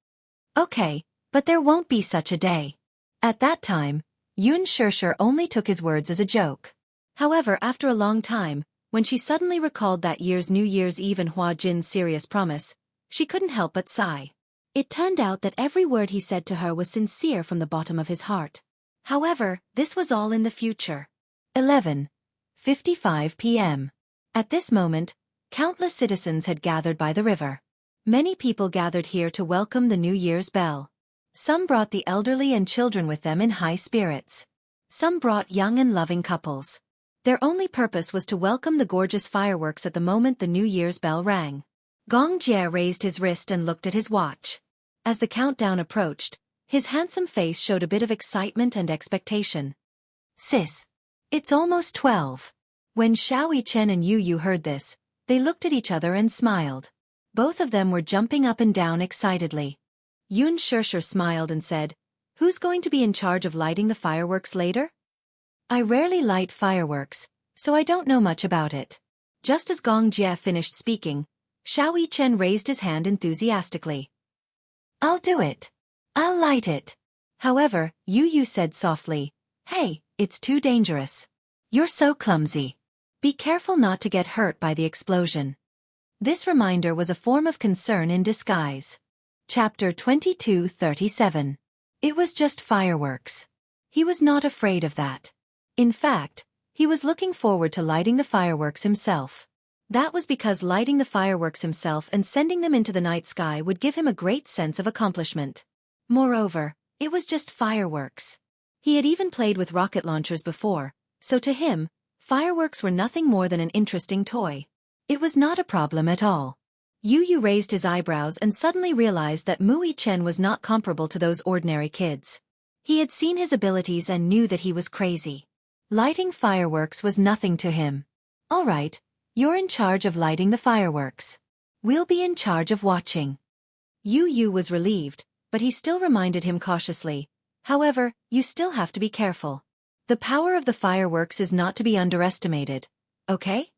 Okay, but there won't be such a day. At that time, Yun Shirshir only took his words as a joke. However, after a long time, when she suddenly recalled that year's New Year's Eve and Hua Jin's serious promise, she couldn't help but sigh. It turned out that every word he said to her was sincere from the bottom of his heart. However, this was all in the future. 11:55 p.m. At this moment, countless citizens had gathered by the river. Many people gathered here to welcome the New Year's bell. Some brought the elderly and children with them in high spirits. Some brought young and loving couples. Their only purpose was to welcome the gorgeous fireworks at the moment the New Year's bell rang. Gong Jie raised his wrist and looked at his watch. As the countdown approached, his handsome face showed a bit of excitement and expectation. Sis. It's almost 12. When Xiao Chen and Yu Yu heard this, they looked at each other and smiled. Both of them were jumping up and down excitedly. Yun Shirshir smiled and said, who's going to be in charge of lighting the fireworks later? I rarely light fireworks, so I don't know much about it. Just as Gong Jie finished speaking, Xiao Chen raised his hand enthusiastically. I'll do it. I'll light it. However, Yu Yu said softly, hey, it's too dangerous. You're so clumsy. Be careful not to get hurt by the explosion. This reminder was a form of concern in disguise. Chapter 22:37. It was just fireworks. He was not afraid of that. In fact, he was looking forward to lighting the fireworks himself. That was because lighting the fireworks himself and sending them into the night sky would give him a great sense of accomplishment. Moreover, it was just fireworks. He had even played with rocket launchers before, so to him, fireworks were nothing more than an interesting toy. It was not a problem at all. Yu Yu raised his eyebrows and suddenly realized that Mui Chen was not comparable to those ordinary kids. He had seen his abilities and knew that he was crazy. Lighting fireworks was nothing to him. All right, you're in charge of lighting the fireworks. We'll be in charge of watching. Yu Yu was relieved, but he still reminded him cautiously, however, you still have to be careful. The power of the fireworks is not to be underestimated, okay?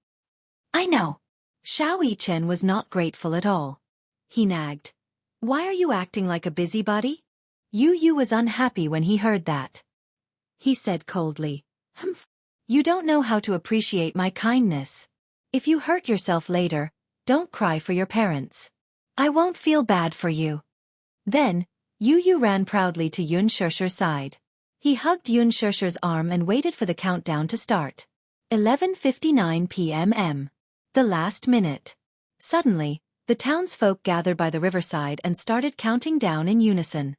I know. Xiao Chen was not grateful at all. He nagged. Why are you acting like a busybody? Yu Yu was unhappy when he heard that. He said coldly, Humph. You don't know how to appreciate my kindness. If you hurt yourself later, don't cry for your parents. I won't feel bad for you. Then, Yu Yu ran proudly to Yun Shirshir's side. He hugged Yun Shirshir's arm and waited for the countdown to start. 11:59 p.m. The last minute. Suddenly, the townsfolk gathered by the riverside and started counting down in unison.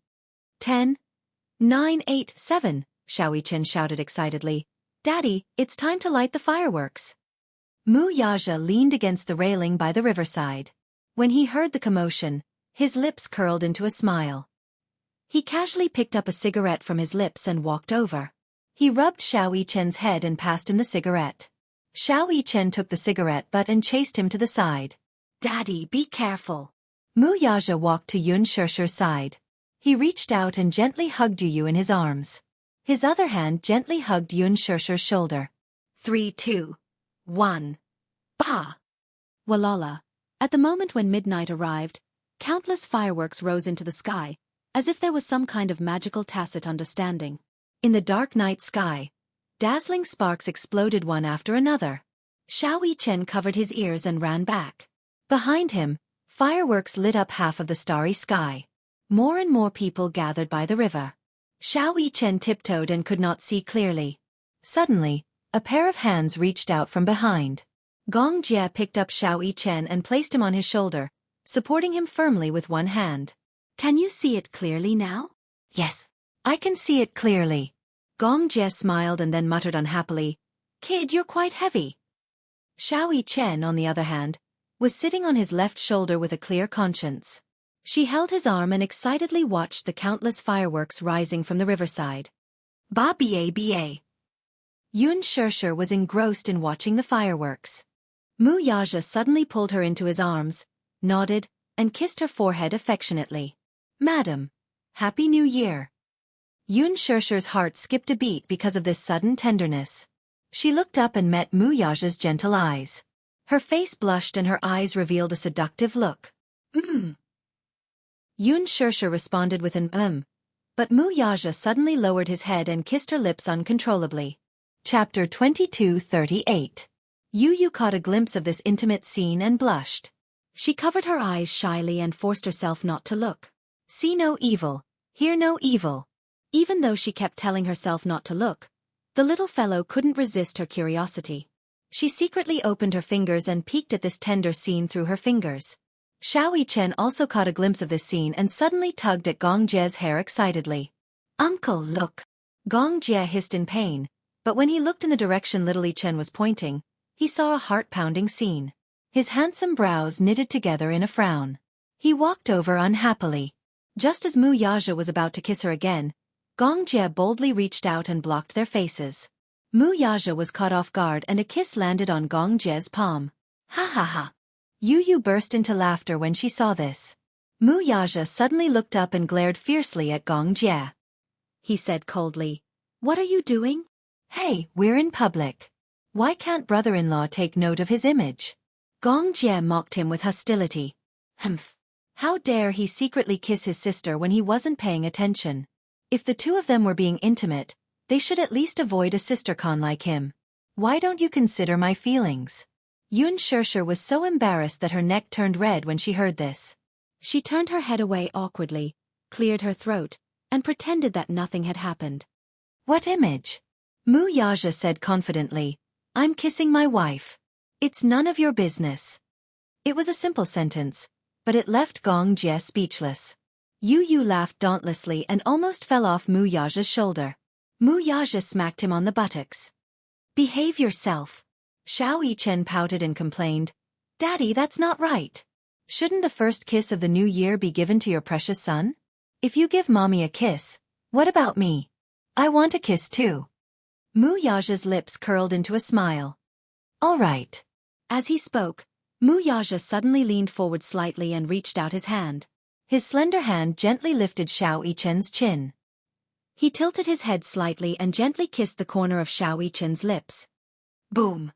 10, 9, 8, 7, Xiao Chen shouted excitedly. Daddy, it's time to light the fireworks. Mu Yaja leaned against the railing by the riverside. When he heard the commotion, his lips curled into a smile. He casually picked up a cigarette from his lips and walked over. He rubbed Xiao Yichen's head and passed him the cigarette. Xiao Yichen took the cigarette butt and chased him to the side. "Daddy, be careful." Mu Yaja walked to Yun Shishir's side. He reached out and gently hugged Yu in his arms. His other hand gently hugged Yun Shishir's shoulder. 3, 2, 1. Bah! Walala. At the moment when midnight arrived, countless fireworks rose into the sky, as if there was some kind of magical tacit understanding. In the dark night sky, dazzling sparks exploded one after another. Xiao Yichen covered his ears and ran back. Behind him, fireworks lit up half of the starry sky. More and more people gathered by the river. Xiao Yichen tiptoed and could not see clearly. Suddenly, a pair of hands reached out from behind. Gong Jie picked up Xiao Yichen and placed him on his shoulder, supporting him firmly with one hand. "Can you see it clearly now?" "Yes, I can see it clearly." Gong Jie smiled and then muttered unhappily, "Kid, you're quite heavy." Xiao Yichen, on the other hand, was sitting on his left shoulder with a clear conscience. She held his arm and excitedly watched the countless fireworks rising from the riverside. Ba ba. Yun Shishir was engrossed in watching the fireworks. Mu Yaja suddenly pulled her into his arms, nodded, and kissed her forehead affectionately. "Madam, Happy New Year." Yun Shishir's heart skipped a beat because of this sudden tenderness. She looked up and met Mu Yaja's gentle eyes. Her face blushed and her eyes revealed a seductive look. Yun Shishir responded with an but Mu Yaja suddenly lowered his head and kissed her lips uncontrollably. Chapter 22:38. Yu caught a glimpse of this intimate scene and blushed. She covered her eyes shyly and forced herself not to look. See no evil, hear no evil. Even though she kept telling herself not to look, the little fellow couldn't resist her curiosity. She secretly opened her fingers and peeked at this tender scene through her fingers. Xiao Yichen also caught a glimpse of this scene and suddenly tugged at Gong Jie's hair excitedly. "Uncle, look!" Gong Jie hissed in pain, but when he looked in the direction little Yichen was pointing, he saw a heart-pounding scene. His handsome brows knitted together in a frown. He walked over unhappily. Just as Mu Yaja was about to kiss her again, Gong Jie boldly reached out and blocked their faces. Mu Yaja was caught off guard and a kiss landed on Gong Jie's palm. "Ha ha ha!" Yu burst into laughter when she saw this. Mu Yaja suddenly looked up and glared fiercely at Gong Jie. He said coldly, "What are you doing? Hey, we're in public. Why can't brother-in-law take note of his image?" Gong Jie mocked him with hostility. "Humph! How dare he secretly kiss his sister when he wasn't paying attention? If the two of them were being intimate, they should at least avoid a sister-con like him. Why don't you consider my feelings?" Yun Shishir was so embarrassed that her neck turned red when she heard this. She turned her head away awkwardly, cleared her throat, and pretended that nothing had happened. "What image?" Mu Yaja said confidently, "I'm kissing my wife. It's none of your business." It was a simple sentence, but it left Gong Jie speechless. Yu laughed dauntlessly and almost fell off Mu Yaja's shoulder. Mu Yaja smacked him on the buttocks. "Behave yourself." Xiao Yichen pouted and complained, "Daddy, that's not right. Shouldn't the first kiss of the new year be given to your precious son? If you give mommy a kiss, what about me? I want a kiss too." Mu Yaja's lips curled into a smile. "All right." As he spoke, Mu Yaja suddenly leaned forward slightly and reached out his hand. His slender hand gently lifted Xiao Yichen's chin. He tilted his head slightly and gently kissed the corner of Xiao Yichen's lips. Boom!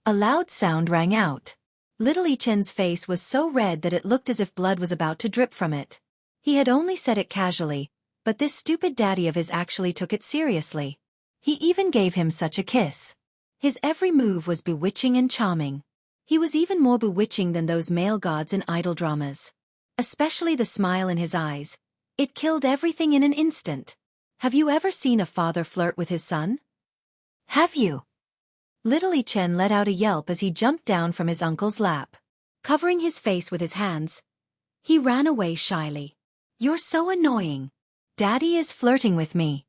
A loud sound rang out. Little Yichen's face was so red that it looked as if blood was about to drip from it. He had only said it casually, but this stupid daddy of his actually took it seriously. He even gave him such a kiss. His every move was bewitching and charming. He was even more bewitching than those male gods in idol dramas. Especially the smile in his eyes. It killed everything in an instant. Have you ever seen a father flirt with his son? Have you? Little Yichen let out a yelp as he jumped down from his uncle's lap. Covering his face with his hands, he ran away shyly. "You're so annoying. Daddy is flirting with me."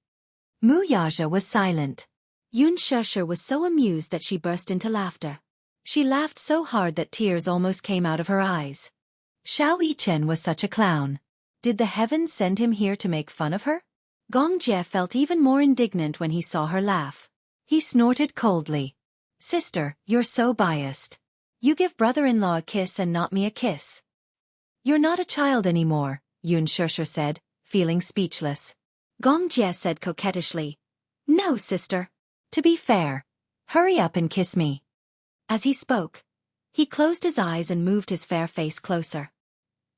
Mu Yaja was silent. Yun Shishir was so amused that she burst into laughter. She laughed so hard that tears almost came out of her eyes. Xiao Yichen was such a clown. Did the heavens send him here to make fun of her? Gong Jie felt even more indignant when he saw her laugh. He snorted coldly. Sister, you're so biased. You give brother-in-law a kiss and not me a kiss. You're not a child anymore, Yun Shusher said, feeling speechless. Gong Jie said coquettishly, No, sister. To be fair, hurry up and kiss me. As he spoke, he closed his eyes and moved his fair face closer.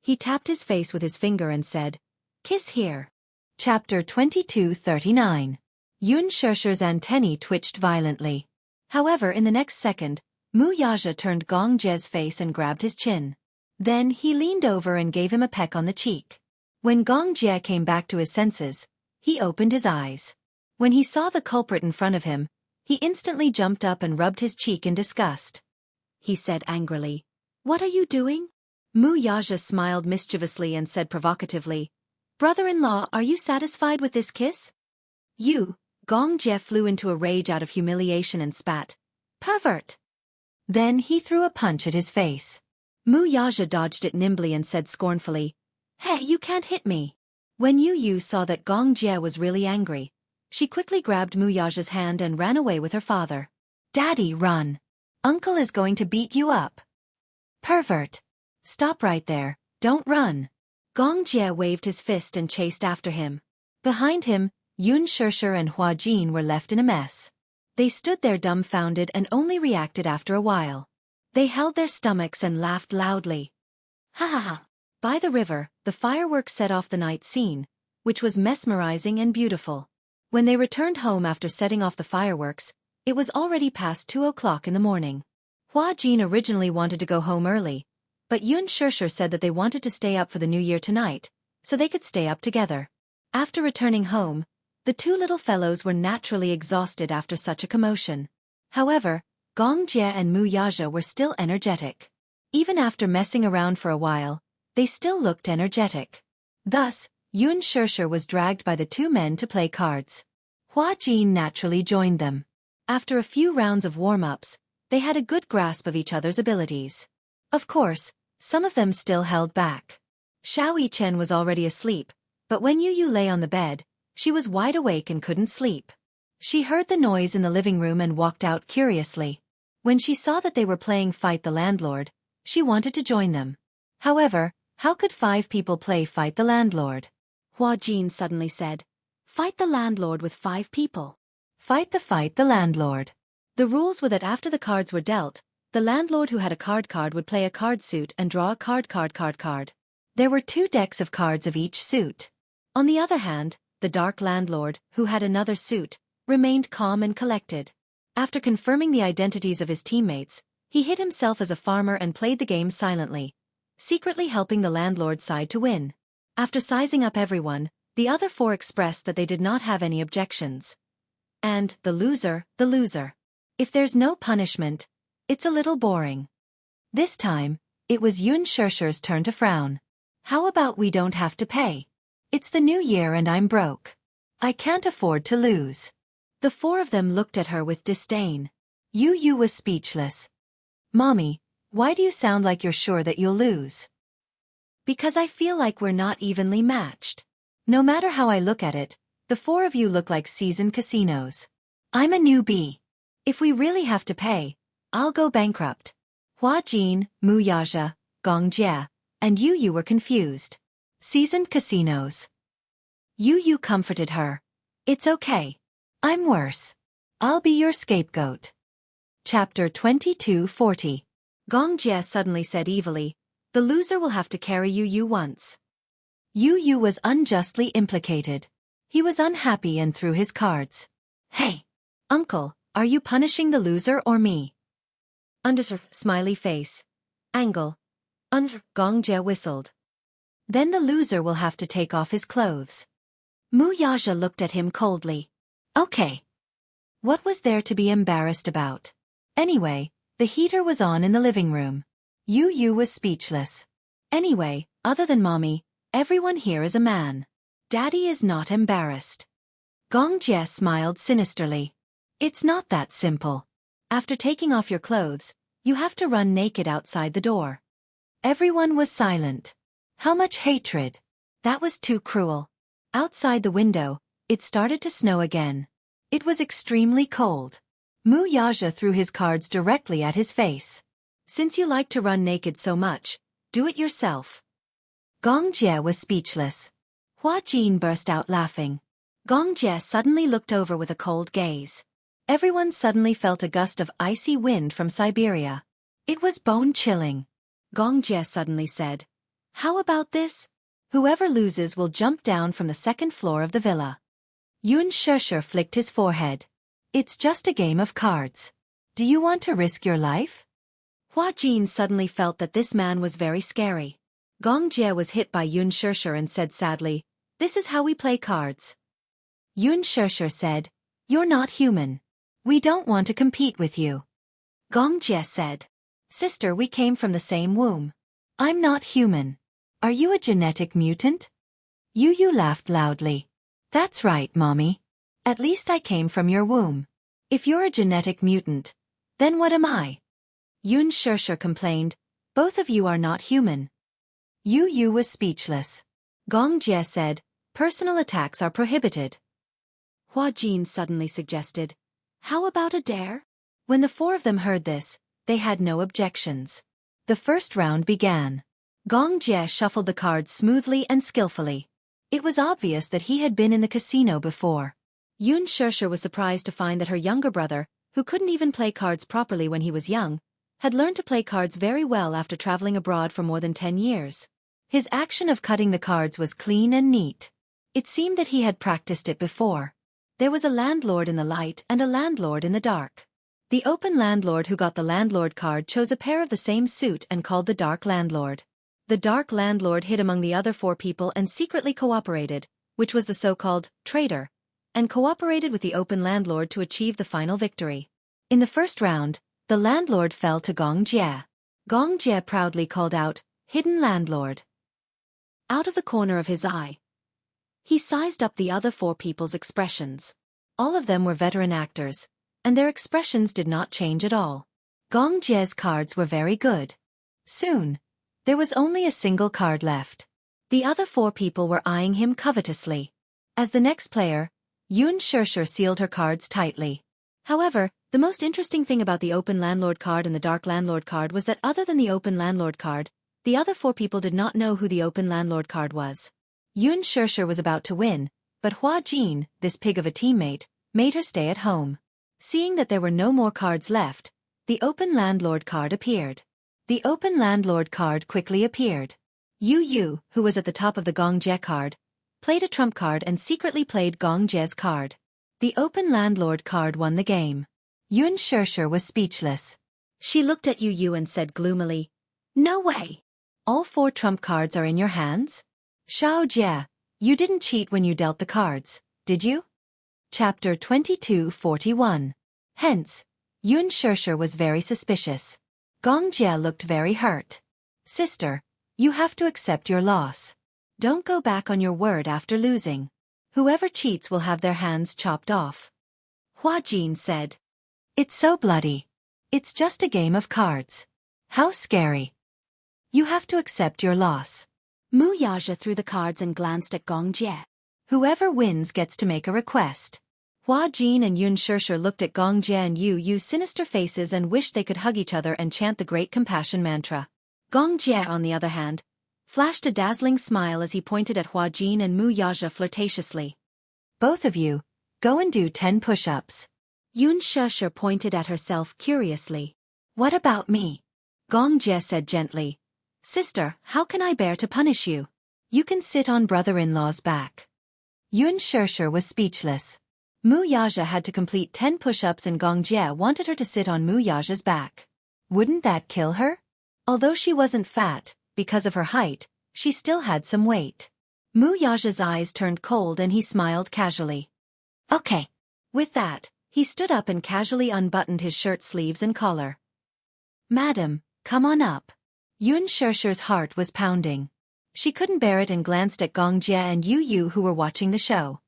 He tapped his face with his finger and said, Kiss here. Chapter 2239. Yun Shusher's antennae twitched violently. However, in the next second, Mu Yaja turned Gong Jie's face and grabbed his chin. Then he leaned over and gave him a peck on the cheek. When Gong Jie came back to his senses, he opened his eyes. When he saw the culprit in front of him, he instantly jumped up and rubbed his cheek in disgust. He said angrily, What are you doing? Mu Yaja smiled mischievously and said provocatively, Brother-in-law, are you satisfied with this kiss? You, Gong Jie flew into a rage out of humiliation and spat, Pervert! Then he threw a punch at his face. Mu Yaja dodged it nimbly and said scornfully, Hey, you can't hit me. When Yu saw that Gong Jie was really angry, she quickly grabbed Mu Yaja's hand and ran away with her father. Daddy, run. Uncle is going to beat you up. Pervert. Stop right there, don't run. Gong Jie waved his fist and chased after him. Behind him, Yun Shusher and Hua Jin were left in a mess. They stood there dumbfounded and only reacted after a while. They held their stomachs and laughed loudly. Ha ha ha. By the river, the fireworks set off the night scene, which was mesmerizing and beautiful. When they returned home after setting off the fireworks, it was already past 2 o'clock in the morning. Hua Jin originally wanted to go home early, but Yun Shusher said that they wanted to stay up for the New Year tonight, so they could stay up together. After returning home, the two little fellows were naturally exhausted after such a commotion. However, Gong Jie and Mu Yaja were still energetic. Even after messing around for a while, they still looked energetic. Thus, Yun Shusher was dragged by the two men to play cards. Hua Jin naturally joined them. After a few rounds of warm-ups, they had a good grasp of each other's abilities. Of course, some of them still held back. Xiao Yichen was already asleep, but when Yu lay on the bed, she was wide awake and couldn't sleep. She heard the noise in the living room and walked out curiously. When she saw that they were playing Fight the Landlord, she wanted to join them. However, how could 5 people play Fight the Landlord? Hua Jin suddenly said, Fight the Landlord with 5 people. Fight the Landlord. The rules were that after the cards were dealt, the landlord who had a card would play a card suit and draw a card. There were 2 decks of cards of each suit. On the other hand, the dark landlord, who had another suit, remained calm and collected. After confirming the identities of his teammates, he hid himself as a farmer and played the game silently, secretly helping the landlord's side to win. After sizing up everyone, the other 4 expressed that they did not have any objections. And, the loser. If there's no punishment, it's a little boring. This time, it was Yun Shusher's turn to frown. How about we don't have to pay? It's the new year and I'm broke. I can't afford to lose. The 4 of them looked at her with disdain. Yu was speechless. Mommy, why do you sound like you're sure that you'll lose? Because I feel like we're not evenly matched. No matter how I look at it, the 4 of you look like seasoned casinos. I'm a newbie. If we really have to pay, I'll go bankrupt. Hua Jin, Mu Yaja, Gong Jie, and Yu were confused. Seasoned casinos. Yu comforted her. It's okay. I'm worse. I'll be your scapegoat. Chapter 2240. Gong Jie suddenly said evilly, The loser will have to carry Yu once. Yu was unjustly implicated. He was unhappy and threw his cards. Hey! Uncle, are you punishing the loser or me? Under smiley face. Angle. Under Gong Jie whistled. Then the loser will have to take off his clothes. Mu Yaja looked at him coldly. Okay. What was there to be embarrassed about? Anyway, the heater was on in the living room. Yu was speechless. Anyway, other than Mommy, everyone here is a man. Daddy is not embarrassed. Gong Jie smiled sinisterly. It's not that simple. After taking off your clothes, you have to run naked outside the door. Everyone was silent. How much hatred? That was too cruel. Outside the window, it started to snow again. It was extremely cold. Mu Yaja threw his cards directly at his face. Since you like to run naked so much, do it yourself. Gong Jie was speechless. Hua Jin burst out laughing. Gong Jie suddenly looked over with a cold gaze. Everyone suddenly felt a gust of icy wind from Siberia. It was bone-chilling. Gong Jie suddenly said, "How about this? Whoever loses will jump down from the second floor of the villa." Yun Shesher flicked his forehead. "It's just a game of cards. Do you want to risk your life?" Hua Jin suddenly felt that this man was very scary. Gong Jie was hit by Yun Shesher and said sadly, "This is how we play cards." Yun Shesher said, "You're not human. We don't want to compete with you." Gong Jie said, "Sister, we came from the same womb. I'm not human. Are you a genetic mutant?" Yu laughed loudly. "That's right, Mommy. At least I came from your womb. If you're a genetic mutant, then what am I?" Yun Shesher complained, "Both of you are not human." Yu was speechless. Gong Jie said, "Personal attacks are prohibited." Hua Jin suddenly suggested, "How about a dare?" When the four of them heard this, they had no objections. The first round began. Gong Jie shuffled the cards smoothly and skillfully. It was obvious that he had been in the casino before. Yun Shesher was surprised to find that her younger brother, who couldn't even play cards properly when he was young, had learned to play cards very well after traveling abroad for more than 10 years. His action of cutting the cards was clean and neat. It seemed that he had practiced it before. There was a landlord in the light and a landlord in the dark. The open landlord who got the landlord card chose a pair of the same suit and called the dark landlord. The dark landlord hid among the other four people and secretly cooperated, which was the so-called traitor, and cooperated with the open landlord to achieve the final victory. In the first round, the landlord fell to Gong Jie. Gong Jie proudly called out, "Hidden landlord." Out of the corner of his eye, he sized up the other four people's expressions. All of them were veteran actors, and their expressions did not change at all. Gong Jie's cards were very good. Soon, there was only a single card left. The other four people were eyeing him covetously. As the next player, Yun Shesher sealed her cards tightly. However, the most interesting thing about the open landlord card and the dark landlord card was that other than the open landlord card, the other four people did not know who the open landlord card was. Yun Shesher was about to win, but Hua Jin, this pig of a teammate, made her stay at home. Seeing that there were no more cards left, the open landlord card appeared. The open landlord card quickly appeared. Yu, who was at the top of the Gong Jie card, played a trump card and secretly played Gong Jie's card. The open landlord card won the game. Yun Shesher was speechless. She looked at Yu and said gloomily, "No way. All four trump cards are in your hands? Xiao Jie, you didn't cheat when you dealt the cards, did you?" Chapter 22:41. Hence, Yun Shesher was very suspicious. Gong Jie looked very hurt. "Sister, you have to accept your loss. Don't go back on your word after losing. Whoever cheats will have their hands chopped off." Hua Jin said, "It's so bloody. It's just a game of cards. How scary. You have to accept your loss." Mu Yaja threw the cards and glanced at Gong Jie. "Whoever wins gets to make a request." Hua Jin and Yun Shesher looked at Gong Jie and Yu's sinister faces and wished they could hug each other and chant the great compassion mantra. Gong Jie, on the other hand, flashed a dazzling smile as he pointed at Hua Jin and Mu Yaja flirtatiously. "Both of you, go and do 10 push-ups." Yun Shesher pointed at herself curiously. "What about me?" Gong Jie said gently, "Sister, how can I bear to punish you? You can sit on brother-in-law's back." Yun Shesher was speechless. Mu Yaja had to complete 10 push-ups and Gong Jie wanted her to sit on Mu Yaja's back. Wouldn't that kill her? Although she wasn't fat, because of her height, she still had some weight. Mu Yaja's eyes turned cold and he smiled casually. "Okay." With that, he stood up and casually unbuttoned his shirt sleeves and collar. "Madam, come on up." Yun Shesher's heart was pounding. She couldn't bear it and glanced at Gong Jie and Yu who were watching the show.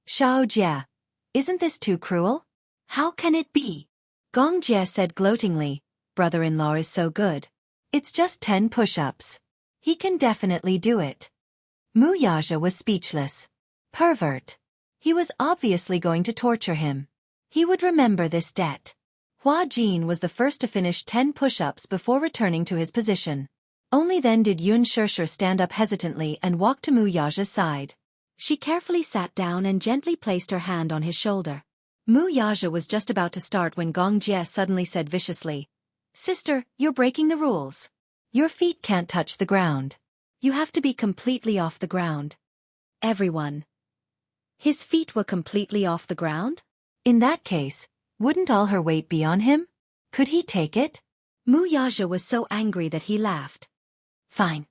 "Xiao Jie, isn't this too cruel?" "How can it be?" Gong Jie said gloatingly, "Brother-in-law is so good. It's just 10 push-ups. He can definitely do it." Mu Yaja was speechless. Pervert. He was obviously going to torture him. He would remember this debt. Hua Jin was the first to finish 10 push-ups before returning to his position. Only then did Yun Shirshir stand up hesitantly and walk to Mu Yaja's side. She carefully sat down and gently placed her hand on his shoulder. Mu Yaja was just about to start when Gong Jie suddenly said viciously, "Sister, you're breaking the rules. Your feet can't touch the ground. You have to be completely off the ground." Everyone. His feet were completely off the ground? In that case, wouldn't all her weight be on him? Could he take it? Mu Yaja was so angry that he laughed. Fine.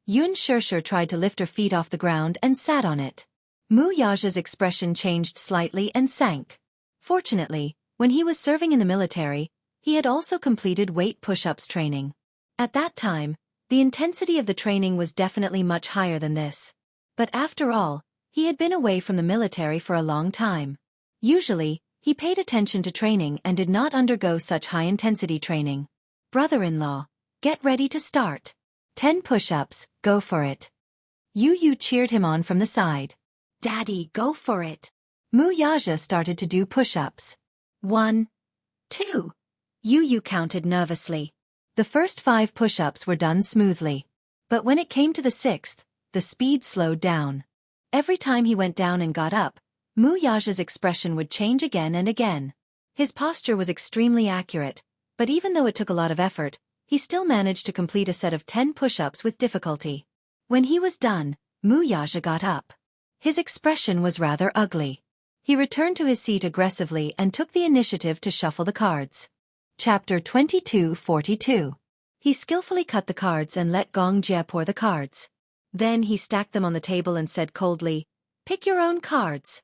Yun Shirshir tried to lift her feet off the ground and sat on it. Mu Yaja's expression changed slightly and sank. Fortunately, when he was serving in the military, he had also completed weight push-ups training. At that time, the intensity of the training was definitely much higher than this. But after all, he had been away from the military for a long time. Usually, he paid attention to training and did not undergo such high-intensity training. Brother-in-law, get ready to start. 10 push-ups, go for it. Yu cheered him on from the side. Daddy, go for it. Mu Yaja started to do push-ups. 1, 2. Yu counted nervously. The first 5 push-ups were done smoothly. But when it came to the 6th, the speed slowed down. Every time he went down and got up, Mu Yaja's expression would change again and again. His posture was extremely accurate, but even though it took a lot of effort, he still managed to complete a set of 10 push-ups with difficulty. When he was done, Mu Yaja got up. His expression was rather ugly. He returned to his seat aggressively and took the initiative to shuffle the cards. Chapter 22:42. He skillfully cut the cards and let Gong Jie pour the cards. Then he stacked them on the table and said coldly, "Pick your own cards."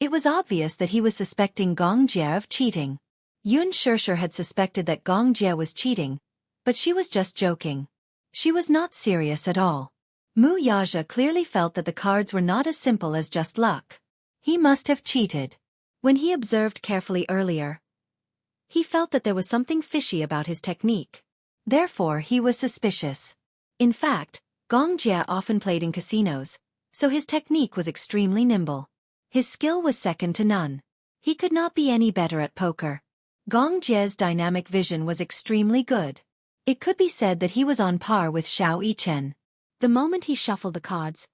It was obvious that he was suspecting Gong Jie of cheating. Yun Shirshir had suspected that Gong Jie was cheating, but she was just joking. She was not serious at all. Mu Yaja clearly felt that the cards were not as simple as just luck. He must have cheated. When he observed carefully earlier, he felt that there was something fishy about his technique. Therefore, he was suspicious. In fact, Gong Jie often played in casinos, so his technique was extremely nimble. His skill was second to none. He could not be any better at poker. Gong Jie's dynamic vision was extremely good. It could be said that he was on par with Xiao Yichen. The moment he shuffled the cards,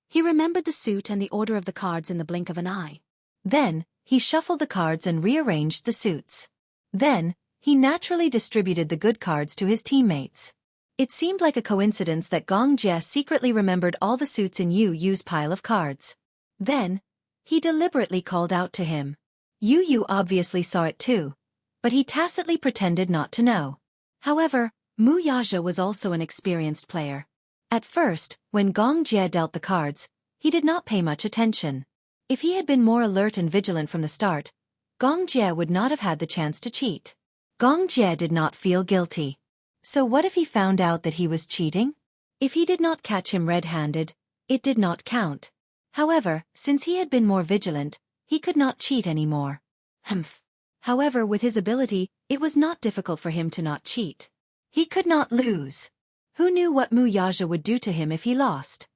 he remembered the suit and the order of the cards in the blink of an eye. Then, he shuffled the cards and rearranged the suits. Then, he naturally distributed the good cards to his teammates. It seemed like a coincidence that Gong Jie secretly remembered all the suits in Yu's pile of cards. Then, he deliberately called out to him. Yu obviously saw it too, but he tacitly pretended not to know. However, Mu Yaja was also an experienced player. At first, when Gong Jie dealt the cards, he did not pay much attention. If he had been more alert and vigilant from the start, Gong Jie would not have had the chance to cheat. Gong Jie did not feel guilty. So what if he found out that he was cheating? If he did not catch him red-handed, it did not count. However, since he had been more vigilant, he could not cheat anymore. Humph. However, with his ability, it was not difficult for him to not cheat. He could not lose. Who knew what Mu Yaja would do to him if he lost?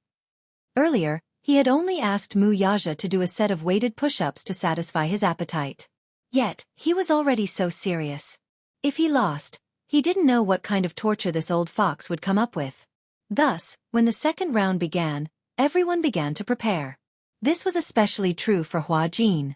Earlier, he had only asked Mu Yaja to do a set of weighted push-ups to satisfy his appetite. Yet, he was already so serious. If he lost, he didn't know what kind of torture this old fox would come up with. Thus, when the second round began, everyone began to prepare. This was especially true for Hua Jin.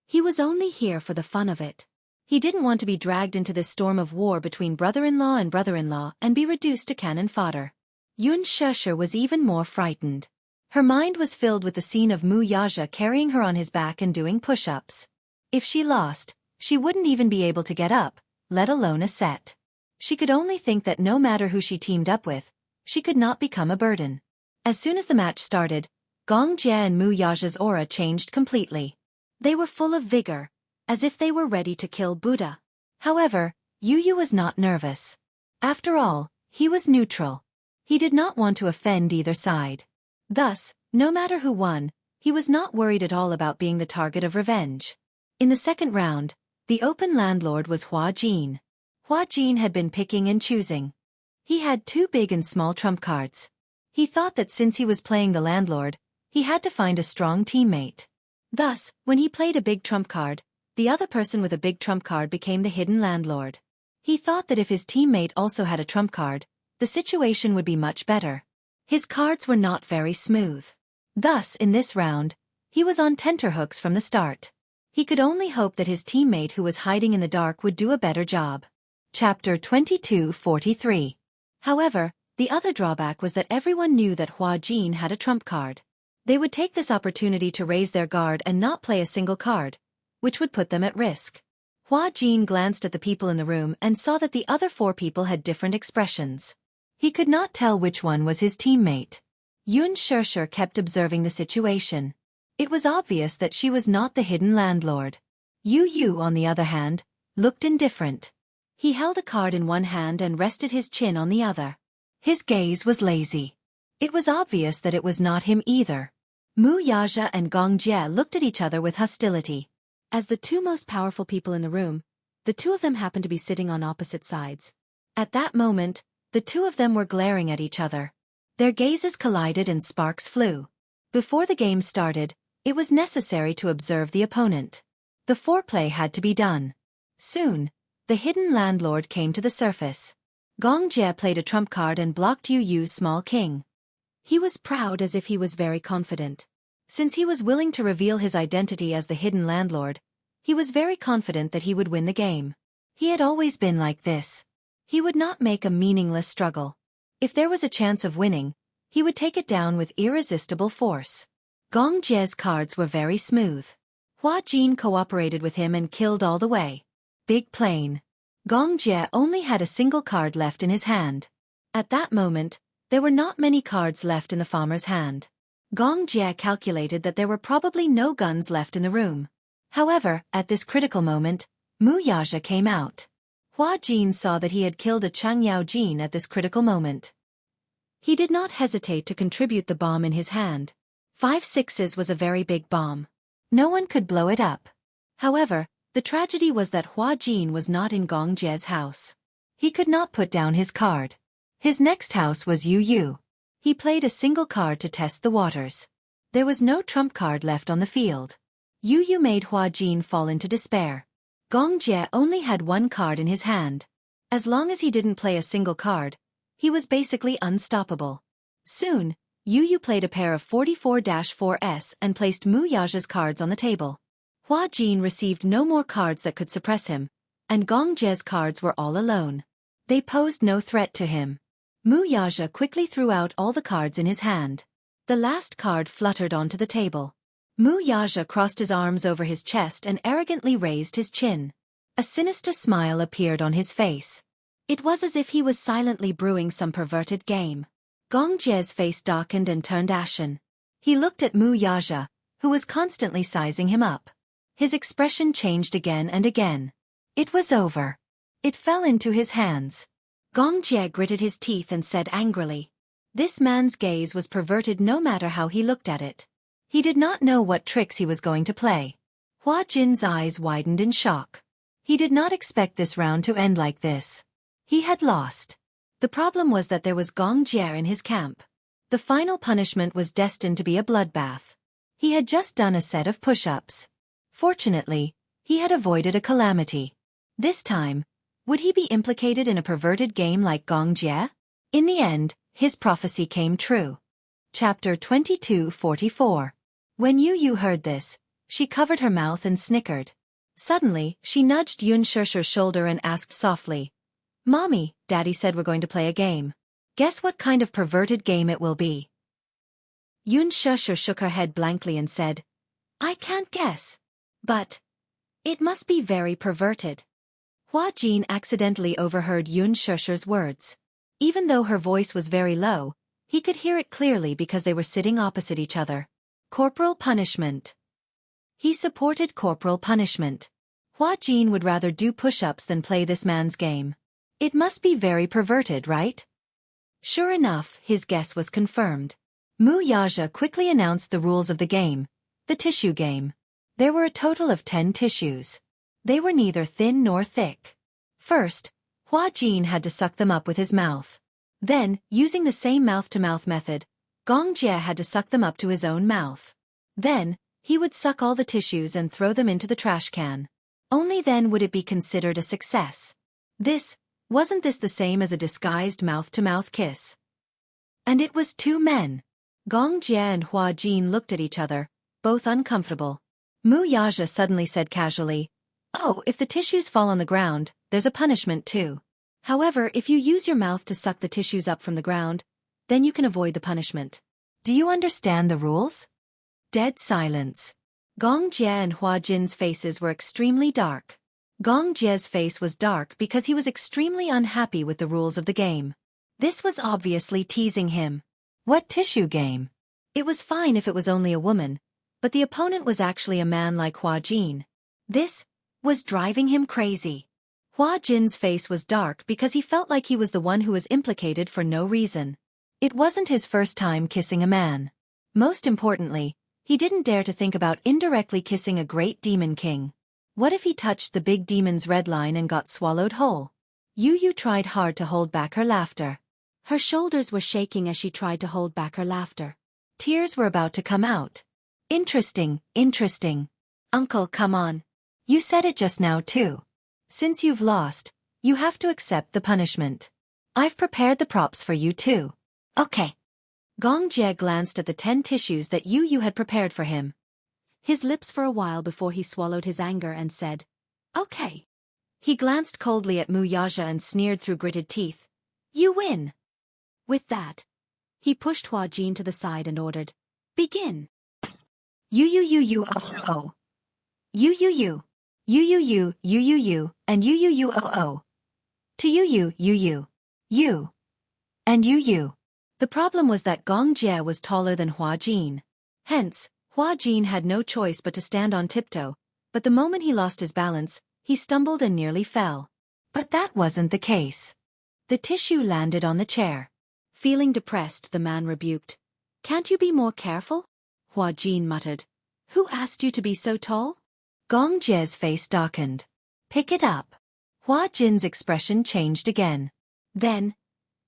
He was only here for the fun of it. He didn't want to be dragged into this storm of war between brother-in-law and be reduced to cannon fodder. Yun Shirshir was even more frightened. Her mind was filled with the scene of Mu Yaja carrying her on his back and doing push-ups. If she lost, she wouldn't even be able to get up, let alone a set. She could only think that no matter who she teamed up with, she could not become a burden. As soon as the match started, Gong Jie and Mu Yaja's aura changed completely. They were full of vigor, as if they were ready to kill Buddha. However, Yu was not nervous. After all, he was neutral. He did not want to offend either side. Thus, no matter who won, he was not worried at all about being the target of revenge. In the second round, the open landlord was Hua Jin. Hua Jin had been picking and choosing. He had 2 big and small trump cards. He thought that since he was playing the landlord, he had to find a strong teammate. Thus, when he played a big trump card, the other person with a big trump card became the hidden landlord. He thought that if his teammate also had a trump card, the situation would be much better. His cards were not very smooth. Thus, in this round, he was on tenterhooks from the start. He could only hope that his teammate who was hiding in the dark would do a better job. Chapter 22:43. However, the other drawback was that everyone knew that Hua Jin had a trump card. They would take this opportunity to raise their guard and not play a single card, which would put them at risk. Hua Jin glanced at the people in the room and saw that the other 4 people had different expressions. He could not tell which one was his teammate. Yun Shishir kept observing the situation. It was obvious that she was not the hidden landlord. Yu Yu, on the other hand, looked indifferent. He held a card in one hand and rested his chin on the other. His gaze was lazy. It was obvious that it was not him either. Mu Yaja and Gong Jie looked at each other with hostility. As the 2 most powerful people in the room, the 2 of them happened to be sitting on opposite sides. At that moment, the 2 of them were glaring at each other. Their gazes collided and sparks flew. Before the game started, it was necessary to observe the opponent. The foreplay had to be done. Soon, the hidden landlord came to the surface. Gong Jie played a trump card and blocked Yu Yu's small king. He was proud as if he was very confident. Since he was willing to reveal his identity as the hidden landlord, he was very confident that he would win the game. He had always been like this. He would not make a meaningless struggle. If there was a chance of winning, he would take it down with irresistible force. Gong Jie's cards were very smooth. Hua Jin cooperated with him and killed all the way. Big plain. Gong Jie only had a single card left in his hand. At that moment, there were not many cards left in the farmer's hand. Gong Jie calculated that there were probably no guns left in the room. However, at this critical moment, Mu Yaja came out. Hua Jin saw that he had killed a Changyao Jin at this critical moment. He did not hesitate to contribute the bomb in his hand. 5 sixes was a very big bomb. No one could blow it up. However, the tragedy was that Hua Jin was not in Gong Jie's house. He could not put down his card. His next house was Yu Yu. He played a single card to test the waters. There was no trump card left on the field. Yu Yu made Hua Jin fall into despair. Gong Jie only had 1 card in his hand. As long as he didn't play a single card, he was basically unstoppable. Soon, Yu Yu played a pair of 44-4s and placed Mu Yaja's cards on the table. Hua Jin received no more cards that could suppress him, and Gong Jie's cards were all alone. They posed no threat to him. Mu Yaja quickly threw out all the cards in his hand. The last card fluttered onto the table. Mu Yaja crossed his arms over his chest and arrogantly raised his chin. A sinister smile appeared on his face. It was as if he was silently brewing some perverted game. Gong Jie's face darkened and turned ashen. He looked at Mu Yaja, who was constantly sizing him up. His expression changed again and again. It was over. It fell into his hands. Gong Jie gritted his teeth and said angrily. This man's gaze was perverted no matter how he looked at it. He did not know what tricks he was going to play. Hua Jin's eyes widened in shock. He did not expect this round to end like this. He had lost. The problem was that there was Gong Jie in his camp. The final punishment was destined to be a bloodbath. He had just done a set of push-ups. Fortunately, he had avoided a calamity. This time, would he be implicated in a perverted game like Gong Jie? In the end, his prophecy came true. Chapter 22:44. When Yu Yu heard this, she covered her mouth and snickered. Suddenly, she nudged Yun Shishir's shoulder and asked softly, "Mommy, Daddy said we're going to play a game. Guess what kind of perverted game it will be?" Yun Shishir shook her head blankly and said, "I can't guess. But it must be very perverted." Hua Jin accidentally overheard Yun Shishir's words. Even though her voice was very low, he could hear it clearly because they were sitting opposite each other. Corporal punishment. He supported corporal punishment. Hua Jin would rather do push-ups than play this man's game. It must be very perverted, right? Sure enough, his guess was confirmed. Mu Yaja quickly announced the rules of the game, the tissue game. There were a total of 10 tissues. They were neither thin nor thick. First, Hua Jin had to suck them up with his mouth. Then, using the same mouth-to-mouth method, Gong Jie had to suck them up to his own mouth. Then, he would suck all the tissues and throw them into the trash can. Only then would it be considered a success. Wasn't this the same as a disguised mouth-to-mouth kiss? And it was two men. Gong Jie and Hua Jin looked at each other, both uncomfortable. Mu Yaja suddenly said casually, "Oh, if the tissues fall on the ground, there's a punishment too. However, if you use your mouth to suck the tissues up from the ground, then you can avoid the punishment. Do you understand the rules?" Dead silence. Gong Jie and Hua Jin's faces were extremely dark. Gong Jie's face was dark because he was extremely unhappy with the rules of the game. This was obviously teasing him. What tissue game? It was fine if it was only a woman, but the opponent was actually a man like Hua Jin. This was driving him crazy. Hua Jin's face was dark because he felt like he was the one who was implicated for no reason. It wasn't his first time kissing a man. Most importantly, he didn't dare to think about indirectly kissing a great demon king. What if he touched the big demon's red line and got swallowed whole? Yu tried hard to hold back her laughter. Her shoulders were shaking as she tried to hold back her laughter. Tears were about to come out. Interesting. Uncle, come on. You said it just now too. Since you've lost, you have to accept the punishment. I've prepared the props for you too. Okay. Gong Jie glanced at the 10 tissues that Yu had prepared for him. His lips for a while before he swallowed his anger and said, "Okay." He glanced coldly at Mu Yaja and sneered through gritted teeth. "You win." With that, he pushed Hua Jin to the side and ordered, "Begin." You, oh. You, and you, oh. To you, and you. The problem was that Gong Jie was taller than Hua Jin. Hence, Hua Jin had no choice but to stand on tiptoe, but the moment he lost his balance, he stumbled and nearly fell. But that wasn't the case. The tissue landed on the chair. Feeling depressed, the man rebuked. "Can't you be more careful?" Hua Jin muttered. "Who asked you to be so tall?" Gong Jie's face darkened. "Pick it up." Hua Jin's expression changed again. Then,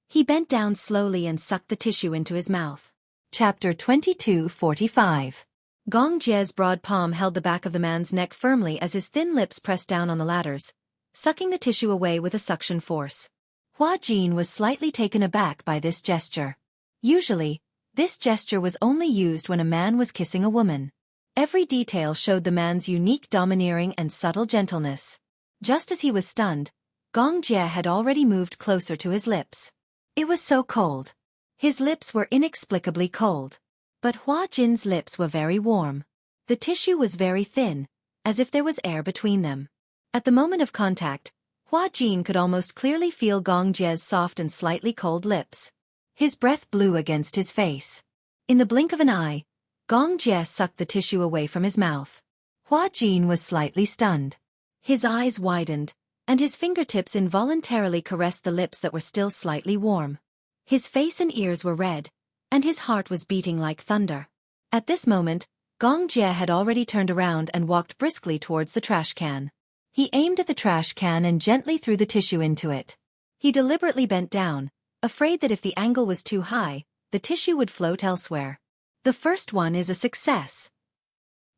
he bent down slowly and sucked the tissue into his mouth. Chapter 22:45. Gong Jie's broad palm held the back of the man's neck firmly as his thin lips pressed down on the ladders, sucking the tissue away with a suction force. Hua Jin was slightly taken aback by this gesture. Usually, this gesture was only used when a man was kissing a woman. Every detail showed the man's unique domineering and subtle gentleness. Just as he was stunned, Gong Jie had already moved closer to his lips. It was so cold. His lips were inexplicably cold. But Hua Jin's lips were very warm. The tissue was very thin, as if there was air between them. At the moment of contact, Hua Jin could almost clearly feel Gong Jie's soft and slightly cold lips. His breath blew against his face. In the blink of an eye, Gong Jie sucked the tissue away from his mouth. Hua Jin was slightly stunned. His eyes widened, and his fingertips involuntarily caressed the lips that were still slightly warm. His face and ears were red, and his heart was beating like thunder. At this moment, Gong Jie had already turned around and walked briskly towards the trash can. He aimed at the trash can and gently threw the tissue into it. He deliberately bent down, afraid that if the angle was too high, the tissue would float elsewhere. The first one is a success.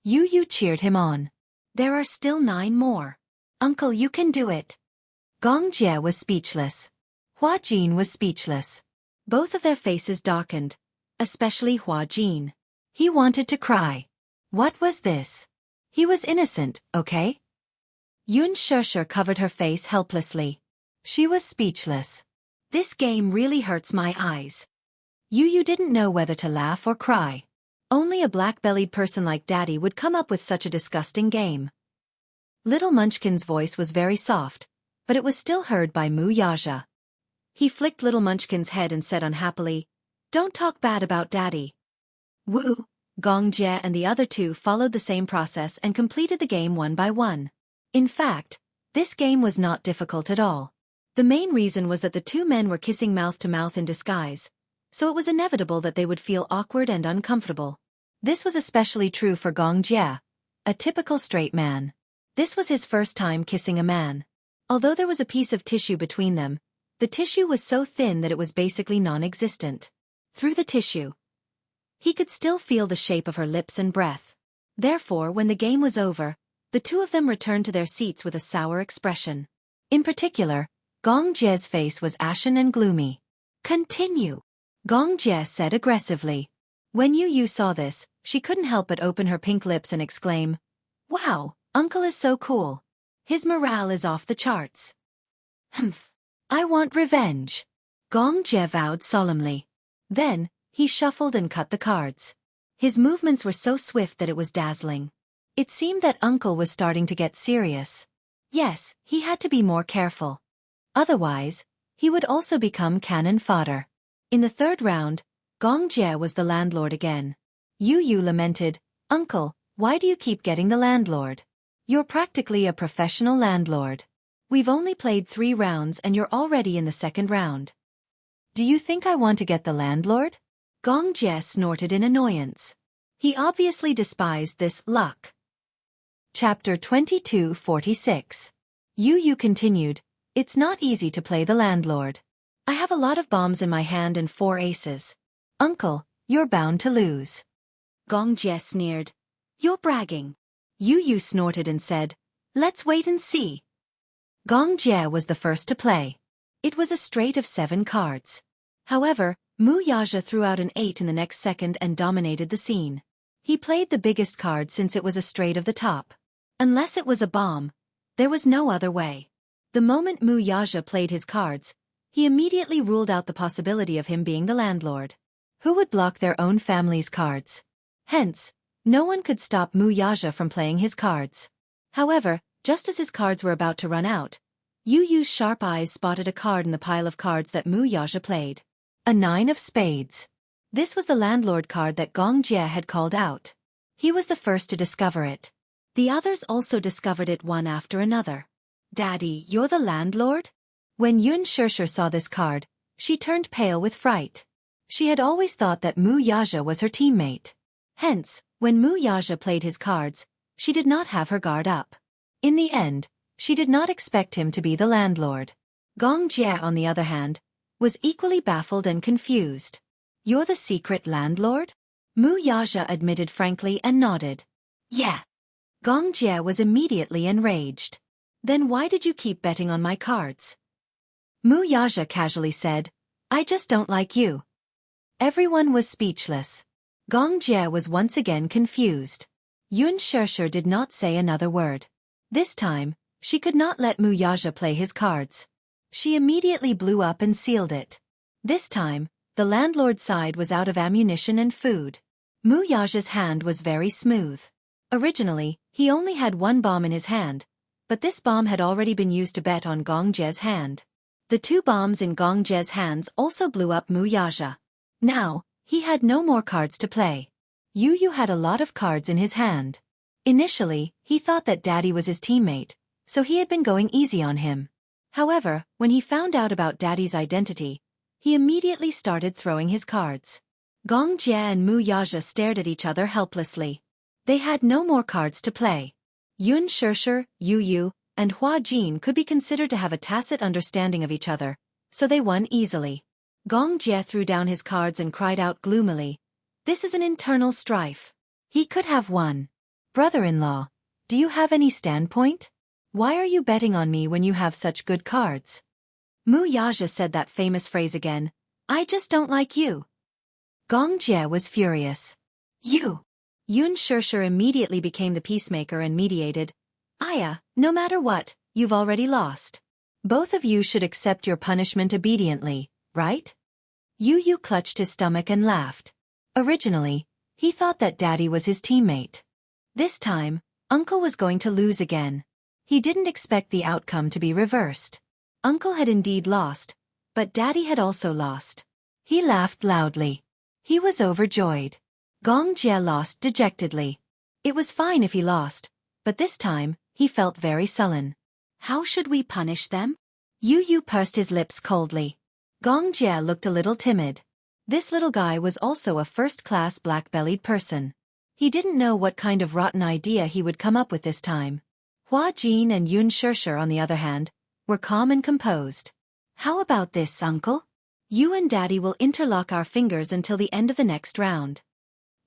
Yu cheered him on. There are still 9 more. Uncle, you can do it. Gong Jie was speechless. Hua Jin was speechless. Both of their faces darkened, especially Hua Jin. He wanted to cry. What was this? He was innocent, okay? Yun Shusher covered her face helplessly. She was speechless. This game really hurts my eyes. Yu didn't know whether to laugh or cry. Only a black-bellied person like Daddy would come up with such a disgusting game. Little Munchkin's voice was very soft, but it was still heard by Mu Yaja. He flicked Little Munchkin's head and said unhappily, "Don't talk bad about Daddy." Wu, Gong Jie and the other 2 followed the same process and completed the game one by one. In fact, this game was not difficult at all. The main reason was that the 2 men were kissing mouth to mouth in disguise, so it was inevitable that they would feel awkward and uncomfortable. This was especially true for Gong Jie, a typical straight man. This was his first time kissing a man. Although there was a piece of tissue between them, The tissue was so thin that it was basically non-existent. Through the tissue, he could still feel the shape of her lips and breath. Therefore, when the game was over, the two of them returned to their seats with a sour expression. In particular, Gong Jie's face was ashen and gloomy. "Continue," Gong Jie said aggressively. When Yu saw this, she couldn't help but open her pink lips and exclaim, "Wow, Uncle is so cool. His morale is off the charts." "Humph. I want revenge," Gong Jie vowed solemnly. Then, he shuffled and cut the cards. His movements were so swift that it was dazzling. It seemed that Uncle was starting to get serious. Yes, he had to be more careful. Otherwise, he would also become cannon fodder. In the third round, Gong Jie was the landlord again. Yu lamented, "Uncle, why do you keep getting the landlord? You're practically a professional landlord. We've only played 3 rounds and you're already in the second round. Do you think I want to get the landlord?" Gong Jie snorted in annoyance. He obviously despised this luck. Chapter 2246. Yu continued, "It's not easy to play the landlord. I have a lot of bombs in my hand and 4 aces. Uncle, you're bound to lose." Gong Jie sneered, "You're bragging." Yu snorted and said, "Let's wait and see." Gong Jie was the first to play. It was a straight of 7 cards. However, Mu Yaja threw out an 8 in the next second and dominated the scene. He played the biggest card since it was a straight of the top. Unless it was a bomb, there was no other way. The moment Mu Yaja played his cards, he immediately ruled out the possibility of him being the landlord. Who would block their own family's cards? Hence, no one could stop Mu Yaja from playing his cards. However, just as his cards were about to run out, Yu's sharp eyes spotted a card in the pile of cards that Mu Yaja played. A 9 of spades. This was the landlord card that Gong Jie had called out. He was the first to discover it. The others also discovered it one after another. "Daddy, you're the landlord?" When Yun Shirshir saw this card, she turned pale with fright. She had always thought that Mu Yaja was her teammate. Hence, when Mu Yaja played his cards, she did not have her guard up. In the end, she did not expect him to be the landlord. Gong Jie, on the other hand, was equally baffled and confused. "You're the secret landlord?" Mu Yaja admitted frankly and nodded. "Yeah." Gong Jie was immediately enraged. "Then why did you keep betting on my cards?" Mu Yaja casually said, "I just don't like you." Everyone was speechless. Gong Jie was once again confused. Yun Shirshir did not say another word. This time, she could not let Mu Yaja play his cards. She immediately blew up and sealed it. This time, the landlord's side was out of ammunition and food. Mu Yaja's hand was very smooth. Originally, he only had 1 bomb in his hand, but this bomb had already been used to bet on Gong Jie's hand. The 2 bombs in Gong Jie's hands also blew up Mu Yaja. Now, he had no more cards to play. Yu had a lot of cards in his hand. Initially, he thought that Daddy was his teammate, so he had been going easy on him. However, when he found out about Daddy's identity, he immediately started throwing his cards. Gong Jie and Mu Yaja stared at each other helplessly. They had no more cards to play. Yun Shirshir, Yu, and Hua Jin could be considered to have a tacit understanding of each other, so they won easily. Gong Jie threw down his cards and cried out gloomily, "This is an internal strife. He could have won. Brother-in-law, do you have any standpoint? Why are you betting on me when you have such good cards?" Mu Yaja said that famous phrase again, "I just don't like you." Gong Jie was furious. "You!" Yun Shirshir immediately became the peacemaker and mediated, "Aya, no matter what, you've already lost. Both of you should accept your punishment obediently, right?" Yu clutched his stomach and laughed. Originally, he thought that Daddy was his teammate. This time, Uncle was going to lose again. He didn't expect the outcome to be reversed. Uncle had indeed lost, but Daddy had also lost. He laughed loudly. He was overjoyed. Gong Jie lost dejectedly. It was fine if he lost, but this time, he felt very sullen. "How should we punish them?" Yu pursed his lips coldly. Gong Jie looked a little timid. This little guy was also a first-class black-bellied person. He didn't know what kind of rotten idea he would come up with this time. Hua Jin and Yun Shirshir, on the other hand, were calm and composed. How about this, Uncle? You and Daddy will interlock our fingers until the end of the next round.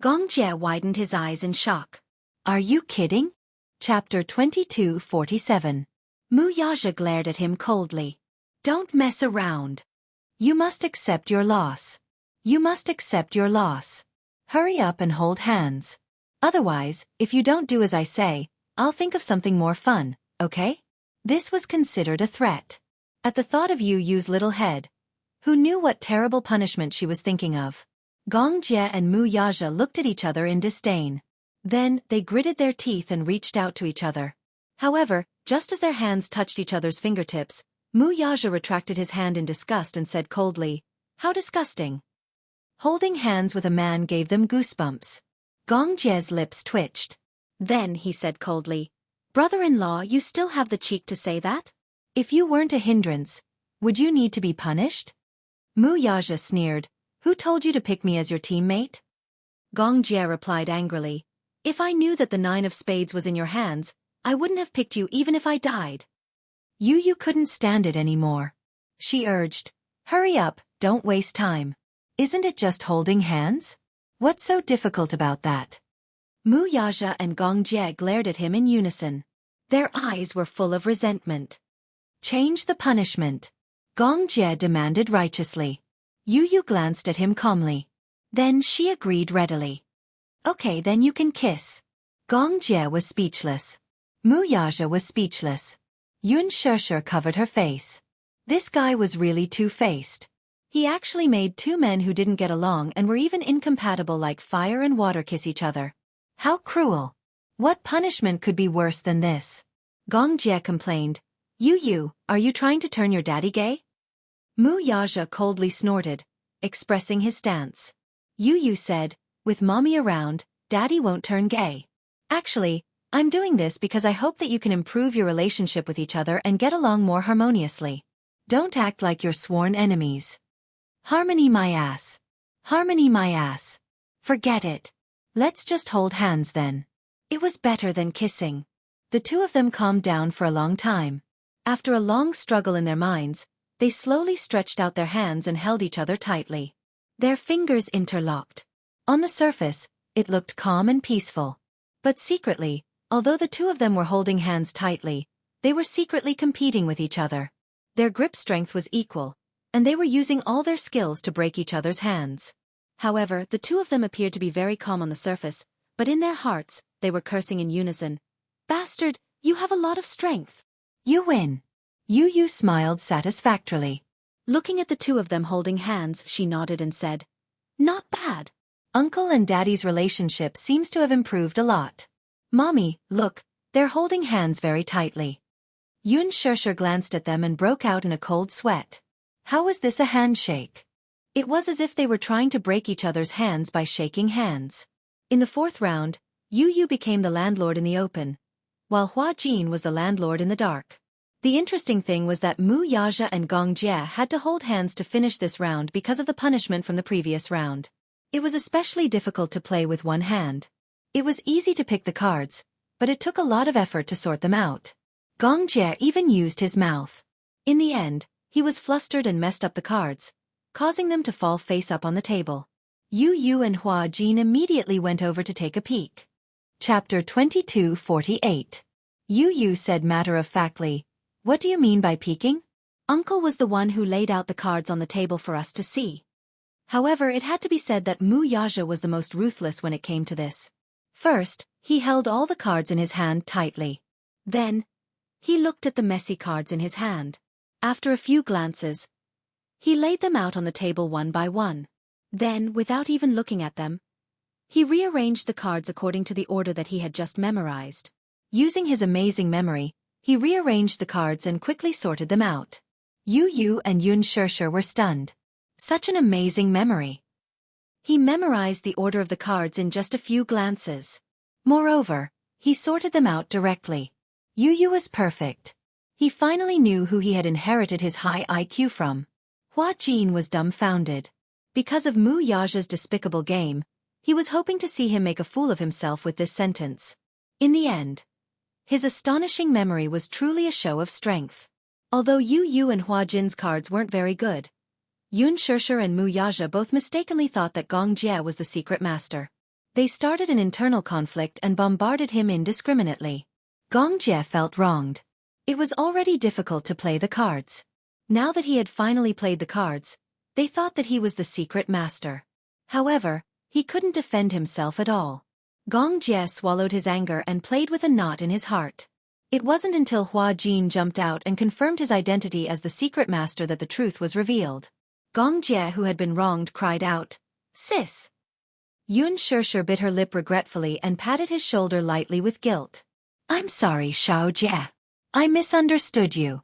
Gong Jie widened his eyes in shock. Are you kidding? Chapter 22:47. Mu Yaja glared at him coldly. Don't mess around. You must accept your loss. You must accept your loss. Hurry up and hold hands. Otherwise, if you don't do as I say, I'll think of something more fun, okay? This was considered a threat. At the thought of Yu Yu's little head, who knew what terrible punishment she was thinking of? Gong Jie and Mu Yaja looked at each other in disdain. Then, they gritted their teeth and reached out to each other. However, just as their hands touched each other's fingertips, Mu Yaja retracted his hand in disgust and said coldly, "How disgusting." Holding hands with a man gave them goosebumps. Gong Jie's lips twitched. Then he said coldly, "Brother-in-law, you still have the cheek to say that? If you weren't a hindrance, would you need to be punished?" Mu Yaja sneered, "Who told you to pick me as your teammate?" Gong Jie replied angrily, "If I knew that the 9 of spades was in your hands, I wouldn't have picked you even if I died." You couldn't stand it anymore. She urged, "Hurry up, don't waste time. Isn't it just holding hands? What's so difficult about that?" Mu Yaja and Gong Jie glared at him in unison. Their eyes were full of resentment. "Change the punishment," Gong Jie demanded righteously. Yu glanced at him calmly. Then she agreed readily. "Okay, then you can kiss." Gong Jie was speechless. Mu Yaja was speechless. Yun Shishir covered her face. This guy was really two-faced. He actually made two men who didn't get along and were even incompatible like fire and water kiss each other. How cruel. What punishment could be worse than this? Gong Jie complained, Yu, are you trying to turn your daddy gay?" Mu Yaja coldly snorted, expressing his stance. Yu said, "With mommy around, daddy won't turn gay. Actually, I'm doing this because I hope that you can improve your relationship with each other and get along more harmoniously. Don't act like you're sworn enemies." Harmony my ass. Harmony my ass. Forget it. Let's just hold hands then. It was better than kissing. The two of them calmed down for a long time. After a long struggle in their minds, they slowly stretched out their hands and held each other tightly. Their fingers interlocked. On the surface, it looked calm and peaceful. But secretly, although the two of them were holding hands tightly, they were secretly competing with each other. Their grip strength was equal, and they were using all their skills to break each other's hands. However, the two of them appeared to be very calm on the surface, but in their hearts, they were cursing in unison. "Bastard, you have a lot of strength. You win." Yu smiled satisfactorily. Looking at the two of them holding hands, she nodded and said, "Not bad. Uncle and Daddy's relationship seems to have improved a lot. Mommy, look, they're holding hands very tightly." Yun Shishir glanced at them and broke out in a cold sweat. How was this a handshake? It was as if they were trying to break each other's hands by shaking hands. In the fourth round, Yu became the landlord in the open, while Hua Jin was the landlord in the dark. The interesting thing was that Mu Yaja and Gong Jie had to hold hands to finish this round because of the punishment from the previous round. It was especially difficult to play with one hand. It was easy to pick the cards, but it took a lot of effort to sort them out. Gong Jie even used his mouth. In the end, he was flustered and messed up the cards, causing them to fall face up on the table. Yu and Hua Jin immediately went over to take a peek. Chapter 22:48. Yu said matter-of-factly, "What do you mean by peeking? Uncle was the one who laid out the cards on the table for us to see." However, it had to be said that Mu Yaja was the most ruthless when it came to this. First, he held all the cards in his hand tightly. Then, he looked at the messy cards in his hand. After a few glances, he laid them out on the table one by one. Then, without even looking at them, he rearranged the cards according to the order that he had just memorized. Using his amazing memory, he rearranged the cards and quickly sorted them out. Yu and Yun Shishir were stunned. Such an amazing memory. He memorized the order of the cards in just a few glances. Moreover, he sorted them out directly. Yu was perfect. He finally knew who he had inherited his high IQ from. Hua Jin was dumbfounded. Because of Mu Yaja's despicable game, he was hoping to see him make a fool of himself with this sentence. In the end, his astonishing memory was truly a show of strength. Although Yu Yu and Hua Jin's cards weren't very good, Yun Shishir and Mu Yaja both mistakenly thought that Gong Jie was the secret master. They started an internal conflict and bombarded him indiscriminately. Gong Jie felt wronged. It was already difficult to play the cards. Now that he had finally played the cards, they thought that he was the secret master. However, he couldn't defend himself at all. Gong Jie swallowed his anger and played with a knot in his heart. It wasn't until Hua Jin jumped out and confirmed his identity as the secret master that the truth was revealed. Gong Jie, who had been wronged, cried out, "Sis!" Yun Shishir bit her lip regretfully and patted his shoulder lightly with guilt. "I'm sorry, Xiao Jie. I misunderstood you."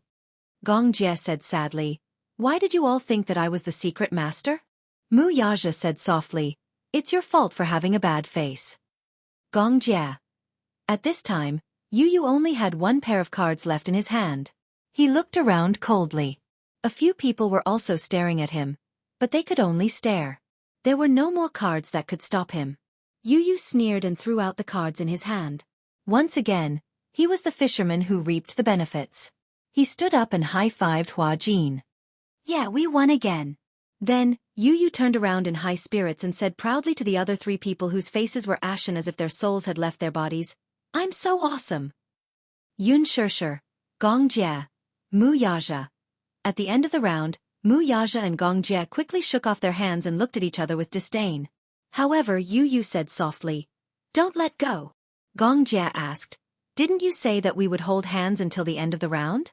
Gong Jie said sadly, "Why did you all think that I was the secret master?" Mu Yaja said softly, "It's your fault for having a bad face." Gong Jie. At this time, Yu Yu only had one pair of cards left in his hand. He looked around coldly. A few people were also staring at him, but they could only stare. There were no more cards that could stop him. Yu Yu sneered and threw out the cards in his hand. Once again, he was the fisherman who reaped the benefits. He stood up and high-fived Hua Jin. "Yeah, we won again." Then, Yu Yu turned around in high spirits and said proudly to the other three people whose faces were ashen as if their souls had left their bodies, "I'm so awesome." Yun Shishir, Gong Jie, Mu Yaja. At the end of the round, Mu Yaja and Gong Jie quickly shook off their hands and looked at each other with disdain. However, Yu Yu said softly, "Don't let go." Gong Jie asked, "Didn't you say that we would hold hands until the end of the round?"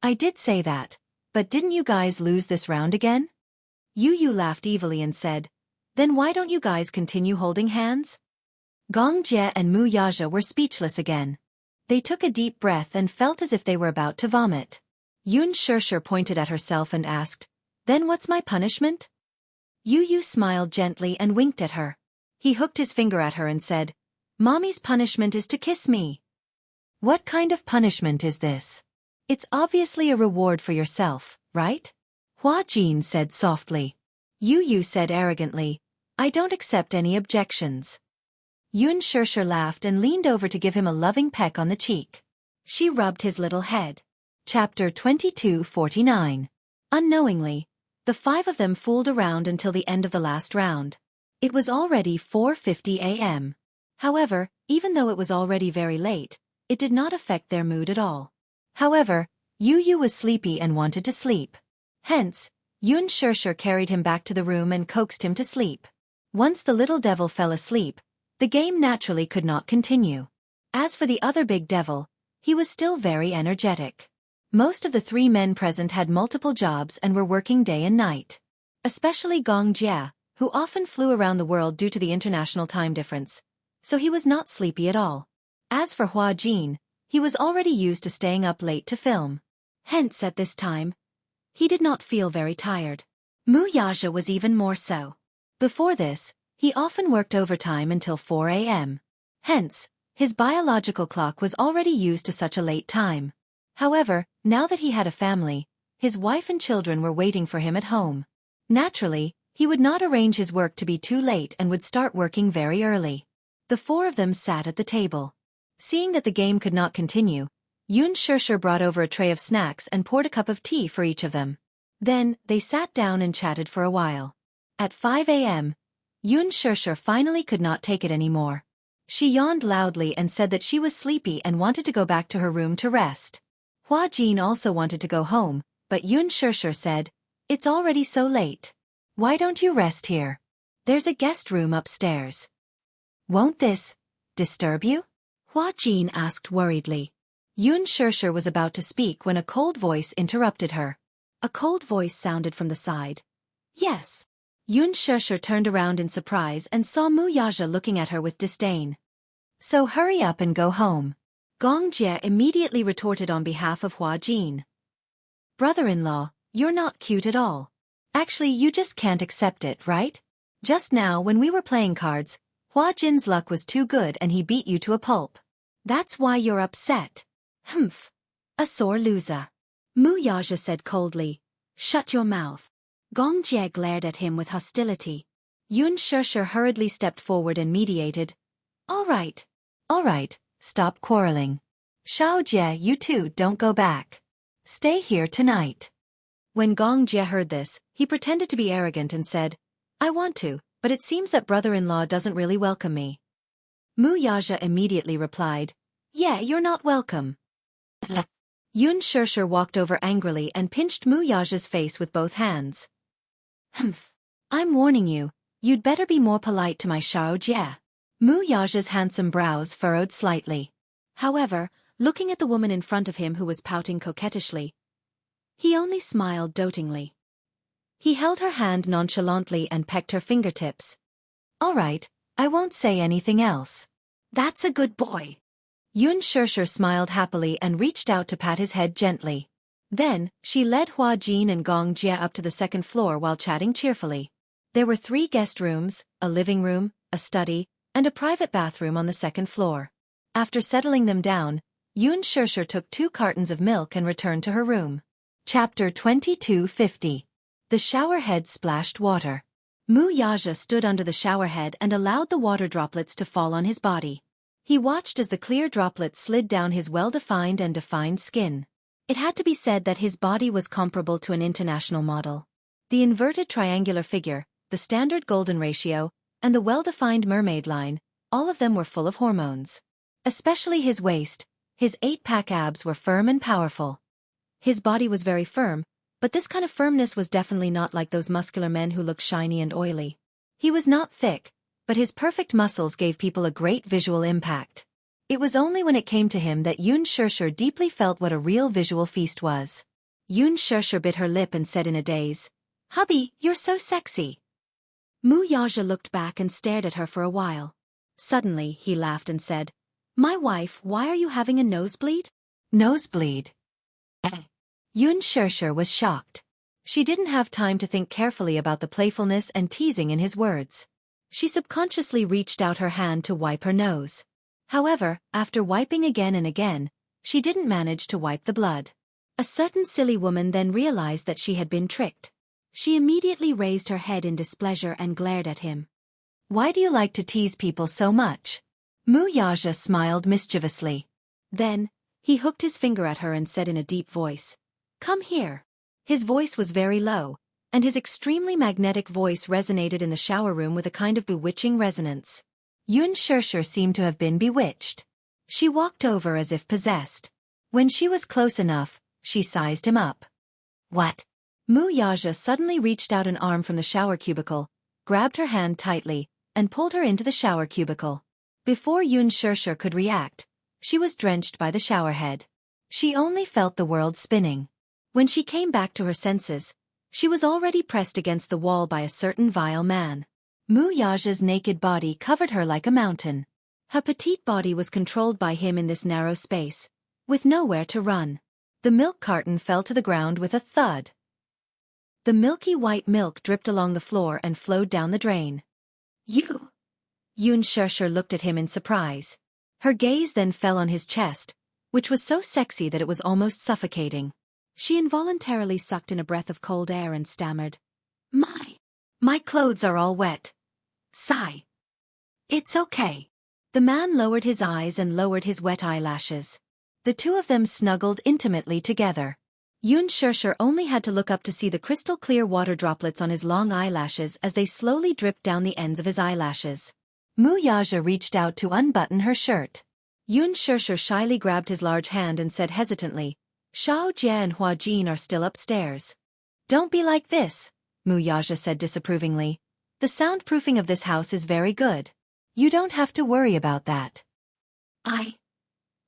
"I did say that, but didn't you guys lose this round again?" Yu Yu laughed evilly and said, "Then why don't you guys continue holding hands?" Gong Jie and Mu Yaja were speechless again. They took a deep breath and felt as if they were about to vomit. Yun Shishir pointed at herself and asked, "Then what's my punishment?" Yu Yu smiled gently and winked at her. He hooked his finger at her and said, "Mommy's punishment is to kiss me." "What kind of punishment is this?" "It's obviously a reward for yourself, right?" Hua Jin said softly. Yu Yu said arrogantly, "I don't accept any objections." Yun Shishir laughed and leaned over to give him a loving peck on the cheek. She rubbed his little head. Chapter 22:49. Unknowingly, the five of them fooled around until the end of the last round. It was already 4:50 a.m. However, even though it was already very late, it did not affect their mood at all. However, Yu Yu was sleepy and wanted to sleep. Hence, Yun Shishir carried him back to the room and coaxed him to sleep. Once the little devil fell asleep, the game naturally could not continue. As for the other big devil, he was still very energetic. Most of the three men present had multiple jobs and were working day and night. Especially Gong Jie, who often flew around the world due to the international time difference, so he was not sleepy at all. As for Hua Jin, he was already used to staying up late to film. Hence at this time, he did not feel very tired. Mu Yaja was even more so. Before this, he often worked overtime until 4 a.m. Hence, his biological clock was already used to such a late time. However, now that he had a family, his wife and children were waiting for him at home. Naturally, he would not arrange his work to be too late and would start working very early. The four of them sat at the table. Seeing that the game could not continue, Yun Shishir brought over a tray of snacks and poured a cup of tea for each of them. Then, they sat down and chatted for a while. At 5 a.m., Yun Shishir finally could not take it anymore. She yawned loudly and said that she was sleepy and wanted to go back to her room to rest. Hua Jin also wanted to go home, but Yun Shishir said, "It's already so late. Why don't you rest here? There's a guest room upstairs." "Won't this disturb you?" Hua Jin asked worriedly. Yun Shishir was about to speak when a cold voice interrupted her. A cold voice sounded from the side. "Yes." Yun Shishir turned around in surprise and saw Mu Yaja looking at her with disdain. "So hurry up and go home." Gong Jie immediately retorted on behalf of Hua Jin. "Brother-in-law, you're not cute at all. Actually, you just can't accept it, right? Just now when we were playing cards, Hua Jin's luck was too good and he beat you to a pulp. That's why you're upset. Humph. A sore loser." Mu Yaja said coldly, "Shut your mouth." Gong Jie glared at him with hostility. Yun Shishir hurriedly stepped forward and mediated. All right, stop quarreling. Xiao Jie, you two don't go back." Stay here tonight. When Gong Jie heard this, he pretended to be arrogant and said, I want to, but it seems that brother-in-law doesn't really welcome me. Mu Yaja immediately replied, Yeah, you're not welcome. Yun Shirshir walked over angrily and pinched Mu Yaja's face with both hands. Humph. I'm warning you, you'd better be more polite to my Xiao Jie. Mu Yaja's handsome brows furrowed slightly. However, looking at the woman in front of him who was pouting coquettishly, he only smiled dotingly. He held her hand nonchalantly and pecked her fingertips. All right, I won't say anything else. That's a good boy. Yun Shirshir smiled happily and reached out to pat his head gently. Then, she led Hua Jin and Gong Jie up to the second floor while chatting cheerfully. There were 3 guest rooms, a living room, a study, and a private bathroom on the second floor. After settling them down, Yun Shirshir took 2 cartons of milk and returned to her room. Chapter 2250. The showerhead splashed water. Mu Yaja stood under the showerhead and allowed the water droplets to fall on his body. He watched as the clear droplets slid down his well-defined and defined skin. It had to be said that his body was comparable to an international model. The inverted triangular figure, the standard golden ratio, and the well-defined mermaid line, all of them were full of hormones. Especially his waist, his 8-pack abs were firm and powerful. His body was very firm, but this kind of firmness was definitely not like those muscular men who look shiny and oily. He was not thick, but his perfect muscles gave people a great visual impact. It was only when it came to him that Yun Shirshir deeply felt what a real visual feast was. Yun Shirshir bit her lip and said in a daze, Hubby, you're so sexy. Mu Yaja looked back and stared at her for a while. Suddenly, he laughed and said, My wife, why are you having a nosebleed? Nosebleed. Yun Shirshir was shocked. She didn't have time to think carefully about the playfulness and teasing in his words. She subconsciously reached out her hand to wipe her nose. However, after wiping again and again, she didn't manage to wipe the blood. A certain silly woman then realized that she had been tricked. She immediately raised her head in displeasure and glared at him. Why do you like to tease people so much? Mu Yaja smiled mischievously. Then, he hooked his finger at her and said in a deep voice, Come here. His voice was very low, and his extremely magnetic voice resonated in the shower room with a kind of bewitching resonance. Yun Shirshir seemed to have been bewitched. She walked over as if possessed. When she was close enough, she sized him up. What? Mu Yaja suddenly reached out an arm from the shower cubicle, grabbed her hand tightly, and pulled her into the shower cubicle. Before Yun Shirshir could react, she was drenched by the showerhead. She only felt the world spinning. When she came back to her senses, she was already pressed against the wall by a certain vile man. Mu Yaja's naked body covered her like a mountain. Her petite body was controlled by him in this narrow space, with nowhere to run. The milk carton fell to the ground with a thud. The milky white milk dripped along the floor and flowed down the drain. You! Yun Shirshir looked at him in surprise. Her gaze then fell on his chest, which was so sexy that it was almost suffocating. She involuntarily sucked in a breath of cold air and stammered, My clothes are all wet. Sigh. It's okay. The man lowered his eyes and lowered his wet eyelashes. The 2 of them snuggled intimately together. Yun Shirshir only had to look up to see the crystal-clear water droplets on his long eyelashes as they slowly dripped down the ends of his eyelashes. Mu Yaja reached out to unbutton her shirt. Yun Shirshir shyly grabbed his large hand and said hesitantly, Xiao Jie and Hua Jin are still upstairs. Don't be like this, Mu Yaja said disapprovingly. The soundproofing of this house is very good. You don't have to worry about that.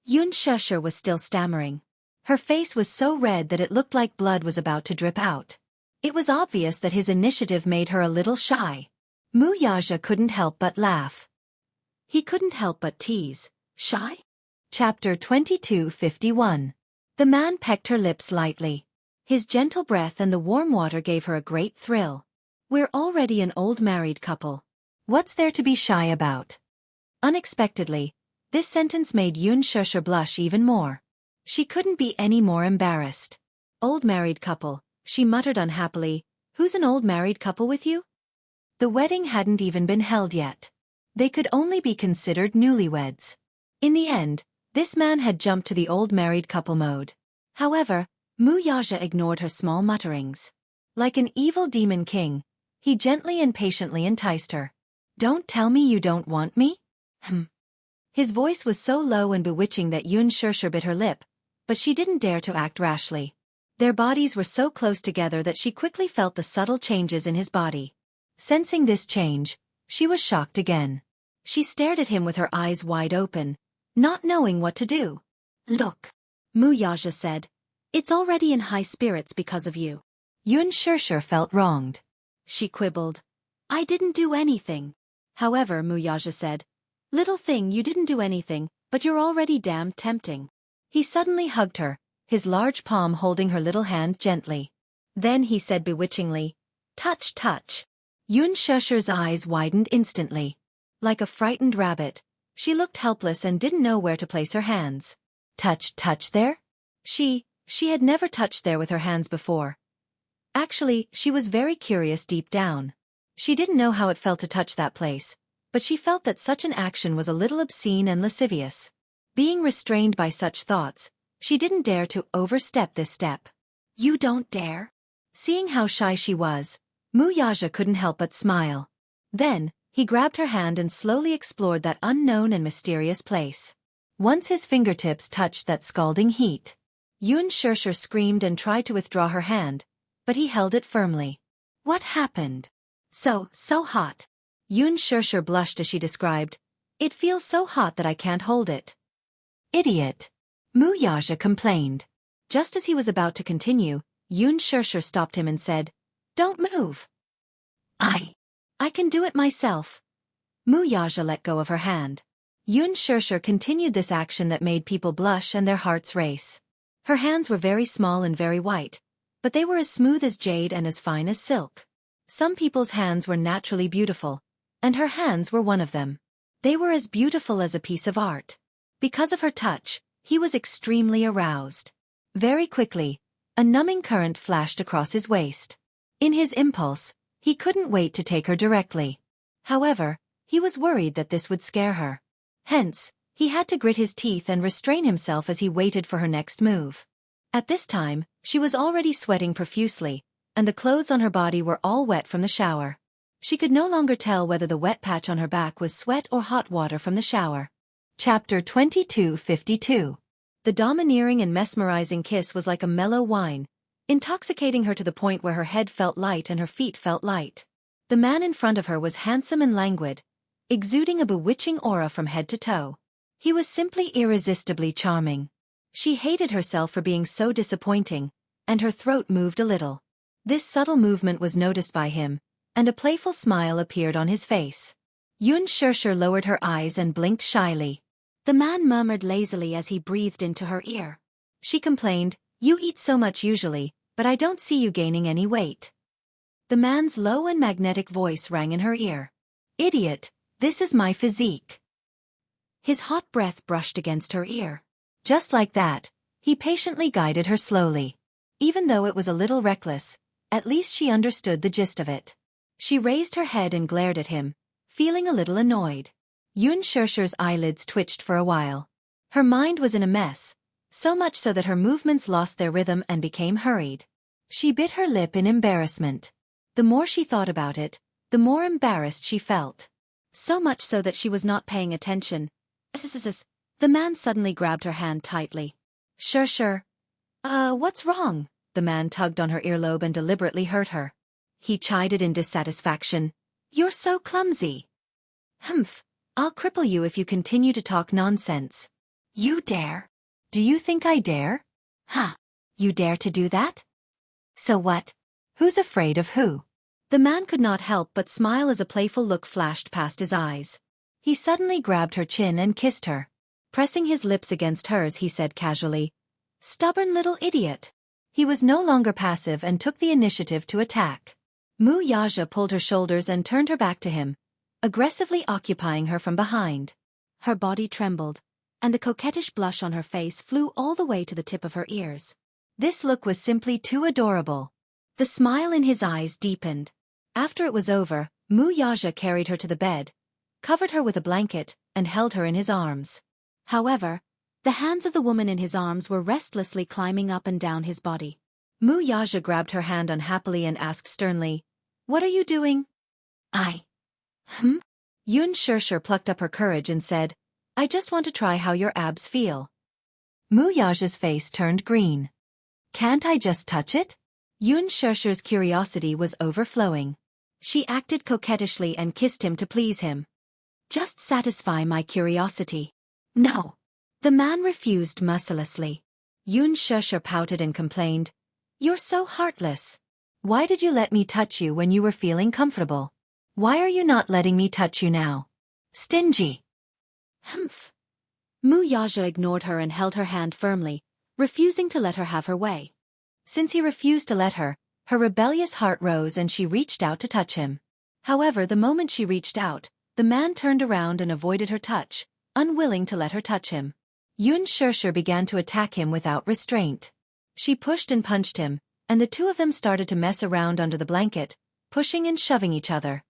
Yun Shirshir was still stammering. Her face was so red that it looked like blood was about to drip out. It was obvious that his initiative made her a little shy. Mu Yaja couldn't help but laugh. He couldn't help but tease. Shy? Chapter 2251. The man pecked her lips lightly. His gentle breath and the warm water gave her a great thrill. We're already an old married couple. What's there to be shy about? Unexpectedly, this sentence made Yun Shirshir blush even more. She couldn't be any more embarrassed. Old married couple, she muttered unhappily. Who's an old married couple with you? The wedding hadn't even been held yet. They could only be considered newlyweds. In the end, this man had jumped to the old married couple mode. However, Mu Yaja ignored her small mutterings. Like an evil demon king, he gently and patiently enticed her. "Don't tell me you don't want me?" His voice was so low and bewitching that Yun Shirshir bit her lip, but she didn't dare to act rashly. Their bodies were so close together that she quickly felt the subtle changes in his body. Sensing this change, she was shocked again. She stared at him with her eyes wide open, not knowing what to do. "Look," Mu Yaja said. "It's already in high spirits because of you." Yun Shirshir felt wronged. She quibbled. "I didn't do anything." "However," Mu Yaja said, "little thing, you didn't do anything, but you're already damned tempting." He suddenly hugged her, his large palm holding her little hand gently. Then he said bewitchingly, "Touch, touch." Yun Shirshir's eyes widened instantly. Like a frightened rabbit, she looked helpless and didn't know where to place her hands. Touch there? She had never touched there with her hands before. Actually, she was very curious deep down. She didn't know how it felt to touch that place, but she felt that such an action was a little obscene and lascivious. Being restrained by such thoughts, she didn't dare to overstep this step. "You don't dare?" Seeing how shy she was, Mu Yaja couldn't help but smile. Then, he grabbed her hand and slowly explored that unknown and mysterious place. Once his fingertips touched that scalding heat, Yun Shirshir screamed and tried to withdraw her hand, but he held it firmly. "What happened?" So hot." Yun Shirshir blushed as she described, "It feels so hot that I can't hold it." "Idiot," Mu Yaja complained. Just as he was about to continue, Yun Shirshir stopped him and said, "Don't move." I can do it myself." Mu Yaja let go of her hand. Yun Shirshir continued this action that made people blush and their hearts race. Her hands were very small and very white, but they were as smooth as jade and as fine as silk. Some people's hands were naturally beautiful, and her hands were one of them. They were as beautiful as a piece of art. Because of her touch, he was extremely aroused. Very quickly, a numbing current flashed across his waist. In his impulse, he couldn't wait to take her directly. However, he was worried that this would scare her. Hence, he had to grit his teeth and restrain himself as he waited for her next move. At this time, she was already sweating profusely, and the clothes on her body were all wet from the shower. She could no longer tell whether the wet patch on her back was sweat or hot water from the shower. Chapter 2252. The domineering and mesmerizing kiss was like a mellow wine, intoxicating her to the point where her head felt light and her feet felt light. The man in front of her was handsome and languid, exuding a bewitching aura from head to toe. He was simply irresistibly charming. She hated herself for being so disappointing, and her throat moved a little. This subtle movement was noticed by him, and a playful smile appeared on his face. Yun Shirshir lowered her eyes and blinked shyly. The man murmured lazily as he breathed into her ear. She complained, "You eat so much usually, but I don't see you gaining any weight." The man's low and magnetic voice rang in her ear. "Idiot, this is my physique." His hot breath brushed against her ear. Just like that, he patiently guided her slowly. Even though it was a little reckless, at least she understood the gist of it. She raised her head and glared at him, feeling a little annoyed. Yun Shirshir's eyelids twitched for a while. Her mind was in a mess, so much so that her movements lost their rhythm and became hurried. She bit her lip in embarrassment. The more she thought about it, the more embarrassed she felt. So much so that she was not paying attention. The man suddenly grabbed her hand tightly. Shirshir. What's wrong?" The man tugged on her earlobe and deliberately hurt her. He chided in dissatisfaction. "You're so clumsy." "Humph, I'll cripple you if you continue to talk nonsense." "You dare?" "Do you think I dare?" "Huh. You dare to do that?" "So what? Who's afraid of who?" The man could not help but smile as a playful look flashed past his eyes. He suddenly grabbed her chin and kissed her. Pressing his lips against hers, he said casually, "Stubborn little idiot." He was no longer passive and took the initiative to attack. Mu Yaja pulled her shoulders and turned her back to him, aggressively occupying her from behind. Her body trembled, and the coquettish blush on her face flew all the way to the tip of her ears. This look was simply too adorable. The smile in his eyes deepened. After it was over, Mu Yaja carried her to the bed, covered her with a blanket, and held her in his arms. However, The hands of the woman in his arms were restlessly climbing up and down his body. Mu Yaja grabbed her hand unhappily and asked sternly, "What are you doing?" Yun Shirshir plucked up her courage and said, "I just want to try how your abs feel." Mu Yaja's face turned green. "Can't I just touch it?" Yun Shirshir's curiosity was overflowing. She acted coquettishly and kissed him to please him. "Just satisfy my curiosity." "No." The man refused mercilessly. Yun Shirshir pouted and complained, "You're so heartless. Why did you let me touch you when you were feeling comfortable? Why are you not letting me touch you now? Stingy." "Humph." Mu Yaja ignored her and held her hand firmly, refusing to let her have her way. Since he refused to let her, her rebellious heart rose and she reached out to touch him. However, the moment she reached out, the man turned around and avoided her touch, unwilling to let her touch him. Yun Shirshir began to attack him without restraint. She pushed and punched him, and the two of them started to mess around under the blanket, pushing and shoving each other.